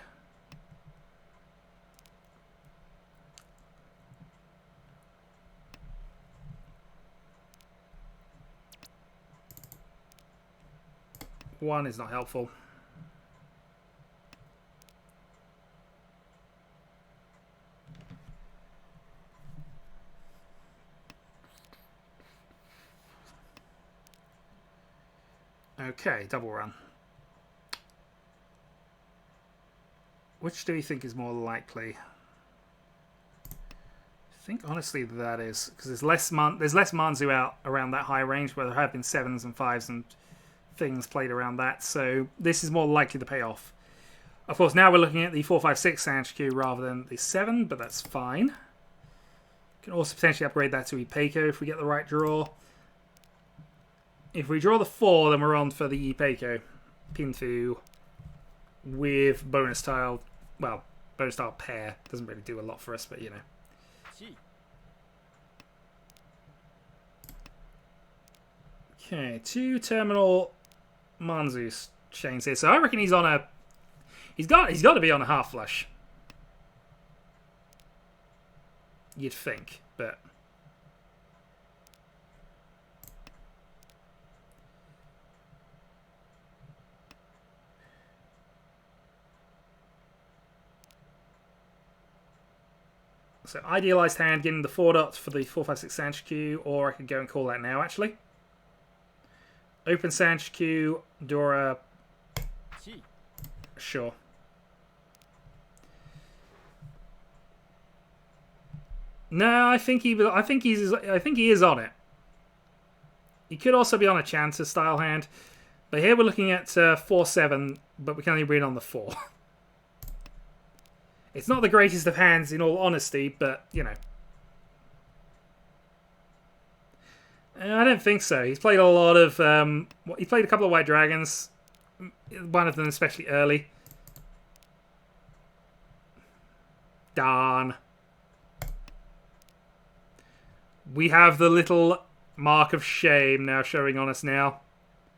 Speaker 1: 1 is not helpful. Okay, double run. Which do you think is more likely? I think honestly that is because there's less Manzu out around that high range where there have been 7s and 5s and things played around that, so this is more likely to pay off. Of course, now we're looking at the 4-5-6 Sanshikyu rather than the 7, but that's fine. Can also potentially upgrade that to Ipeiko if we get the right draw. If we draw the 4, then we're on for the Ipeiko Pinfu with bonus tile. Well, bonus tile pair doesn't really do a lot for us, but you know. Okay, 2 terminal Manzu chains here. So I reckon he's on a. He's got to be on a half flush. You'd think, but. So idealized hand, getting the 4 dots for the 4-5-6 Sanshikyu, or I could go and call that now actually. Open Sanshikyu, Dora. Sure. No, I think he is on it. He could also be on a Chanter style hand, but here we're looking at 4-7, but we can only win on the 4. It's not the greatest of hands, in all honesty, but, you know. I don't think so. He's played a lot of... he played a couple of White Dragons. One of them especially early. Darn. We have the little mark of shame now showing on us now.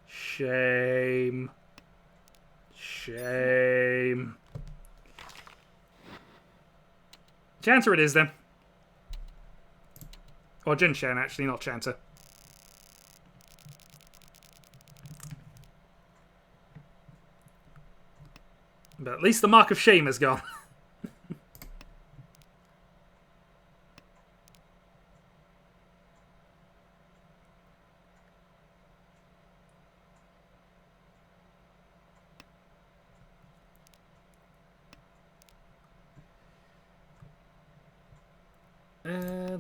Speaker 1: Shame. Shame. Chanter it is, then. Or Junshan, actually, not Chanter. But at least the mark of shame is gone.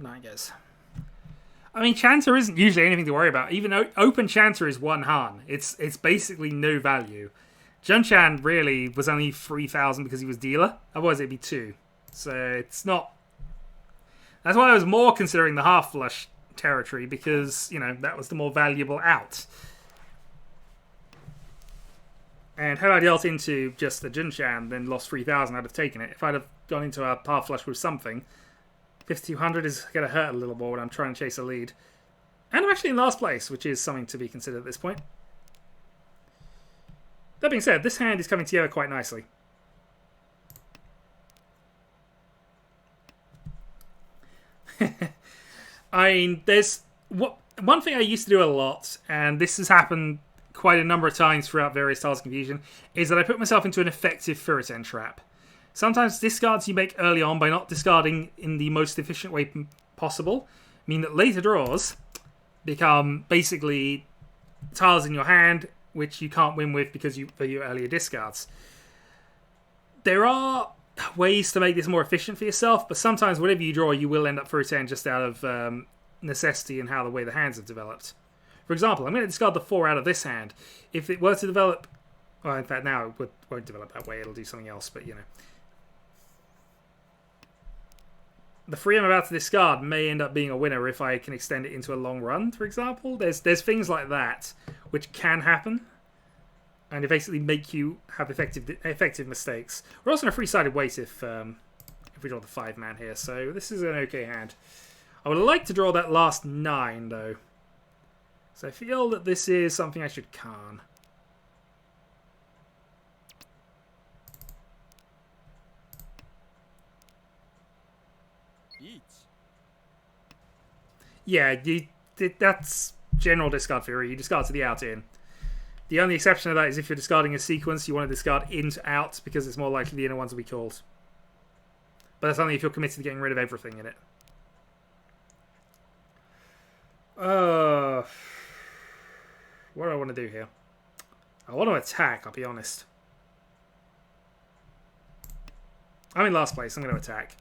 Speaker 1: I guess. I mean, Chanter isn't usually anything to worry about. Even open Chanter is 1 Han. It's basically no value. Junshan really was only 3,000 because he was dealer. Otherwise, it'd be 2. So it's not. That's why I was more considering the half flush territory because, you know, that was the more valuable out. And had I dealt into just the Junshan, then lost 3,000, I'd have taken it. If I'd have gone into a half flush with something, 5,200 is going to hurt a little more when I'm trying to chase a lead. And I'm actually in last place, which is something to be considered at this point. That being said, this hand is coming together quite nicely. I mean, there's one thing I used to do a lot, and this has happened quite a number of times throughout various Tiles of Confusion, is that I put myself into an effective Furiten trap. Sometimes discards you make early on by not discarding in the most efficient way possible mean that later draws become basically tiles in your hand which you can't win with because of your earlier discards. There are ways to make this more efficient for yourself, but sometimes whatever you draw, you will end up Furiten just out of necessity and how the way the hands have developed. For example, I'm going to discard the 4 out of this hand. If it were to develop... Well, in fact, now it won't develop that way. It'll do something else, but, you know. The 3 I'm about to discard may end up being a winner if I can extend it into a long run, for example. There's things like that which can happen. And it basically make you have effective mistakes. We're also in a 3-sided weight if we draw the 5-man here, so this is an okay hand. I would like to draw that last 9, though. So I feel that this is something I should Khan. Yeah, that's general discard theory. You discard to the out in. The only exception to that is if you're discarding a sequence, you want to discard in to out because it's more likely the inner ones will be called. But that's only if you're committed to getting rid of everything in it. What do I want to do here? I want to attack, I'll be honest. I'm in last place, I'm going to attack.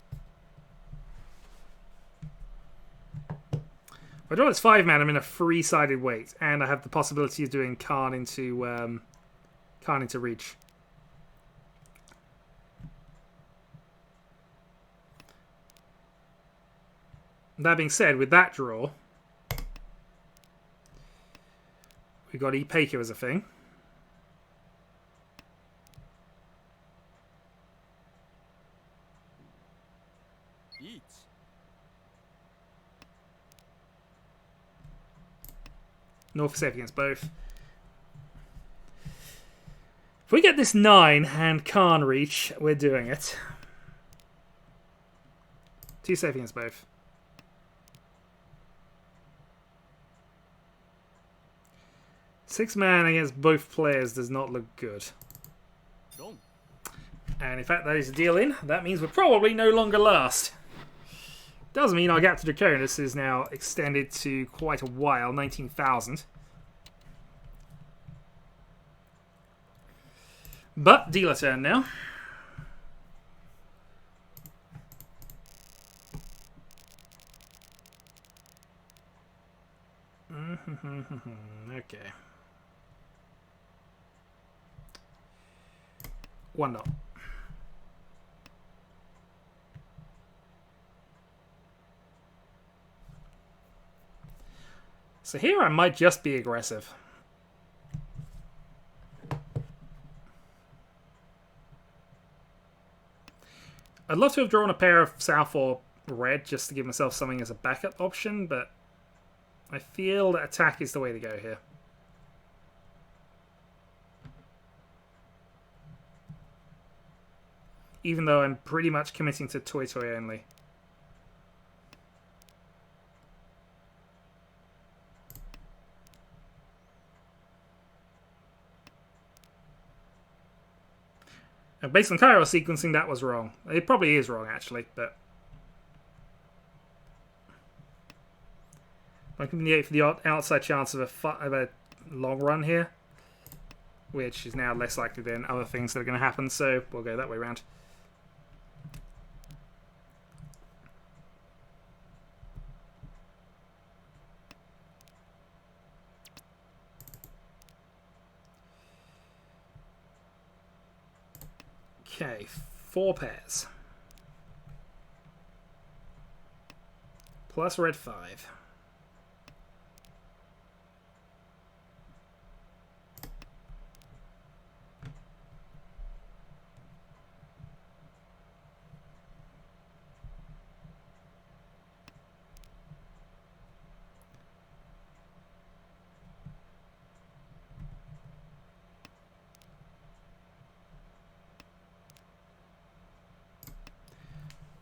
Speaker 1: If I draw it's 5 man, I'm in a 3-sided weight, and I have the possibility of doing Khan into Riichi. That being said, with that draw, we got Ipeiko as a thing. North is safe against both. If we get this 9 and can't reach, we're doing it. 2 safe against both. Six man against both players does not look good. And in fact, that is a deal in. That means we're probably no longer last. Does mean our gap to Draconis is now extended to quite a while, 19,000. But dealer turn now. Okay. 1-0. So here I might just be aggressive. I'd love to have drawn a pair of South or Red just to give myself something as a backup option, but I feel that attack is the way to go here. Even though I'm pretty much committing to Toy Toy only. And based on Kairos sequencing, that was wrong. It probably is wrong, actually, but I'm giving the 8 for the outside chance of a long run here, which is now less likely than other things that are going to happen, so we'll go that way around. Okay, 4 pairs. Plus red 5.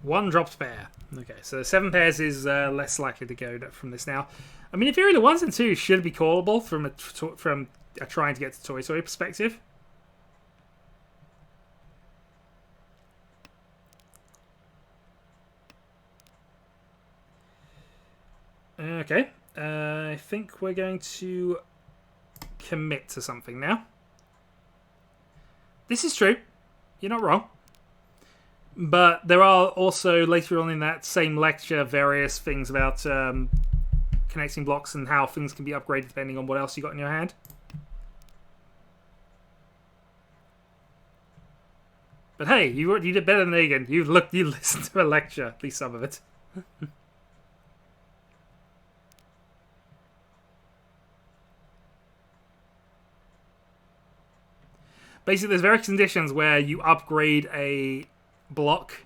Speaker 1: One drops pair. Okay, so 7 pairs is less likely to go from this now. I mean, in theory, the 1s and 2s should be callable from a trying to get to Toy Toy perspective. Okay, I think we're going to commit to something now. This is true. You're not wrong. But there are also, later on in that same lecture, various things about connecting blocks and how things can be upgraded depending on what else you got in your hand. But hey, you did better than Egan. You listened to a lecture, at least some of it. Basically, there's various conditions where you upgrade a block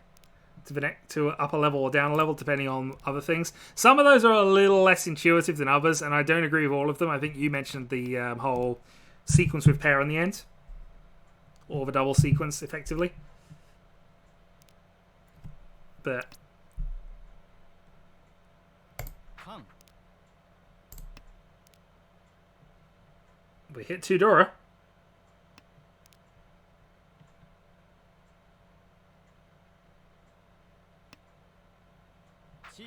Speaker 1: to upper level or down a level depending on other things. Some of those are a little less intuitive than others, and I don't agree with all of them. I think you mentioned the whole sequence with pair on the end, or the double sequence effectively, but We hit 2 Dora.
Speaker 3: Chi.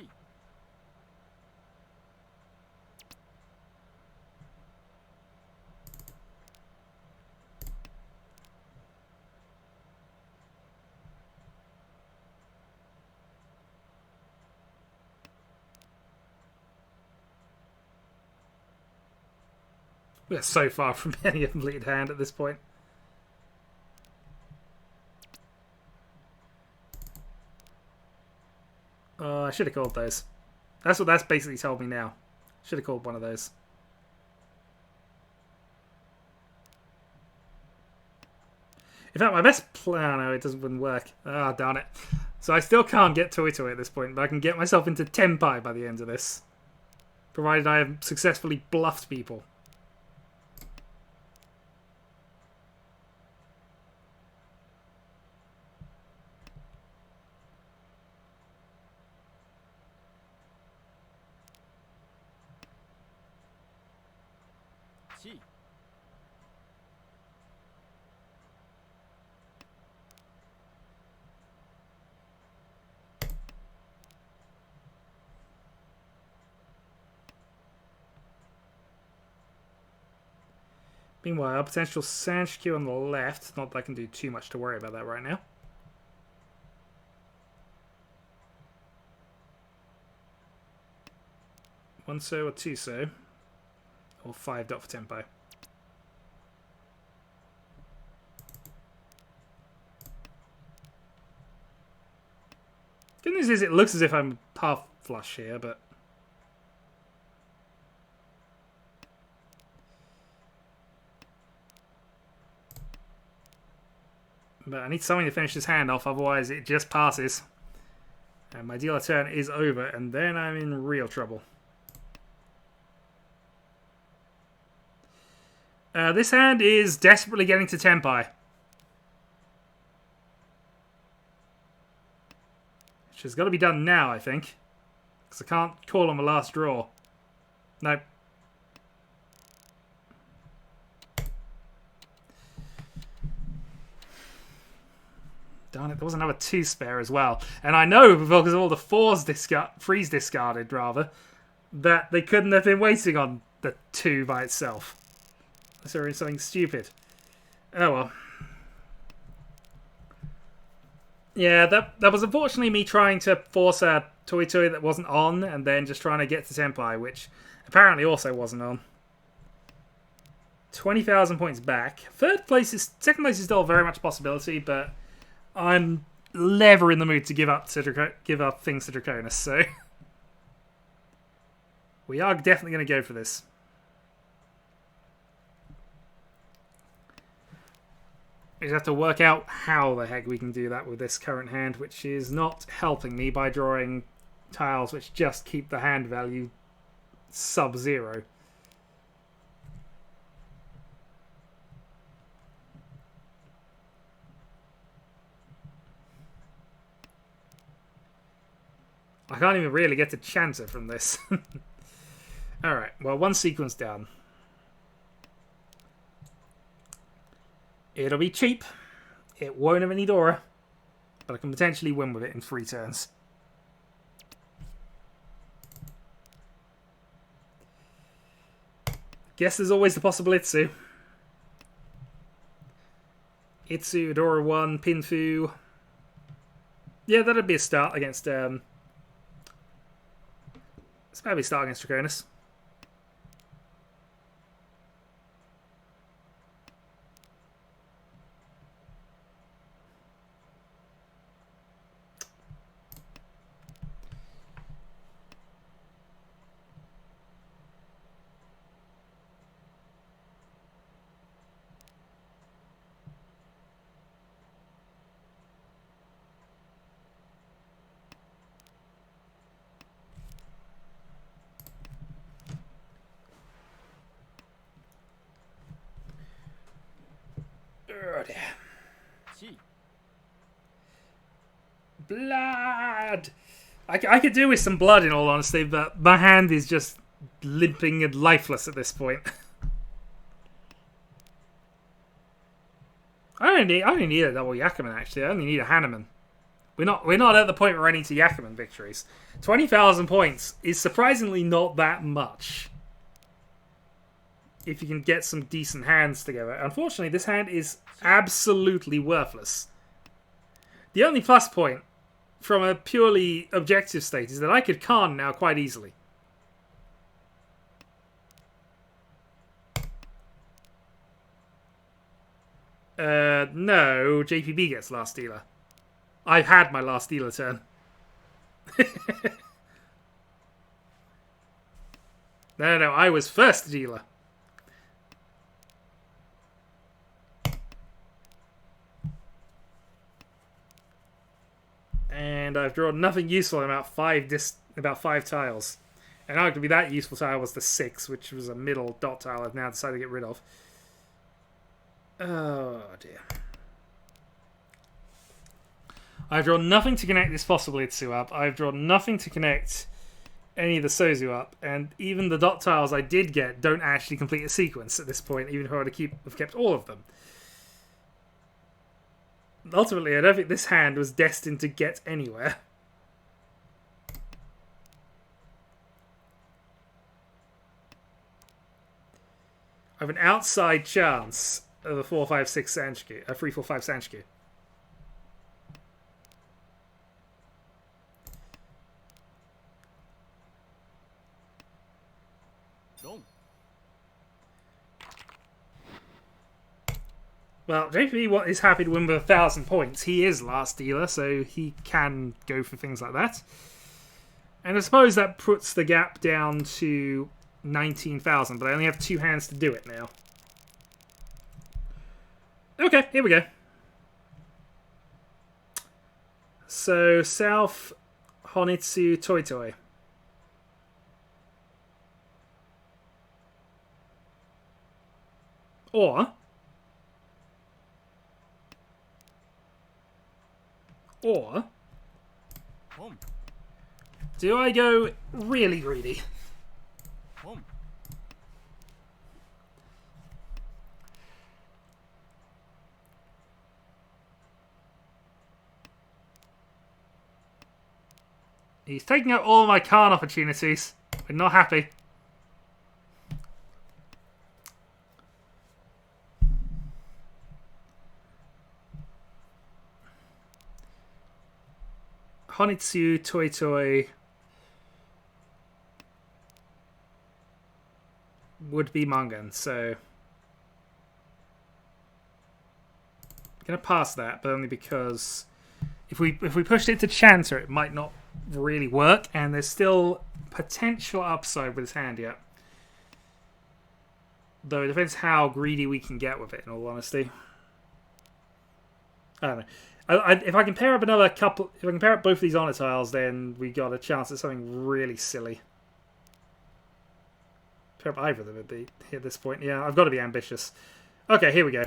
Speaker 1: We're so far from getting a complete hand at this point. I should have called those. That's what that's basically told me now. Should have called one of those. In fact, my best plan... No, it wouldn't work. Ah, darn it. So I still can't get Toy Toy at this point, but I can get myself into Tenpai by the end of this. Provided I have successfully bluffed people.
Speaker 3: Chi.
Speaker 1: Meanwhile, potential Sanshikyu on the left. Not that I can do too much to worry about that right now. One so or two so. Or 5 dot for tempo. Good news is it looks as if I'm half flush here, but... But I need something to finish this hand off, otherwise it just passes. And my dealer turn is over, and then I'm in real trouble. This hand is desperately getting to Tenpai. Which has got to be done now, I think. Because I can't call on the last draw. Nope. Darn it, there was another 2 spare as well. And I know, because of all the freeze discarded, rather, that they couldn't have been waiting on the 2 by itself. Unless they were in something stupid. Oh well. Yeah, that was unfortunately me trying to force a Toy Toy that wasn't on, and then just trying to get to Tenpai, which apparently also wasn't on. 20,000 points back. Second place is still very much a possibility, but I'm never in the mood to give up things to Draconis, so we are definitely going to go for this. We just have to work out how the heck we can do that with this current hand, which is not helping me by drawing tiles which just keep the hand value sub-zero. I can't even really get to Chancer from this. Alright, well, one sequence down. It'll be cheap. It won't have any Dora. But I can potentially win with it in 3 turns. Guess there's always the possible Itsu. Itsu, Dora 1, Pinfu. Yeah, that'd be a start against... It's maybe a start against Draconis. Oh dear.
Speaker 3: Chi.
Speaker 1: Blood! I could do with some blood in all honesty, but my hand is just limping and lifeless at this point. only need a double Yakuman actually. I only need a Hanneman. We're not at the point where I need to Yakuman victories. 20,000 points is surprisingly not that much. If you can get some decent hands together. Unfortunately, this hand is absolutely worthless. The only plus point from a purely objective state is that I could Khan now quite easily. No, JPB gets last dealer. I've had my last dealer turn. No, I was first dealer. And I've drawn nothing useful in about five tiles. And arguably that useful tile was the 6, which was a middle dot tile I've now decided to get rid of. Oh dear. I've drawn nothing to connect this fossil Itsu up. I've drawn nothing to connect any of the Sozu up. And even the dot tiles I did get don't actually complete a sequence at this point, even if I were to have kept all of them. Ultimately, I don't think this hand was destined to get anywhere. I have an outside chance of a 4-5-6 Sanshku, a 3-4-5 Sanshku. Well, JP is happy to win with 1,000 points. He is last dealer, so he can go for things like that. And I suppose that puts the gap down to 19,000, but I only have 2 hands to do it now. Okay, here we go. So, South, Honitsu, Toi Toi. Or do I go really greedy? He's taking out all my Khan opportunities. We're not happy. Honitsu, Toi Toi would be Mangan, so I'm gonna pass that, but only because if we pushed it to Chanter, it might not really work, and there's still potential upside with his hand yet. Though it depends how greedy we can get with it, in all honesty. I don't know. If I can pair up another couple, if I can pair up both of these honor tiles, then we got a chance at something really silly. Pair up either of them would be at this point. Yeah, I've got to be ambitious. Okay, here we go.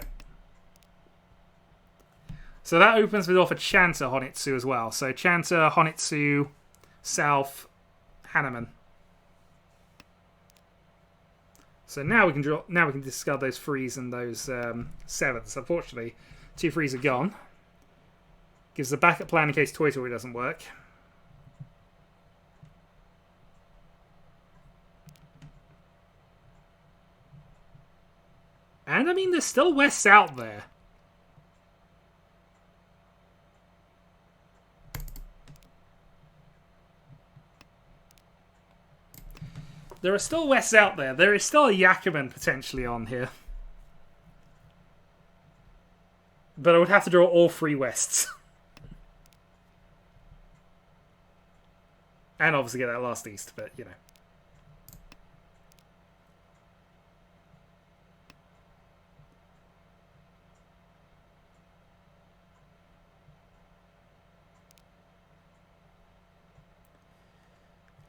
Speaker 1: So that opens me off a Chanter Honitsu as well. So Chanter, Honitsu, South, Hanneman. So now we can draw. Now we can discard those 3s and those 7s. Unfortunately, 2 3s are gone. Gives the backup plan in case Toi Toi doesn't work. And I mean, there's still Wests out there. There are still Wests out there. There is still a Yakuman potentially on here. But I would have to draw all 3 Wests. And obviously get that last East, but you know.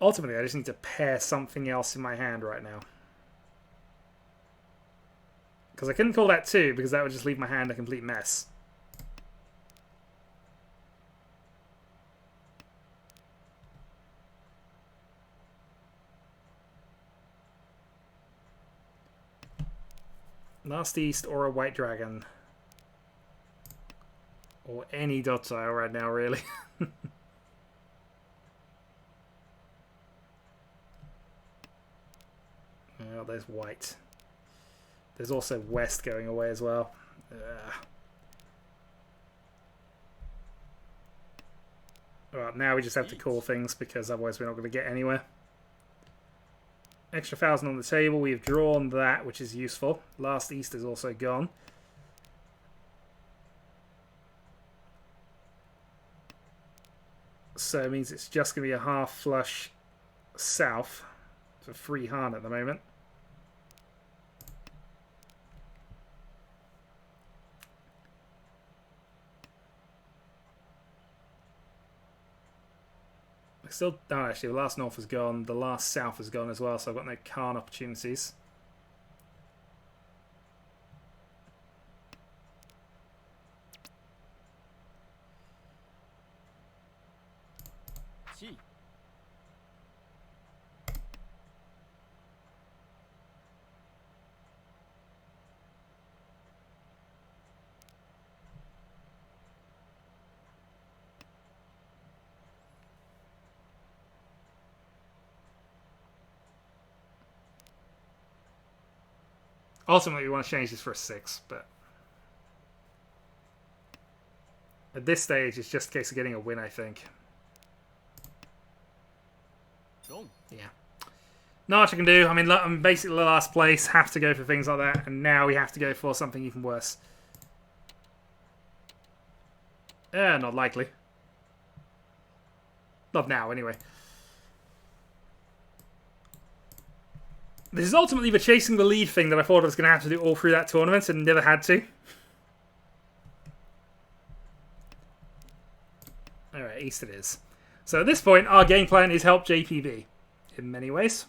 Speaker 1: Ultimately, I just need to pair something else in my hand right now. Because I couldn't call that 2, because that would just leave my hand a complete mess. Last East or a White Dragon. Or any dot tile right now, really. Oh, there's white. There's also west going away as well. Well, now we just have to call things because otherwise we're not going to get anywhere. Extra 1,000 on the table. We've drawn that, which is useful. Last east is also gone. So it means it's just going to be a half flush south for free Han at the moment. Still, no, actually, the last north is gone. The last south is gone as well, so I've got no Khan opportunities.
Speaker 3: Chi.
Speaker 1: Ultimately, we want to change this for a 6, but at this stage, it's just a case of getting a win, I think.
Speaker 3: Long.
Speaker 1: Yeah. Not much I can do. I mean, I'm basically the last place, have to go for things like that, and now we have to go for something even worse. Not likely. Not now, anyway. This is ultimately the chasing the lead thing that I thought I was going to have to do all through that tournament and never had to. Alright, east it is. So at this point, our game plan is help JPB in many ways.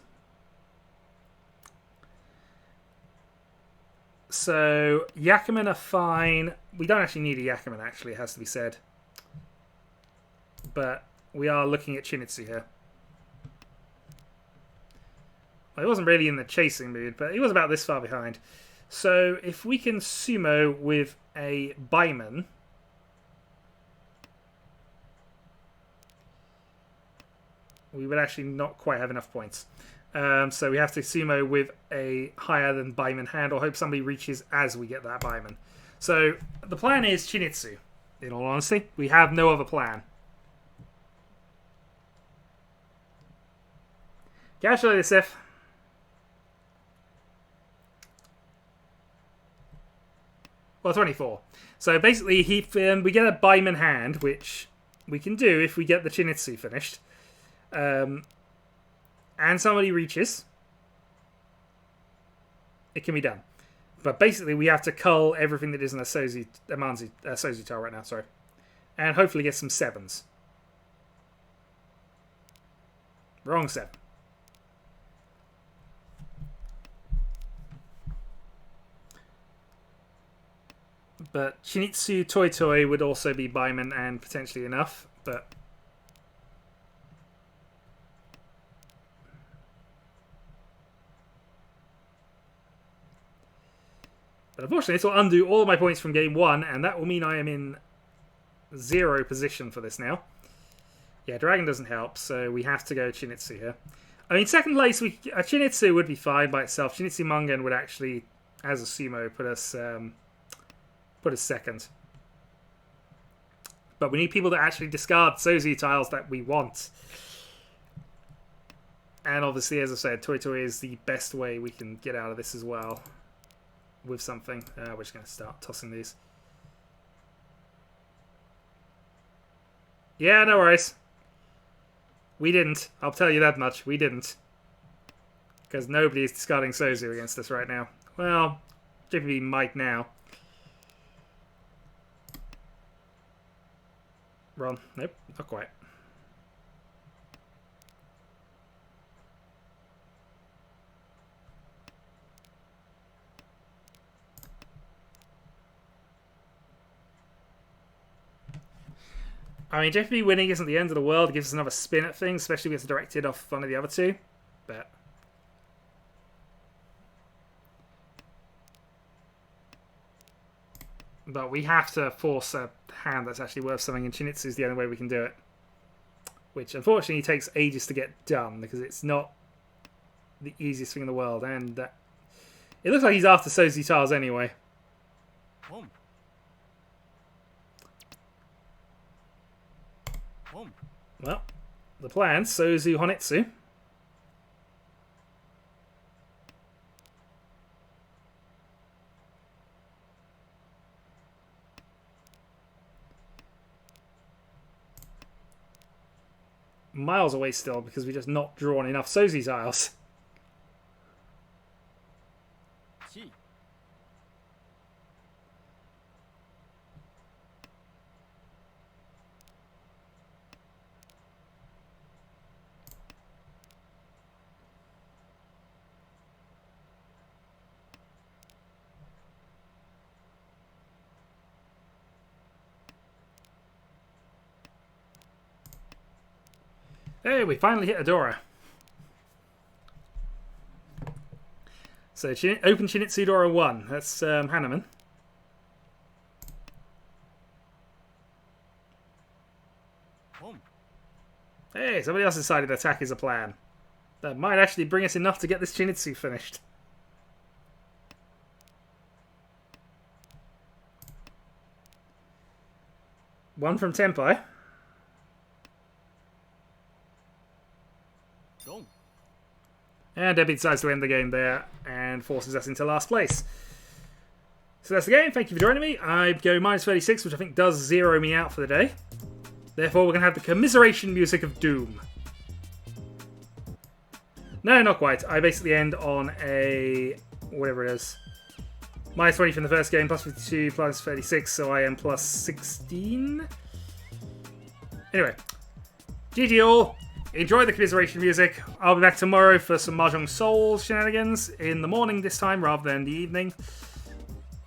Speaker 1: So, Yakumen are fine. We don't actually need a Yakumen, actually, it has to be said. But we are looking at Chinitsu here. Well, he wasn't really in the chasing mood, but he was about this far behind. So if we can sumo with a Baiman, we would actually not quite have enough points. So we have to sumo with a higher than Baiman hand, or hope somebody reaches as we get that Baiman. So the plan is Chinitsu, in all honesty. We have no other plan. Casually this if. Well, 24. So basically, we get a Baiman hand, which we can do if we get the Chinitsu finished. And somebody reaches. It can be done. But basically, we have to cull everything that isn't a Sozu tile right now, sorry. And hopefully get some 7s. Wrong 7. But Chinitsu Toy Toy would also be Baiman and potentially enough, but unfortunately this will undo all of my points from game 1, and that will mean I am in 0 position for this now. Yeah, Dragon doesn't help, so we have to go Chinitsu here. I mean, second place, Chinitsu would be fine by itself. Chinitsu Mangan would actually, as a sumo, put us second. But we need people that actually discard Sozu tiles that we want. And obviously, as I said, Toy Toy is the best way we can get out of this as well. With something. We're just going to start tossing these. Yeah, no worries. We didn't. I'll tell you that much. We didn't. Because nobody is discarding Sozu against us right now. Well, JPB might now. Run. Nope, not quite. I mean, JFB winning isn't the end of the world. It gives us another spin at things, especially if it's directed off one of the other two. But But we have to force a hand that's actually worth something, and Chinitsu is the only way we can do it. Which, unfortunately, takes ages to get done, because it's not the easiest thing in the world. And it looks like he's after Sozi tiles anyway.
Speaker 3: Home. Home.
Speaker 1: Well, the plan, Sozu Honitsu. Miles away still because we just not drawn enough Sozi tiles.
Speaker 3: Chi.
Speaker 1: Hey, we finally hit Adora. So open Chinitsu Dora 1. That's Hanneman.
Speaker 3: Home.
Speaker 1: Hey, somebody else decided attack is a plan. That might actually bring us enough to get this Chinitsu finished. One from Tenpai.
Speaker 3: Dong.
Speaker 1: And Debbie decides to end the game there and forces us into last place. So that's the game. Thank you for joining me. I go minus 36, which I think does zero me out for the day. Therefore, we're going to have the commiseration music of doom. No, not quite. I basically end on a... whatever it is. Minus 20 from the first game, plus 52, plus 36, so I am plus 16. Anyway. GG all. Enjoy the commiseration music. I'll be back tomorrow for some Mahjong Soul shenanigans in the morning this time rather than the evening.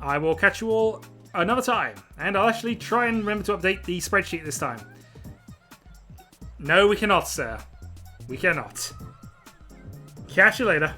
Speaker 1: I will catch you all another time. And I'll actually try and remember to update the spreadsheet this time. No, we cannot, sir. We cannot. Catch you later.